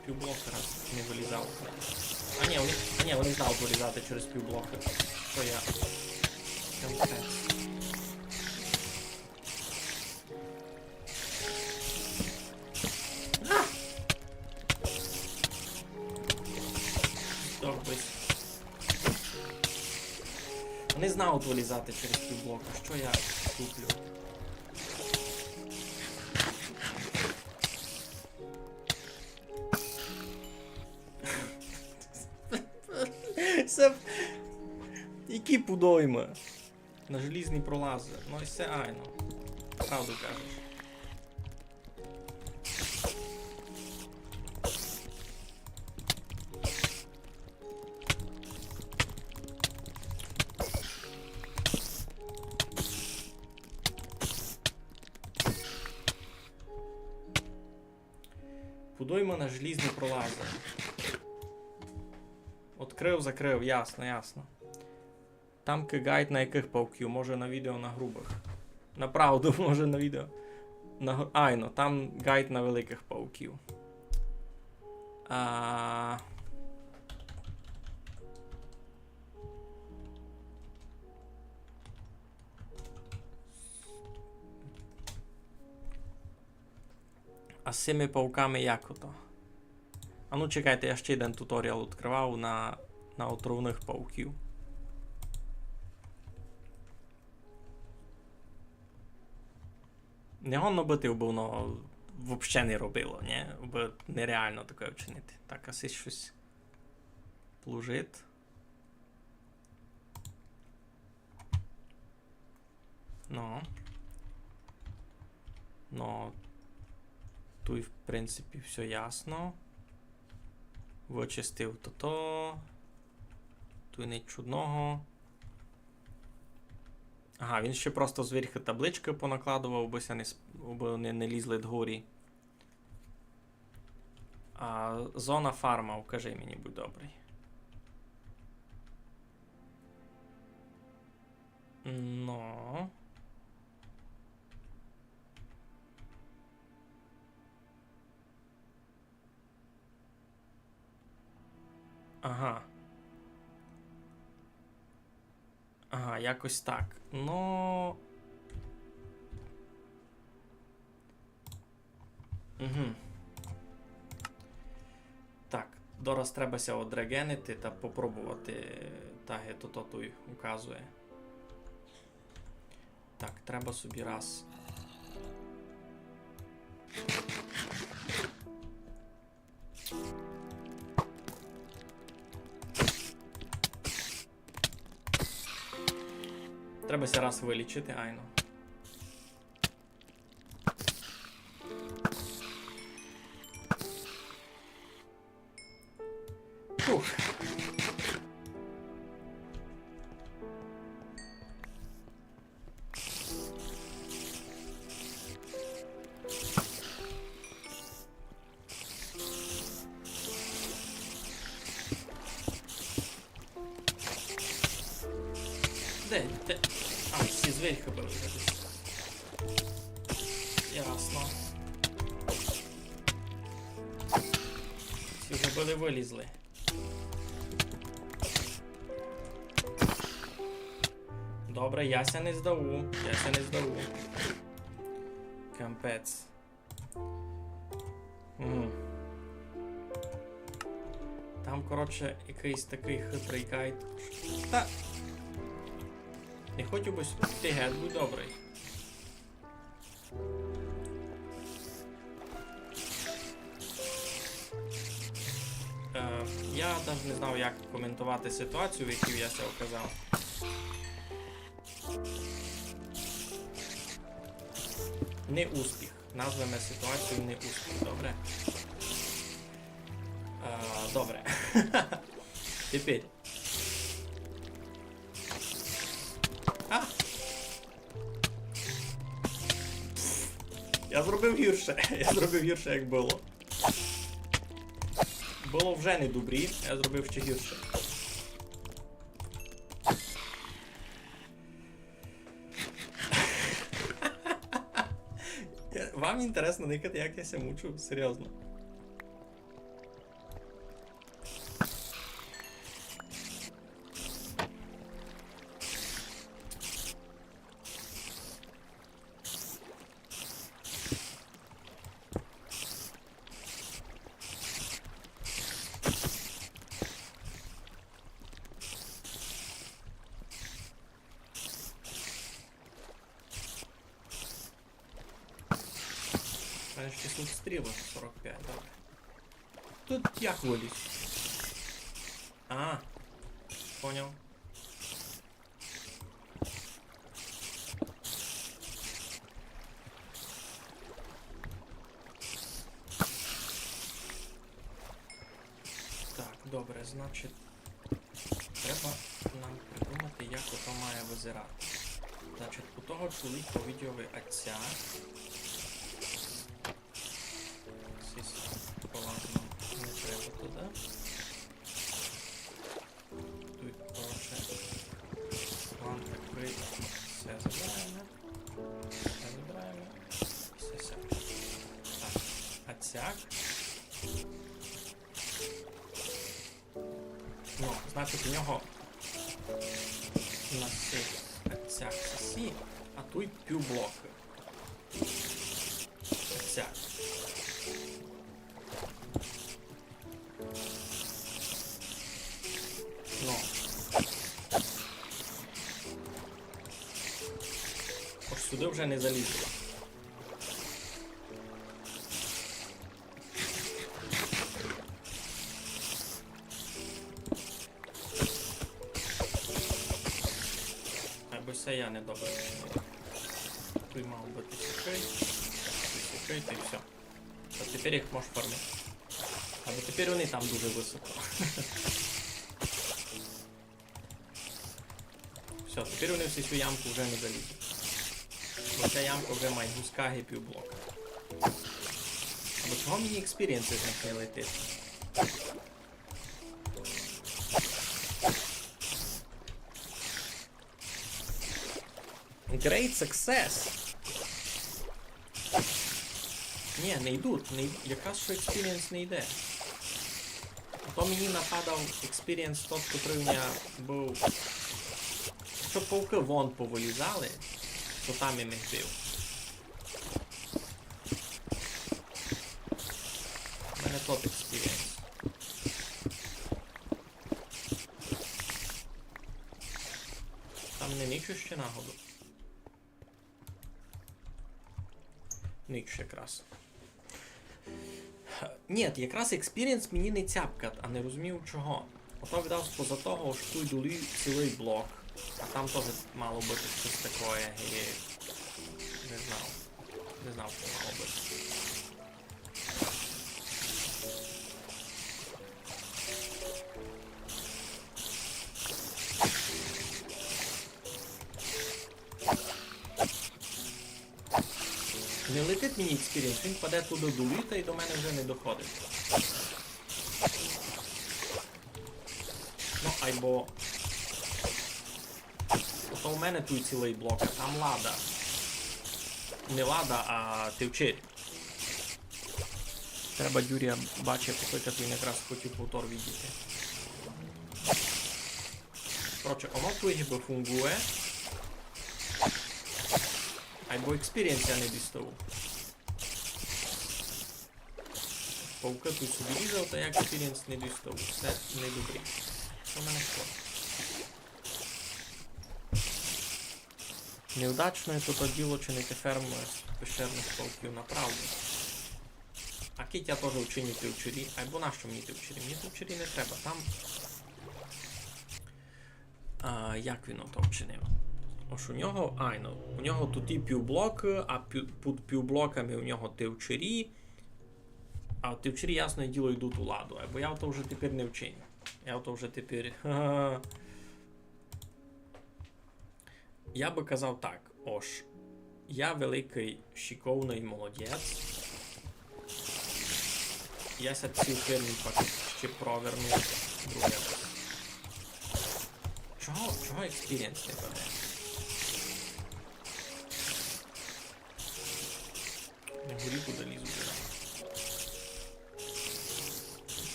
півблока не вилізав. А ні, вони знали вилізати через півблока. Що я? Вони знають вилізати через півблока. Що я куплю? Це... Які подойми? На желізні пролази. Ну і все айно. Правду кажеш. Подойма на желізні пролази. Открив, закрив, ясно. Там гайд на яких пауків, може на відео на грубих. Направду, може на відео. Айно, там гайд на великих пауків. А з цими пауками як ото? А ну чекайте, я ще один туторіал відкривав на отровних пауків. Не гонно бити, бо воно взагалі не робило, ні? Бо нереально таке вчинити. Так, а щось плужить. Ну, тут в принципі все ясно. Вичистив то. Тут не чудного. Ага, він ще просто зверху таблички понакладував, бо вони не лізли дгорі. Зона фарма, укажи мені, будь добрий. Ну. Ага, якось так. Ну. Так, дораз требася одрегенити та попробувати таги тут указує. Так, треба собі раз. Требася раз вилічити, айно. Фух. Де? А, всі зверху були. Ясно. Всі вже були вилізли. Добре, яся не здаву. Кампець. Там, коротше, якийсь такий хитрий гайд. Та... Не хотів би ти геть, будь добрий. Я навіть не знав, як коментувати ситуацію, в якій я це оказав. Не успіх. Назвемо ситуацію не успіх, добре? Добре. Тепер. Я зробив гірше. Я зробив гірше, як було. Було вже не добрі, я зробив ще гірше. Вам інтересно никати, як я ся мучу? Серйозно. Ще тут стріла 45, добре. Тут як виліз? А, поняв. Так, добре, значить, треба нам придумати, як ото має визирати. Значить, у того чоловіка відеовий отця. Ладно, не треба туди. Тут, коротше, план такий. Все забираємо. Все забираємо. Все сяк. Так, отсяк. Ну, значить, у нього у нас є отсяк сі, а тут півблоки. Отсяк. Ну. Ось сюди вже не залізло. Або все я не добре. Тут мав бути сікрий, і все. А тепер їх можеш фармити. Або тепер вони там дуже високо. Все, тепер вони всі цю ямку вже не залізуть. Бо ця ямка вже має гускаги півблока. Або чого мені експірієнси з них не летить? Great success! Ні, не йдуть. Якраз що експірієнс не йде. То мені нападав експірієнс тот, котрий у мене був... Якщо пауки вон повилізали, то там і не бив. У мене тот експірієнс. Там не нічого ще нагоду. Ніч якраз. Ні, якраз експірієнс мені не цяпкат, а не розумів чого. Ото віддав поза того, що тут долі цілий блок. А там теж мало бути щось таке, і... Не знав. Не знав, що мало бути. Не летить мені експірієнс, він паде туди до літа і до мене вже не доходить. Ну, або... То у мене тут цілий блок, а там лада. Не лада, а тивчир. Треба Юрія бачити, покликати, він якраз хотів повтор віддіти. Коротше, воно тут ніби фунгує. Або експірієнс я не діставу. Паука тут собі різав, та я експірієнс не діставу. Все не добре. Що в мене що? Неудачною тут діло чинити ферму з пещерних пауків направду. А кить я теж вчиню тивчарі. Або нащо мені тивчарі? Мені тивчарі не треба. Там... як він ото вчинив? Ось у нього, у нього тут і півблоки, а під півблоками у нього тивчарі. А тивчарі, ясне діло, йдуть у ладу. Бо я то вже тепер не вчиню. Я то вже тепер... Я би казав так. Ось. Я великий шиковний молодець. Я ся цілком ще проверну. Друге. Чого експірієнс не бере? Не горі куди лізу.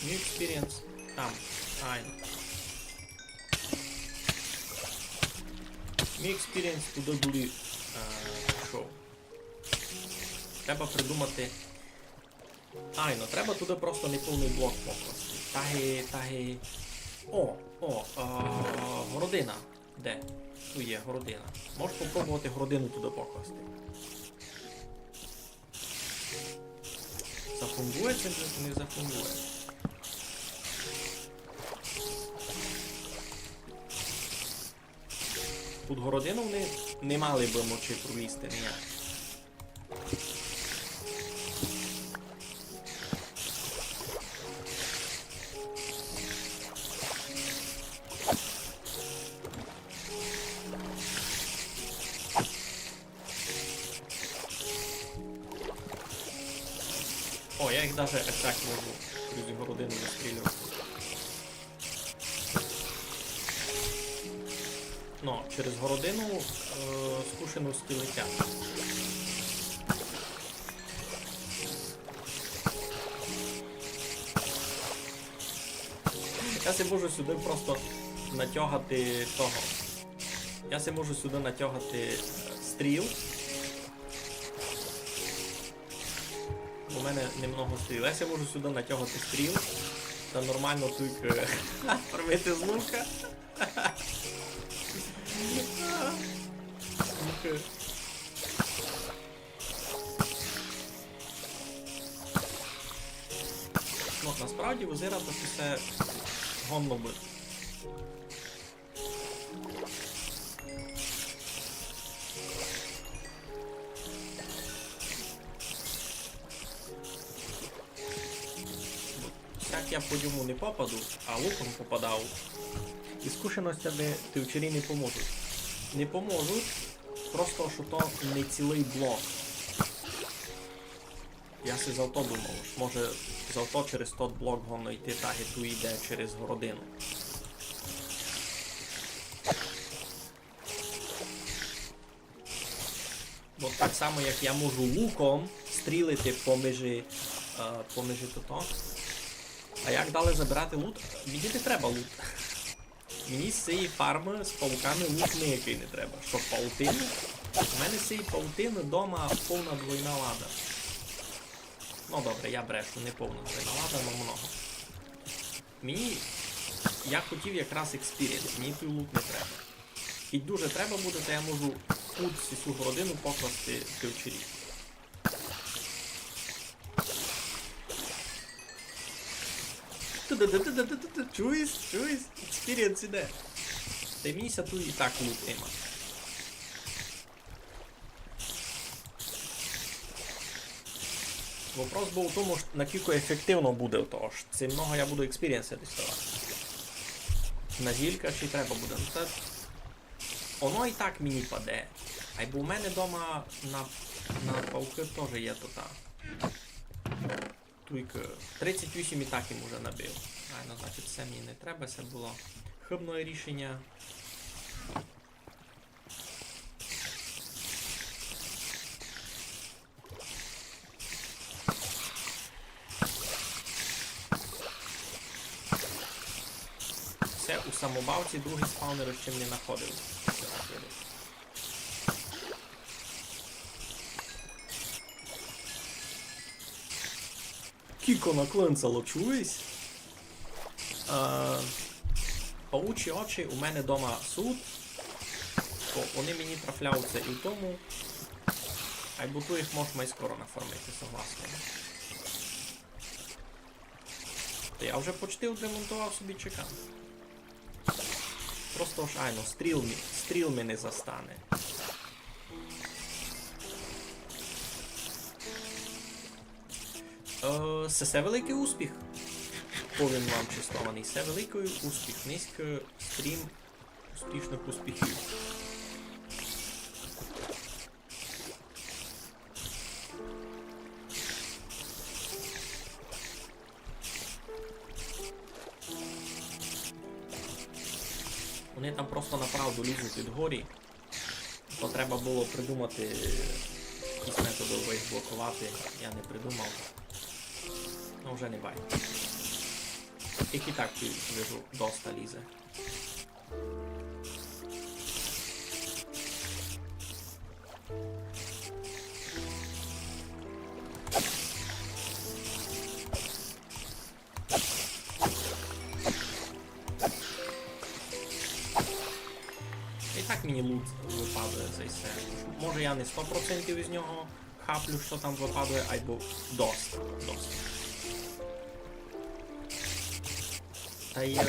New experience. Там. New experience туди були шоу. Треба придумати. Треба туди просто неповний блок покласти. Таги. Городина. Де? Тут є городина. Можеш попробувати городину туди покласти. Зафунгує чи не зафунгує? Тут городину вони не мали би мочі провісти ніяк. О, я їх навіть так можу через городину застрілювати. Ну, через городину скушеності летять. Я си можу сюди просто натягати того. Я си можу сюди натягати стріл. У мене немного стріл. Я си можу сюди натягати стріл. Та нормально тільки пробити з лука. Ну, насправді у Зира то все гонно бит. Так я по ньому не попаду, а луком попадав. І скушеностями тивчарі не поможуть. Не поможуть, просто що то не цілий блок. Я си за то думав, що може за то через тот блок воно йти так і ту йде через городину. Бо так само як я можу луком стрілити поміж то. А як далі забирати лут? Мені не треба лут. Мені з цієї фарми з пауками лут ніякий не треба. Що, паутини? У мене з цієї паутини вдома повна двойна лада. Ну добре, я брешу, не повна двойна лада, але много. Мені... Я хотів якраз експірієнс, мені той лут не треба. І дуже треба буде, то я можу тут всю городину покласти тивчарі. Чуєш? Експірієнс іде. Та місяця тут і так лут нема. Вопрос був у тому, наскільки ефективно буде того ж. Це много я буду експірієнси діставати. На зілька чи треба буде? Це... Воно і так мені паде. А бо у мене вдома на пауки теж є то так. Тільки 38 і так їм уже набив. Ну, значить, це мені не треба, це було хибне рішення. Це у самобавці другий спаунер ще не знаходив. Кіко наклинцало, чуєш? Паучі очі у мене вдома суд, то вони мені трапляються і в тому, а й бо ту їх можна і скоро нафармити, согласно. То я вже почти відремонтував собі чекан. Просто ж, стріл мене застане. Це все великий успіх. Повім вам чистований. Все великий успіх. Низько стрім успішних успіхів. Вони там просто направду лізуть від горі. То треба було придумати якісь методи їх блокувати. Я не придумав. Ну вже не бай. Їх і так вижу доста лізе. І так мені лут випадає за все. Може я не 100% із нього хаплю, що там випадає, або доста. Та й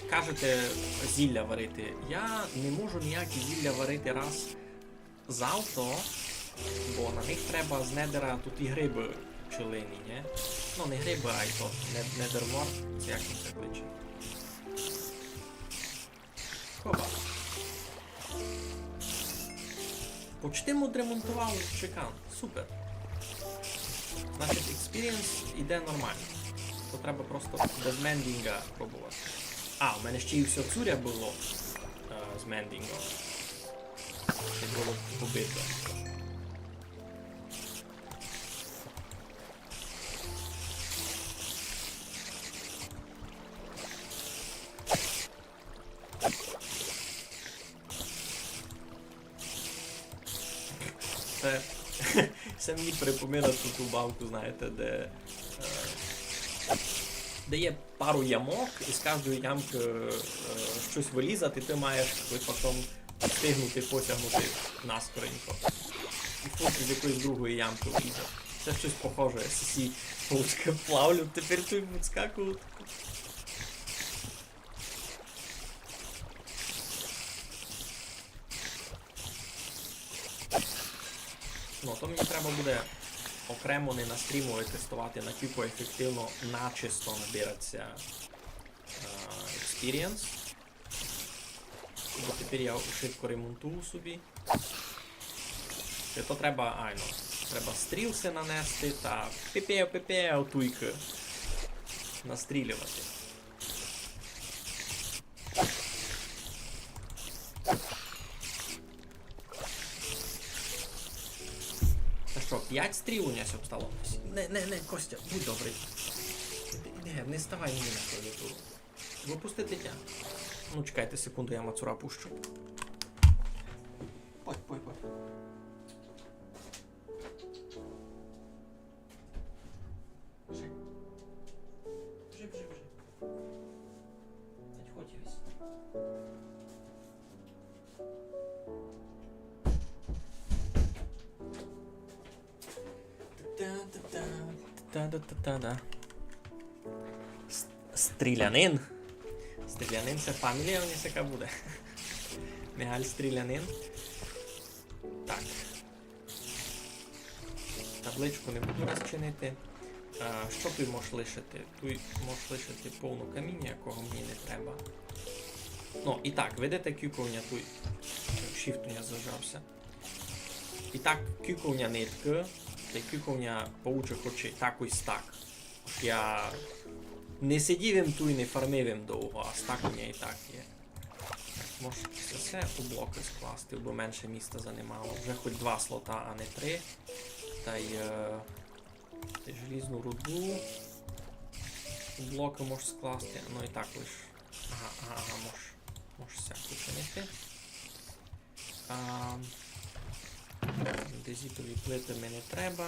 кажете зілля варити. Я не можу ніякі зілля варити раз завтра, бо на них треба з недера тут і гриби пчелині, не? Ну не гриби, а й то недермор, це як він це кличе. Хоба. Почти відремонтував чекан. Супер. Значить, experience іде нормально. То треба просто без мендінга пробувати. А, у мене ще й все цуря було з мендінгом. Це було побито. Це мені припоминає ту балку, знаєте, де є пару ямок, і з кожної ямки щось вилізати, ти маєш потім встигнути потягнути наскоренько. І потім з якоїсь другої ямки вилізати. Це щось похоже, всі вудки плавлю, тепер тут відскакують. Ну, то мені треба буде окремо не на стріму тестувати, наскільки ефективно начисто набиратися experience. Бо тепер я швидко ремонтую собі. То треба, треба стрілси нанести та піпео туйки настрілювати. Що, 5 стріл у нас обстало? Не, Костя, будь добрий. Не ставай мені на клавіатуру. Випусти дитя. Ну, чекайте секунду, я мацура пущу. Пой. Бежи. Не ході весь. Та-да-та-та-да. Стрілянин. Стрілянин це фамілія у нас яка буде. Мігаль Стрілянин. Так. Табличку не буду розчинити. Що ти можеш лишити? Тут можеш лишити повну каміння, якого мені не треба. Ну, і так, видите кюковня тут. Shift у нас зажався. І так, кюковня нитки. Та кюковня паучих очей. Так ось так. Я не сидів їм ту і не фармив їм довго, а стак у мене і так є. Так, можу це все у блоки скласти, бо менше міста займало. Вже хоч 2 слота, а не 3. Та й желізну руду у блоки можеш скласти. Ну і так лиш. Ага, можеш всяку чинити. Дезітові плити мені не треба.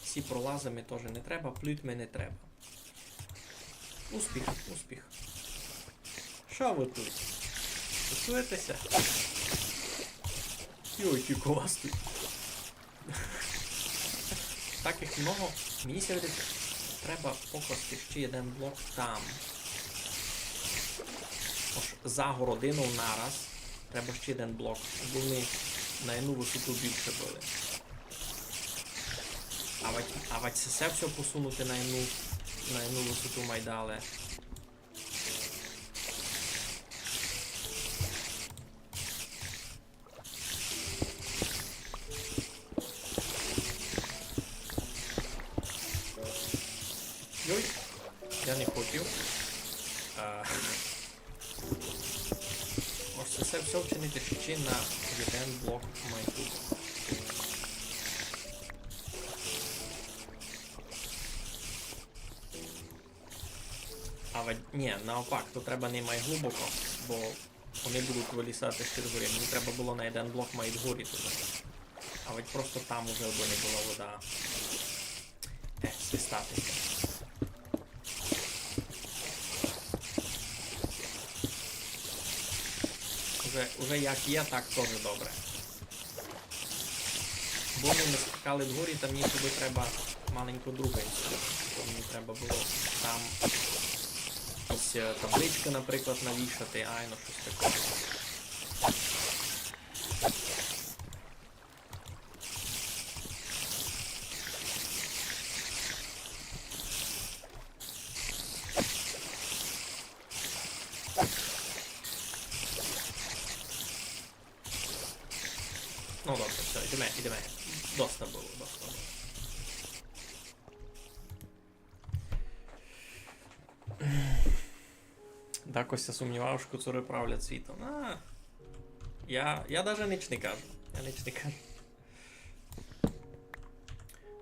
Ці пролазами теж не треба, плют мені не треба. Успіх. Що ви тут? Чуєтеся? Йой, тільки у вас тут. Так їх много. Мені сьогодні треба покласти ще один блок там. Ось за городину нараз. Треба ще один блок, щоб вони на одну висоту більше були. А вать це все посунути на одну висоту майдале. Йой, я не хотів. Ось це все вчинити ще на один блок майдалу. Ні, навпак, то треба не май глибоко, бо вони будуть вилізати ще згорі. Мені треба було на один блок май згорі туди. А ведь просто там уже б не була вода. Свистатися. Уже як є, так теж добре. Бо ми не скакали вгорі, там мені туди треба маленьку друганцю. То мені треба було там якась табличка, наприклад, навішати, ну щось таке. Ну добре, все, йдемо. Доста було. Так ось я сумнівав, що куцури правлять світом. Я даже ніч не кажу.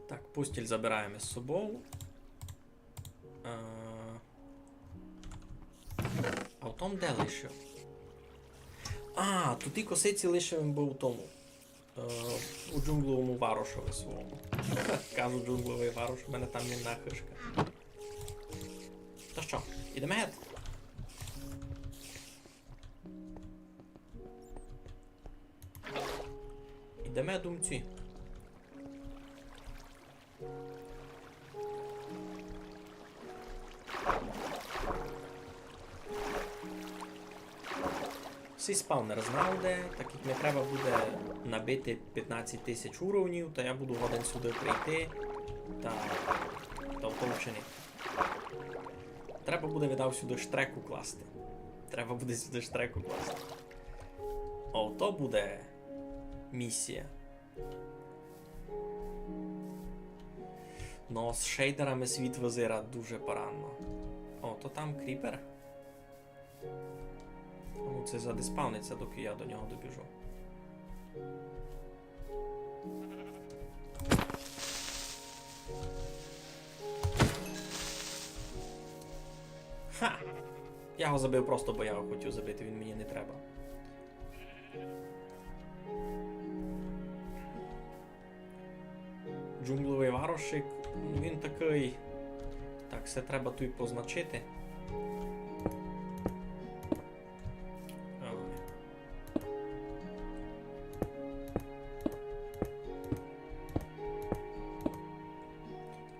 Так, пустіль забираємо з собою. А в тому де лишив? Тут і косиці лишив був у тому. У джунгловому варушові своєму. Кажу джунгловий варуш, у мене там мінна хишка. Та що, ідемо геть? Ідемо, думці. Всі спавнер знав де, так як мені треба буде набити 15 тисяч уровнів, то я буду годен сюди прийти та втовчений. Треба буде віддав сюди штреку класти. То буде місія. Но з шейдерами світ визира дуже поранно. То там кріпер. Це задиспавниться, доки я до нього добіжу. Ха! Я його забив просто, бо я його хотів забити, він мені не треба. Джунгловий варушик, він такий... Так, все треба тут позначити.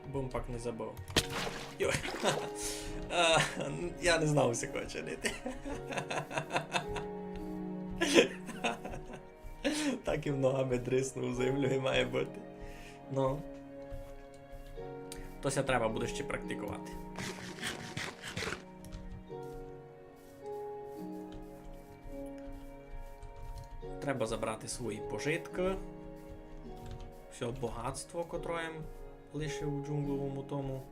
Бумпак не забув. Йой. Я не знав усякого чинити. Так і в ногами дриснув, заявлює, має бути. Ну. Тося треба буде ще практикувати. Треба забрати свої пожитки. Все багатство, котре лишив у джунгловому тому.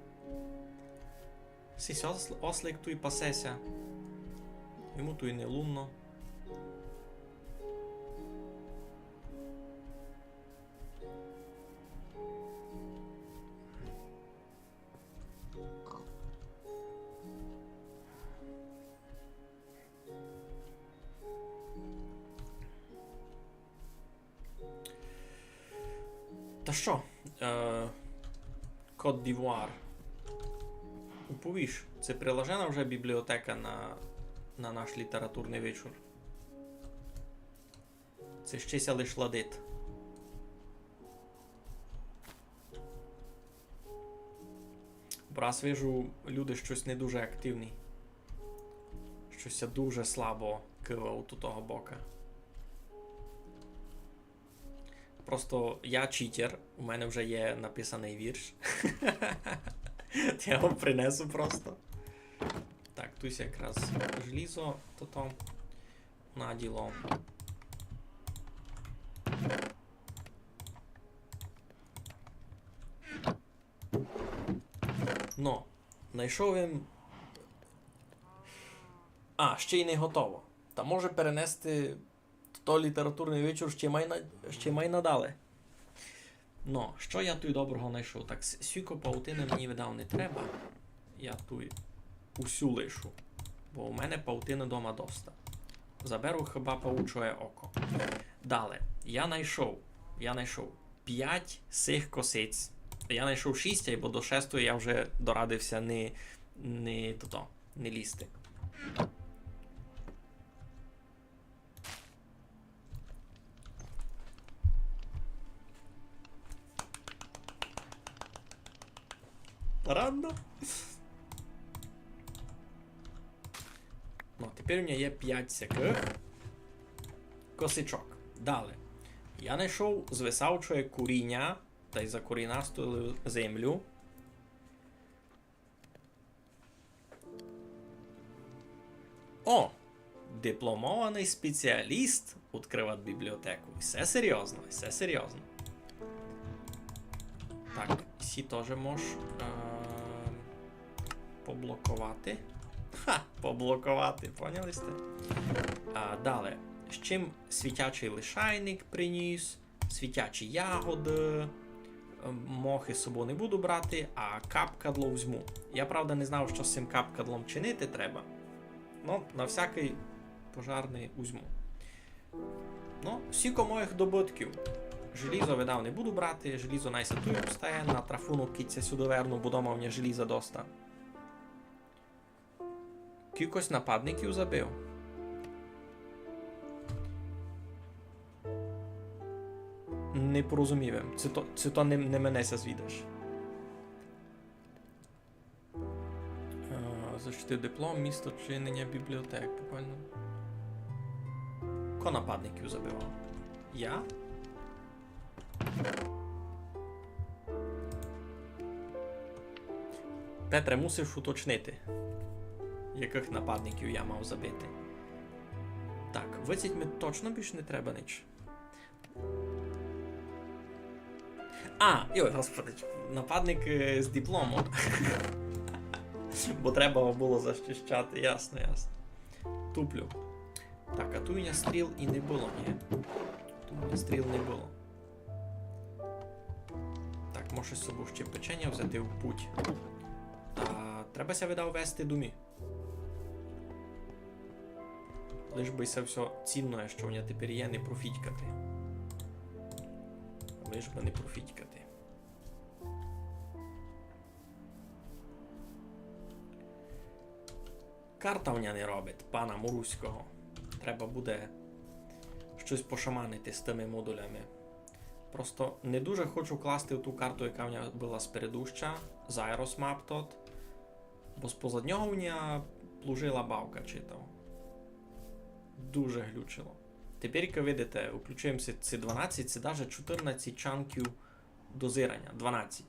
Сись ослик туй пасеся. Йому туй не лунно. Та що? Кот Д'Івуар. Уповіш, це приложена вже бібліотека на наш літературний вечір. Це щеся лиш ладит. Раз вижу, люди щось не дуже активні. Щось дуже слабо кивав у того бока. Просто я читер, у мене вже є написаний вірш. Я вам принесу просто. Так, тут якраз желізо, то на діло. Но, знайшов він... А, ще й не готово. Та може перенести то літературний вечір ще май надалі. Но, що я тут доброго знайшов? Так, сюко паутини мені, видав, не треба. Я тут усю лишу. Бо у мене паутини дома доста. Заберу хіба паучоє око. Далі, я знайшов 5 сих косиць. Я знайшов 6, бо до 6 я вже дорадився не лізти. Рано. Ну, тепер у мене є 5 всяких косичок. Далі. Я знайшов звисавче куріння, та й закорінастую землю. О! Дипломований спеціаліст відкриває бібліотеку. Все серйозно, все серйозно. Так, всі теж можеш поблокувати. Ха, поблокувати, поняли сте? Далі. З чим світячий лишайник приніс, світячі ягоди, мохи з собою не буду брати, а капкадло візьму. Я, правда, не знав, що з цим капкадлом чинити треба. Ну, на всякий пожарний візьму. Ну, сіко моїх добутків. Желізо, видав, не буду брати, желізо найсатую стає, на трафуну киця сюди верну, бо дома в мене желіза доста. Кількось нападників забив. Не порозумів. Це то не менеся звідаш. Защитив диплом, місто чинення бібліотек. Буквально. Ко нападників забивав? Я? Петре, мусиш уточнити, яких нападників я мав забити. Так, виціть ми точно більше не треба ніч. Йой, господи, нападник з дипломом. Бо треба було защищати, ясно. Туплю. Так, а тут у мене стріл і не було, ні? Тут у мене стріл не було. Так, може з собою ще печення взяти в путь. Та треба ся видав вести думі. Лиш би це все цінне, що в мене тепер є, не профітькати. Лиш би не профітькати. Карта в мене не робить, пана Муруського. Треба буде щось пошаманити з тими модулями. Просто не дуже хочу класти в ту карту, яка в мене була спередуща, Zairos Map тот. Бо з-позад нього в мене плужила бавка читав. Дуже глючило. Тепер, як видите, включуємося ці 12, це навіть 14 чанків дозирання. 12.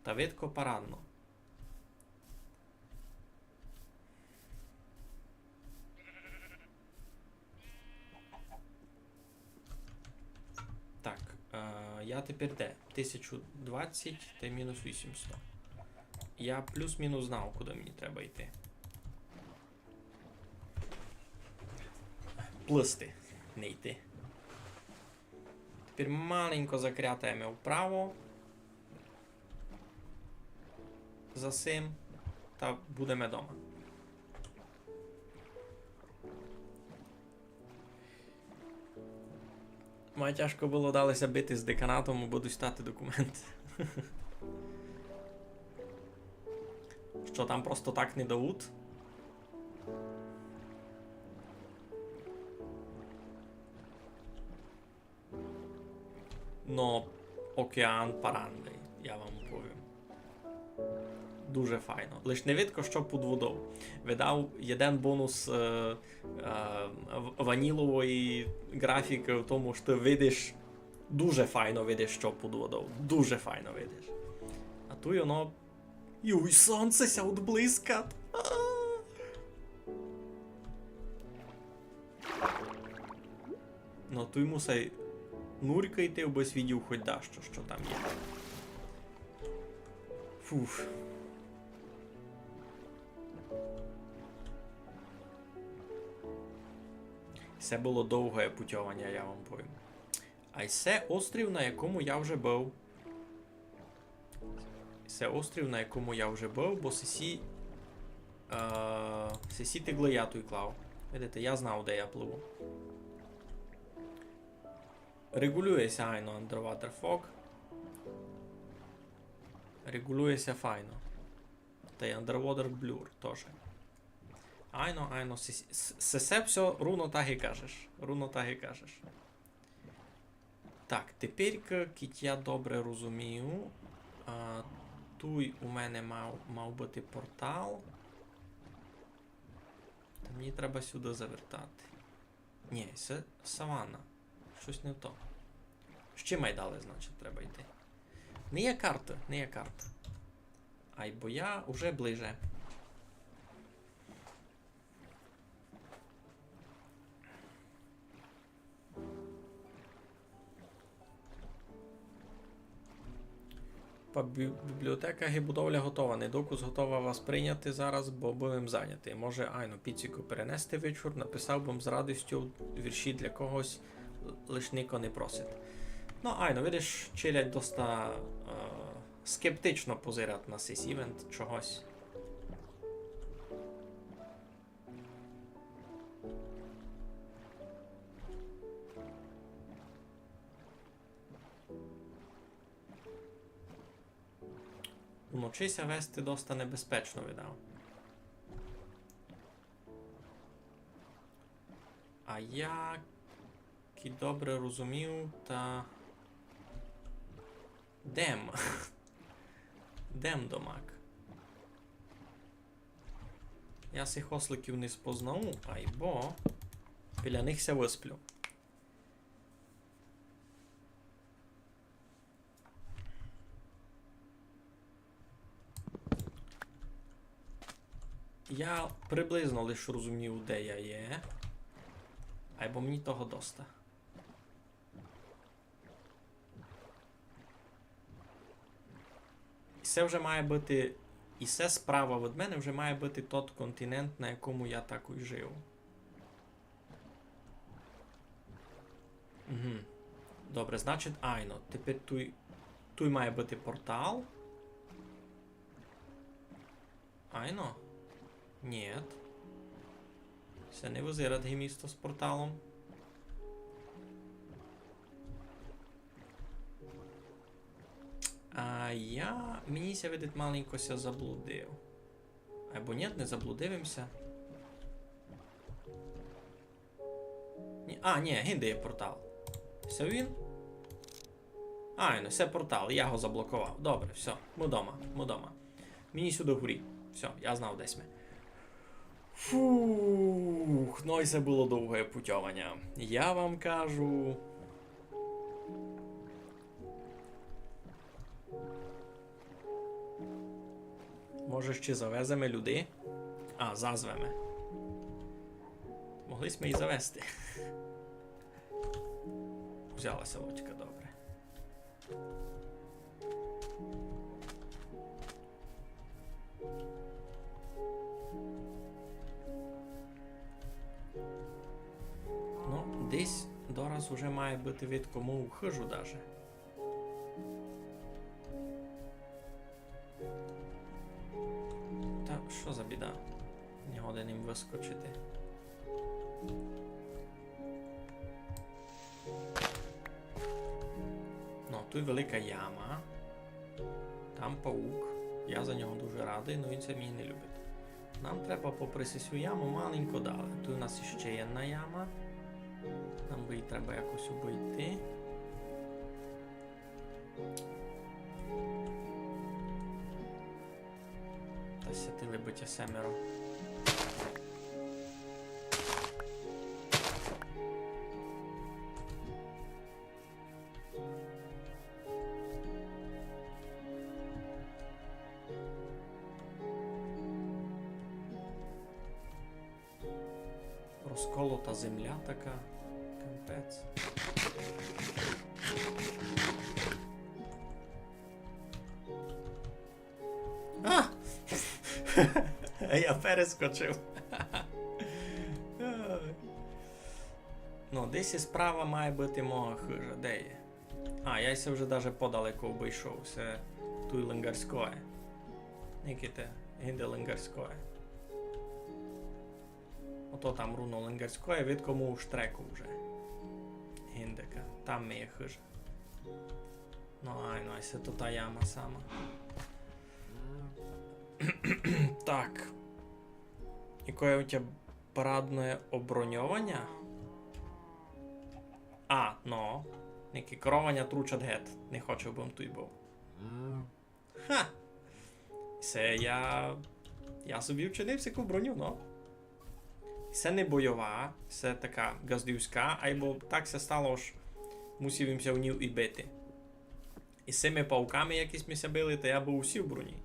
Та видко парадно. Так, я тепер де? 1020 та мінус 800. Я плюс-мінус знав, куди мені треба йти. Плисти, не йти. Тепер маленько закрятаємо вправо. За сим. Та будемо вдома. Має тяжко було далося бити з деканатом, бо достати документи. Що там просто так не дають? Но океан парандий, я вам повім. дуже файно. Лиш не видко, що під водою. Видав один бонус ванілової графіки в тому, що ти видиш, дуже файно видиш, що під водою. Дуже файно видиш. А тут воно... Юй, сонце ся отблискат. Ну, тут мусить нуркайте, без відео хоч дещо, що там є. Фух. Це було довге путьовання, я вам повім. А це острів, на якому я вже був. Це острів, на якому я вже був, бо сесі тигло я той клав. Видите, я знав, де я пливу. Регулюється айно Underwater Fog. Регулюється файно. Та й Underwater Blur теж. Айно, сесе все руно так і кажеш. Руно так і кажеш. Так, тепер, кіт я добре розумію, тут у мене мав бути портал. Та мені треба сюди завертати. Ні, це саванна. Щось не то. Ще майдали, значить, треба йти. Не є карта, не є карта. Ай, бо я уже ближе. Бібліотека і будовля готова. Недокус готова вас прийняти зараз, бо будемо зайняті. Може, айно, піціку перенести вечір, написав би з радістю вірші для когось, лиш ніко не просить. Ну, айно, видиш, чилять доста скептично позирать на цей івент чогось. Уночися вести доста небезпечно, видав. А я добре розумів, та... Дем. Дем домак. Я цих осликів не спознав, айбо біля них ся висплю. Я приблизно лише розумів, де я є. Айбо мені того доста. І це вже має бути... І це справа від мене вже має бути тот континент, на якому я також жив. Угу. Добре, значить, айно. Тепер тут має бути портал. Айно? Нет. Це не визираде місто з порталом. А мені ся видить маленько ся заблудив. Або ні, не заблудивимся. Ні, гінде є портал. Все він? Ну, це портал, я його заблокував. Добре, все, ми дома. Мені сюди горі. Все, я знав десь ми. Фух, ну і це було довге путьовання. Я вам кажу... Може ще завеземо людей? Зазвемо. Могли ми і завести. Взялася лодька, добре. Ну, десь дораз уже має бути від кому в хижу даже. Та що за біда? Не годен їм вискочити. Ну, тут велика яма. Там паук. Я за нього дуже радий, але він це мені не любить. Нам треба попри цю яму маленько дали. Тут у нас ще є одна яма. Нам би її треба якось обійти. Святили биття семеро. Розколота земля така. Капець. А! Я перескочив. Ну, десь і справа має бути мого хижа. Де є? А, я ся вже даже подалеко обійшов. Це туй Ленгарськое. Никите, гінде Ленгарськое. Ото там руно Ленгарськое, від кому у штреку вже. Гіндека. Там ми є хижа. Ну, айно, це то та яма сама. Так. Яке у тебе парадне оброньовання? А, ну. Некі керування тручат гет. Не хочу, бом туй був. Ха! Це я собі вчинив яку броню, ну. Це не бойова, це така газдівська, або так се стало ж, мусив їмся в нів і бити. І з цими пауками якісь ми се били, то я був усі в броні.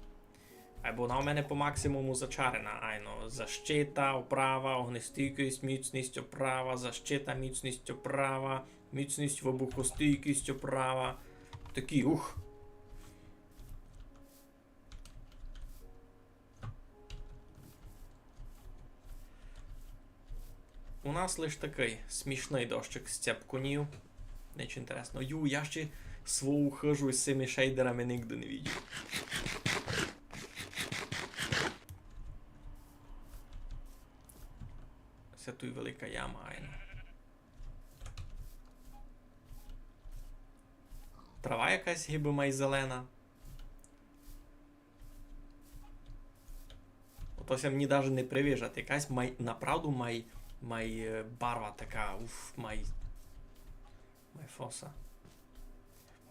Або вона у мене по максимуму зачарена, айно, защита, оправа, огнестійкість, міцність, оправа, защита, міцність, оправа, міцність, вибухостійкість, оправа. Такі, ух. У нас лиш такий смішний дощик з цепкунів. Неч інтересно. Я ще свою хижу з цими шейдерами нігде не видів. Це тут велика яма, айна. Трава якась гіби май зелена. Отося мені навіть не привіжать. Якась направду май барва така, май фоса.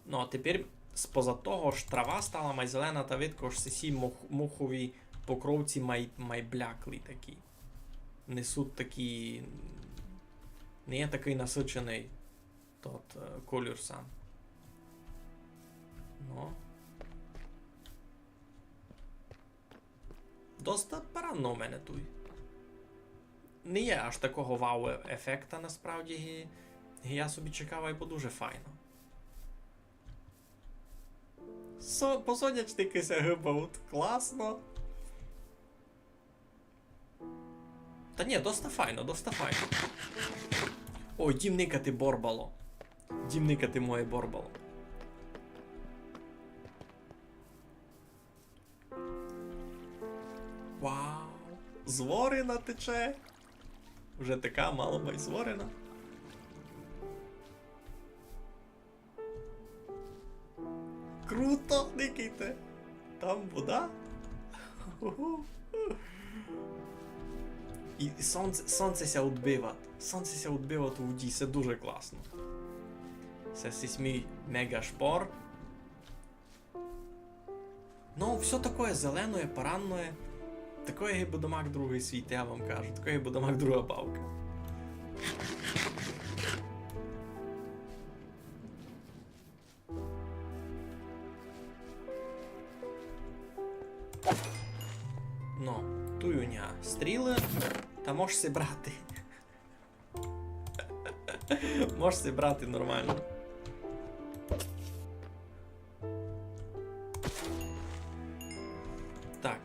Ну, а тепер споза того ж трава стала май зелена, та видко ж сі мохові покровці май бляклі такі. Несуть такі... Не є такий насичений тот колір сам. Ну. Доста паранно у мене тут. Не є аж такого вау-ефекта, насправді. Я собі чекав, і дуже файно. Посонячники ся гибають. Класно. Та ні, доста файно, доста файно. Ой, дім никати борбало. Дім никати моє борбало. Вау! Зворина тече! Вже така мало зворина. Круто, никайте! Там вода. І сонце ся відбива. Сонце ся відбива у воді, це дуже класно. Це мій мега-шпор. Ну, все таке зеленое, паранное. Такое гібодомак другий світ, я вам кажу. Такое гібодомак друга бавка. Ну, туюня стріли, та можеш си брати. Можеш си брати нормально. Так.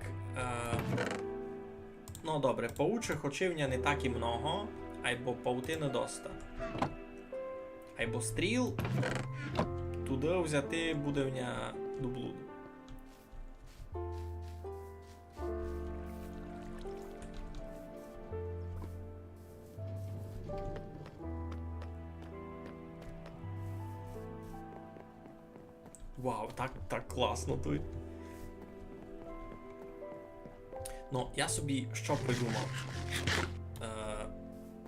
Ну добре, паучих очівня не так і много, айбо паутини доста. Айбо стріл туди взяти буде вня до блуду. Вау, так класно тут. Ну, я собі що придумав?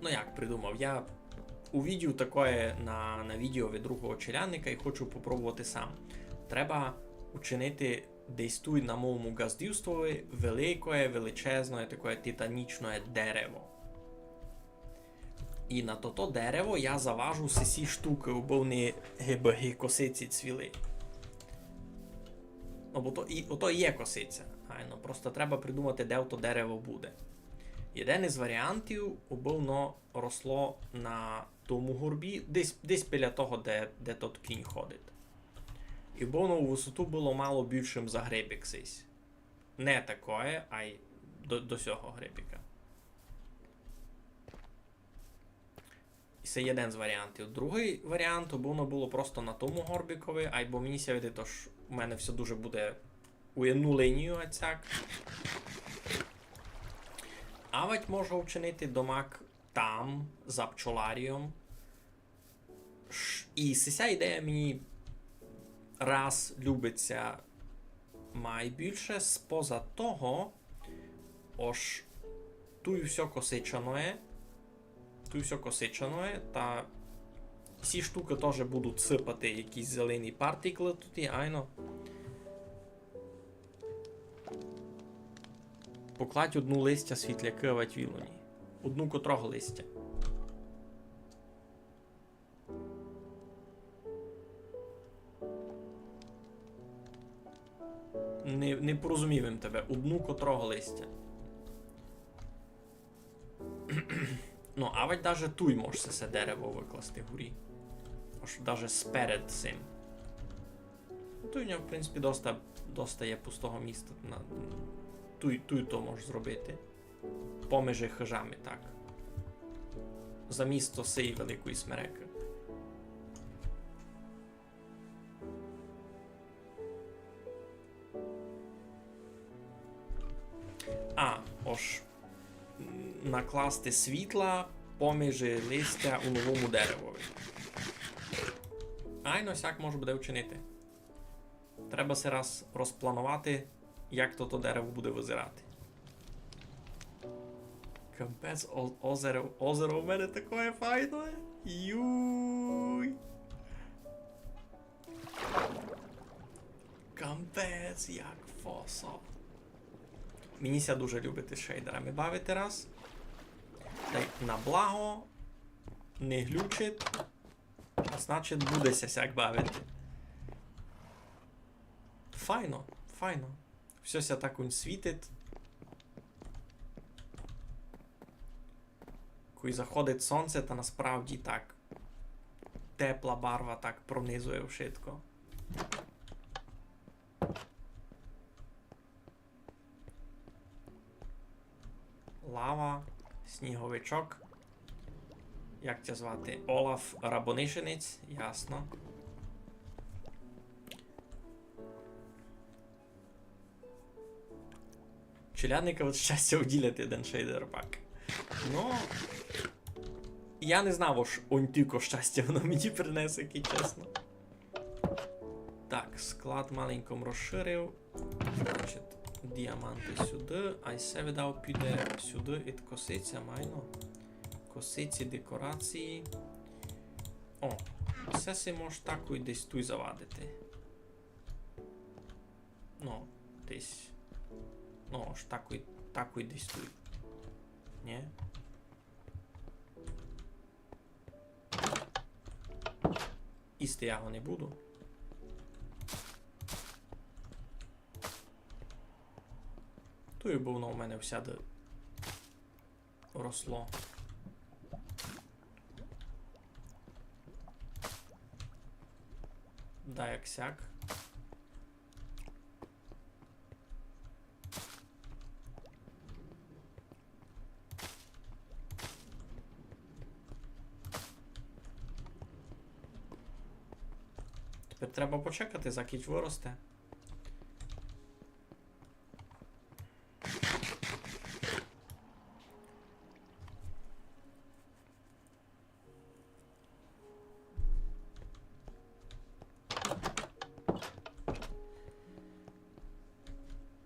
Ну як придумав? Я увидів таке на відео від другого челянника і хочу попробувати сам. Треба учинити десь тут на моєму газдівстві величезне, таке титанічне дерево. І на то дерево я заважу всі штуки, бо вони гибаги косиці цвіли. Ну, бо ото є косиця. Айно, просто треба придумати, де то дерево буде. Один із варіантів, бо воно росло на тому горбі, десь біля того, де тот кінь ходить. І бо воно у висоту було мало більшим за грибик сись. Не такое, а й до сього грибика. І це один з варіантів. Другий варіант, бо воно було просто на тому горбікові, а й бо мені ся видить, тож у мене все дуже буде у одну лінію оцяк. А ведь можу вчинити домак там, за пчоларієм. І ця ідея мені раз любиться найбільше, споза того, ож тут все косичане, та ці штуки теж будуть сипати якісь зелені партикли тут, айно. Покладь одну листя світляки в вілоні. Одну котрого листя. Не порозумівим тебе. Одну котрого листя. Ну, а ведь даже туй можеш це дерево викласти горі. Аж даже сперед цим. Туй в нього, в принципі, доста є пустого міста. Туй то можеш зробити. Поміж хижами, так. За місто сей великої смереки. Ож накласти світла поміж листя у новому деревові. Айно сяк може буде вчинити. Треба се раз розпланувати, як то дерево буде визирати. Капець, озеро у мене таке файне. Юй. Капець, як фосо. Мені ся дуже любити з шейдерами бавити раз. Та й на благо не глючить, а значить буде сяк бавити. Файно, файно. Все ся так он світить. Коли заходить сонце, та насправді так тепла барва так пронизує вшитко. Лава, сніговичок. Як це звати? Олаф Рабонишинець, ясно. Челядника от щастя уділяти один шейдер пак. Ну, я не знав, аж он тільки щастя воно мені принесе, який чесно. Так, склад маленьком розширив. Значить, діаманти сюди, а й се видав піде сюди і косиця, майно. Косиці, декорації. О, все си може таку і десь тут завадити. Ну, десь. Ну, аж таку і десь тут. Ні? Істи я його не буду. Тую, бо воно у мене всяде росло. Да, як сяк. Тепер треба почекати, за кіч виросте.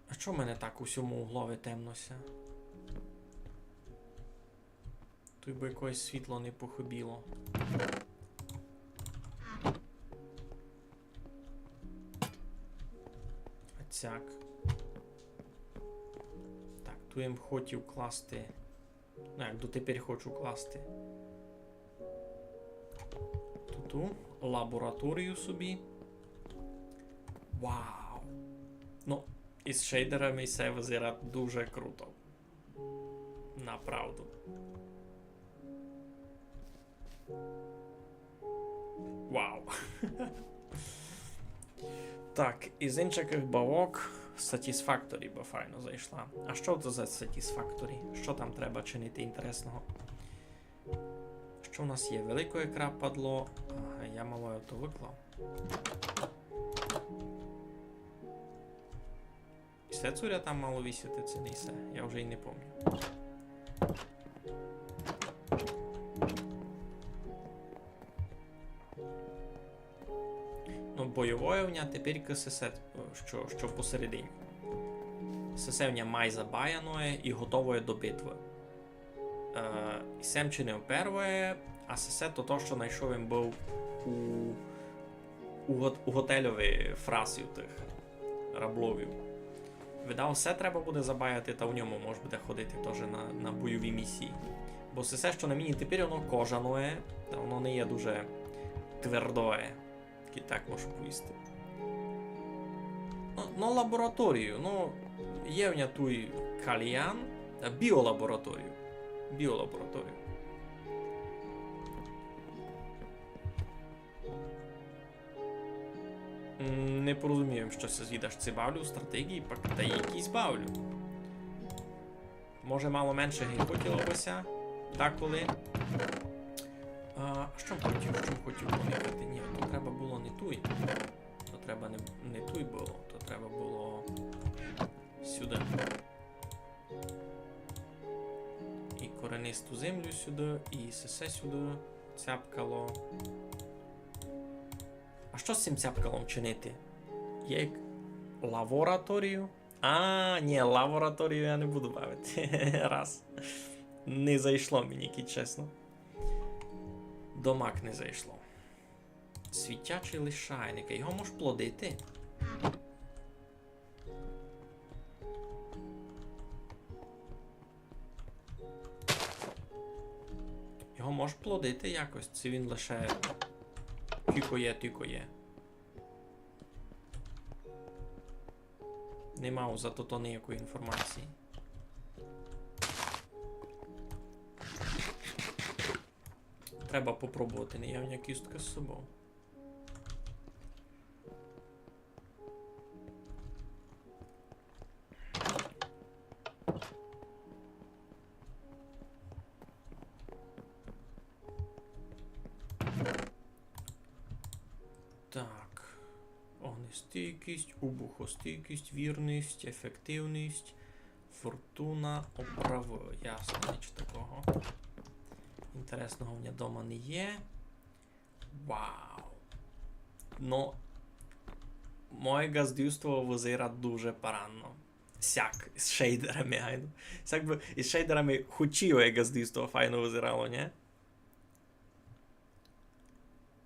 А чого в мене так усьому углові темнося? Тут би якось світло не похибіло. Сяк. Так, ту я хотів класти. Ну, як дотепер хочу класти. Ту лабораторію собі. Вау! Ну, із шейдерами це визира дуже круто. Направду. Вау! Так, із інших бавок Satisfactory би файно зайшла. А що це за Satisfactory? Що там треба чинити інтересного? Що в нас є? Велике крападло. Ага, я малою то виклав. І все цуря там мало висіти, це не все. Я вже й не пам'ятаю. Ну, бойовойовня тепер сесе, що посередині. Сесевня май забаяноє і готове до битви. І сем чинив перше, а сесе то, що знайшов він був у готельові фрасів тих рабловів. Видав, все треба буде забаяти, та в ньому може буде ходити теж на бойові місії. Бо все, що на мені тепер, воно кожаное, та воно не є дуже твердое. І так можу поїсти. Ну, лабораторію, ну, є в нього той кальян, біолабораторію. Біолабораторію. Не порозумію, що це звідаш це бавлю в стратегії, пак та якісь бавлю. Може мало менше хотілося, деколи. Що хотів поникати? Ні, то треба було не туй. То треба не туй було, то треба було сюди. І коренисту землю сюди, і сесе сюди цяпкало. А що з цим цяпкалом чинити? Як лабораторію? Ні, лабораторію я не буду бавити. Раз. Не зайшло мені, чесно. Домак не зайшло. Світячий лишайник. Його можеш плодити? Його можеш плодити якось? Чи він лише тікає. Не мав зато то ніякої інформації. Треба попробувати наявня кістка з собою. Так. Огнестійкість, убухостійкість, вірність, ефективність, фортуна, оправи. Ясно, нічого такого. Інтересного в мене вдома не є. Вау! Ну, моє газдівство визира дуже поранно. Сяк, з шейдерами, гайно. Сяк би із шейдерами хочіве газдівство файно визирало, не?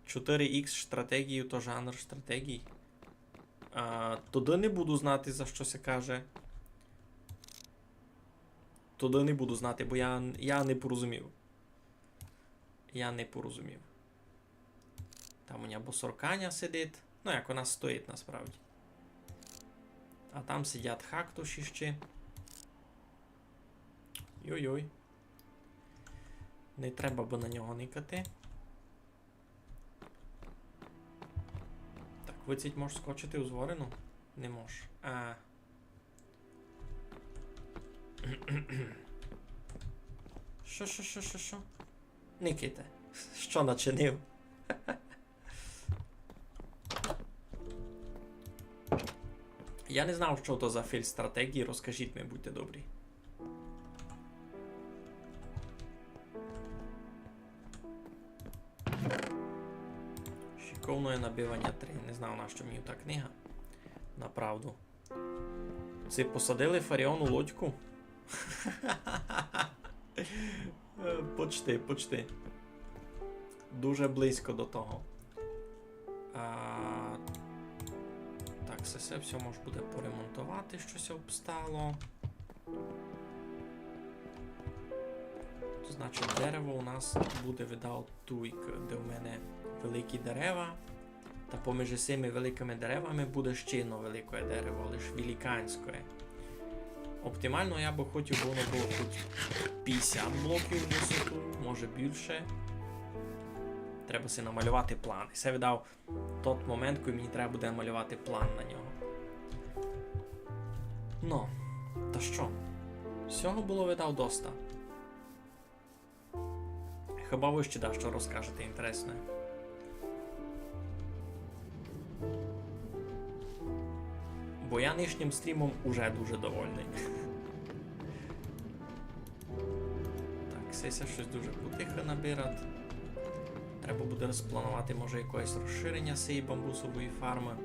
4Х стратегію, то жанр стратегій. Туди не буду знати, за що се каже. Туди не буду знати, бо я не порозумів. Там у мене босорканя сидить. Ну, як вона стоїть насправді. А там сидять хактушіщі. Йой-йой. Не треба би на нього никати. Так, виціть можеш скочити у зворину? Не можеш. Що? Никите. Що начинив? Я не знав, що то за фільм стратегії. Розкажіть мені, будьте добрі. Шиковне набивання 3. Не знав, на що мені та книга. Направду. Це посадили Фаріон у лодьку? Почти. Дуже близько до того. Так, Це все можна буде поремонтувати, щось обстало. Значить, дерево у нас буде видав туйк, де в мене великі дерева. Та поміж цими великими деревами буде ще одне велике дерево, лише великанське. Оптимально я би хотів, бо воно було хоч 50 блоків висоту, може більше. Треба си намалювати план. І це видав той момент, коли мені треба буде намалювати план на нього. Ну, та що? Всього було видав доста. Хіба ви ще що розкажете інтересне? Бо я нинішнім стрімом уже дуже довольний. Так, сеся щось дуже потихо набирати. Треба буде розпланувати, може, якесь розширення цієї бамбусової фарми.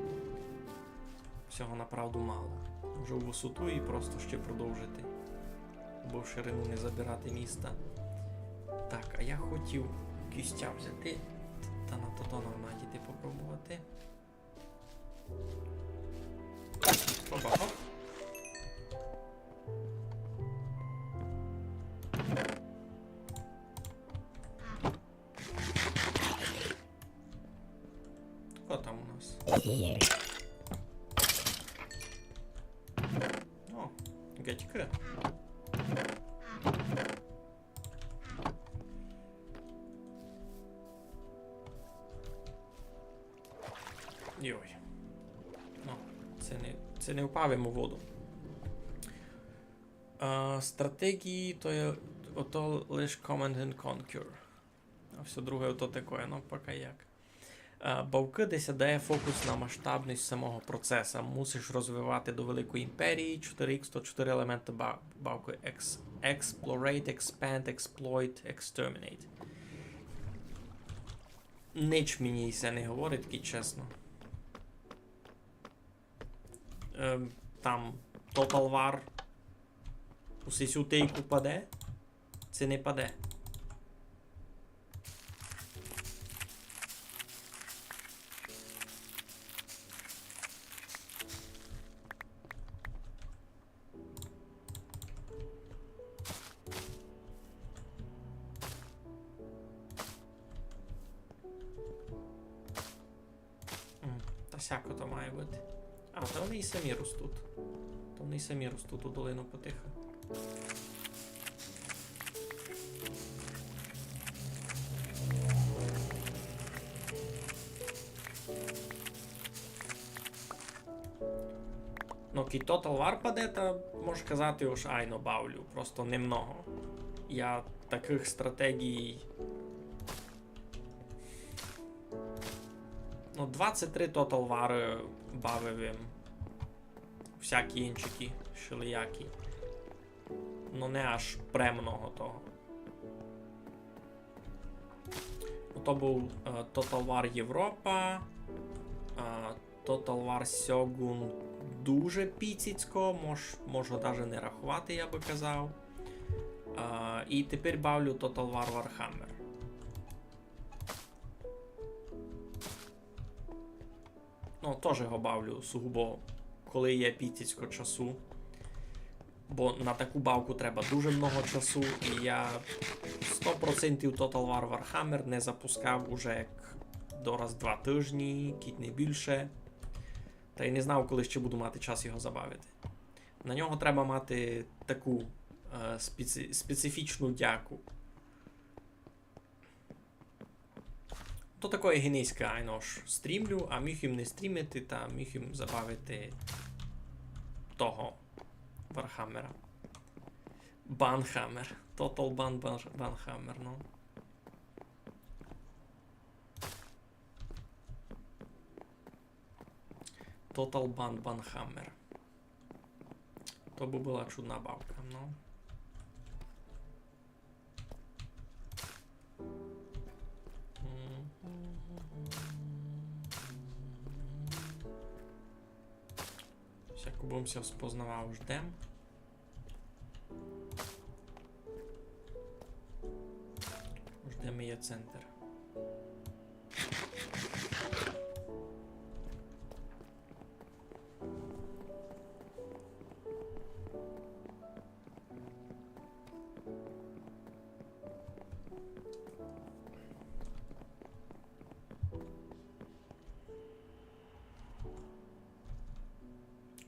Всього направду мало. Може у висоту і просто ще продовжити. Бо в ширину не забирати міста. Так, а я хотів кістя взяти та на тотонов надіти попробувати. Опа, оп. Що там у нас? О, гетьки. Йой. Ну, це не впавимо в воду. Стратегії, то є ото лише Command and Conquer. А все друге ото таке, ну поки як. Бавки десь дає фокус на масштабність самого процесу. Мусиш розвивати до великої імперії 4x, то 4 елементи бавки. Explorate, Expand, Exploit, Exterminate. Ніч мені це не говорить, таки чесно. Там Total War у цю тейку паде? Це не паде. Та всяко то має бути. А, то вони і самі ростуть. То вони і самі ростуть у долину потихо. Ну, кій Total War паде, та можу казати, уж айно бавлю. Просто немного. Я таких стратегій... Ну, 23 Total War бавив їм. Всякі іншики, шилиякі. Ну, не аж премного того. То був Total War Європа, Total War Shogun дуже піціцько, можу навіть не рахувати, я би казав. І тепер бавлю Total War Warhammer. Ну, теж його бавлю сугубо, коли є піціцько часу. Бо на таку бавку треба дуже много часу, і я 100% Total War Warhammer не запускав уже як до раз 2 тижні, кіт не більше. Та й не знав, коли ще буду мати час його забавити. На нього треба мати таку специфічну дяку. То такої генійське, айно ж, стрімлю, а міг їм не стрімити, та міг їм забавити того Вархаммера. Банхаммер. Total Банхаммер, ну. Total Банхаммер. То би була чудна бавка, ну. Всяко будем все спознавав, ждем. Ждем є центр.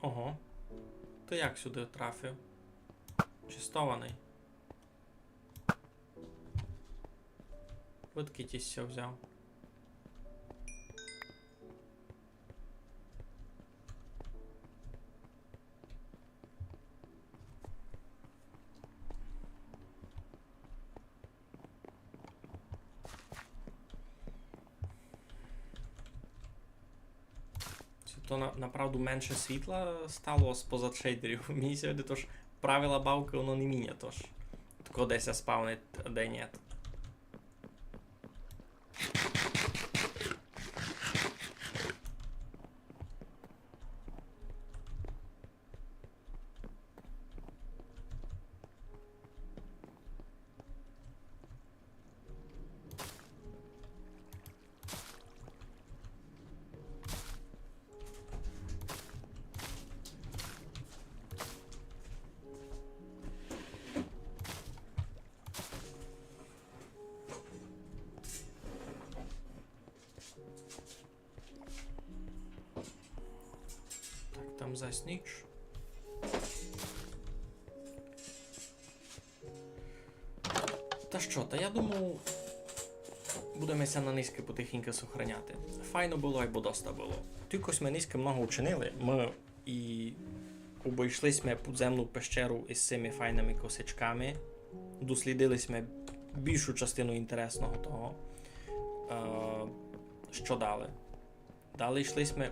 Ого. Ти як сюди трафив? Чистований. Видки ті все взяв. То направду менше світла стало з-позад шейдерів. Мені сьогодні тож правила бавки воно не міня, тож. Тако десь спавнить, а де ні. Так, там засніч. Та що, та я думаю, будемося на низьке потихеньку сохраняти. Файно було, або доста було. Тільки ми низьке много учинили. Ми і обійшлися підземну пещеру із цими файними косичками. Дослідили ми більшу частину інтересного того. Що дали? Далі йшли ми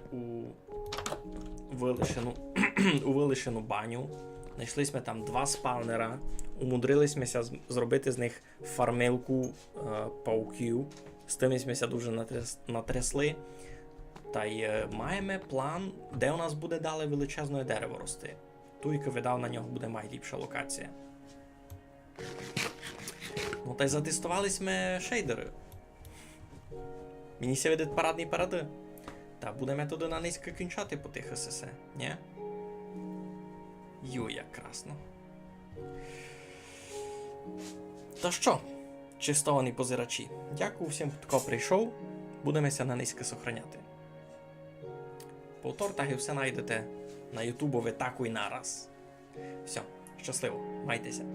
у вилишену баню. Знайшли ми там 2 спавнера. Умудрилися зробити з них фармилку пауків. З тими ми дуже натрясли. Та й маємо план, де у нас буде далі величезне дерево рости. Туйка видав, на нього буде найліпша локація. Ну та й затестувались ми шейдери. Мені ся видить парадний паради. Та будемо туди на низько кінчати по тих СС, ні? Ю, як красно. Та що, чистовані позирачі, дякую всім, хто прийшов. Будемося на низько сохраняти. Повтор так і все знайдете на ютубові таку і нараз. Все, щасливо, майтеся.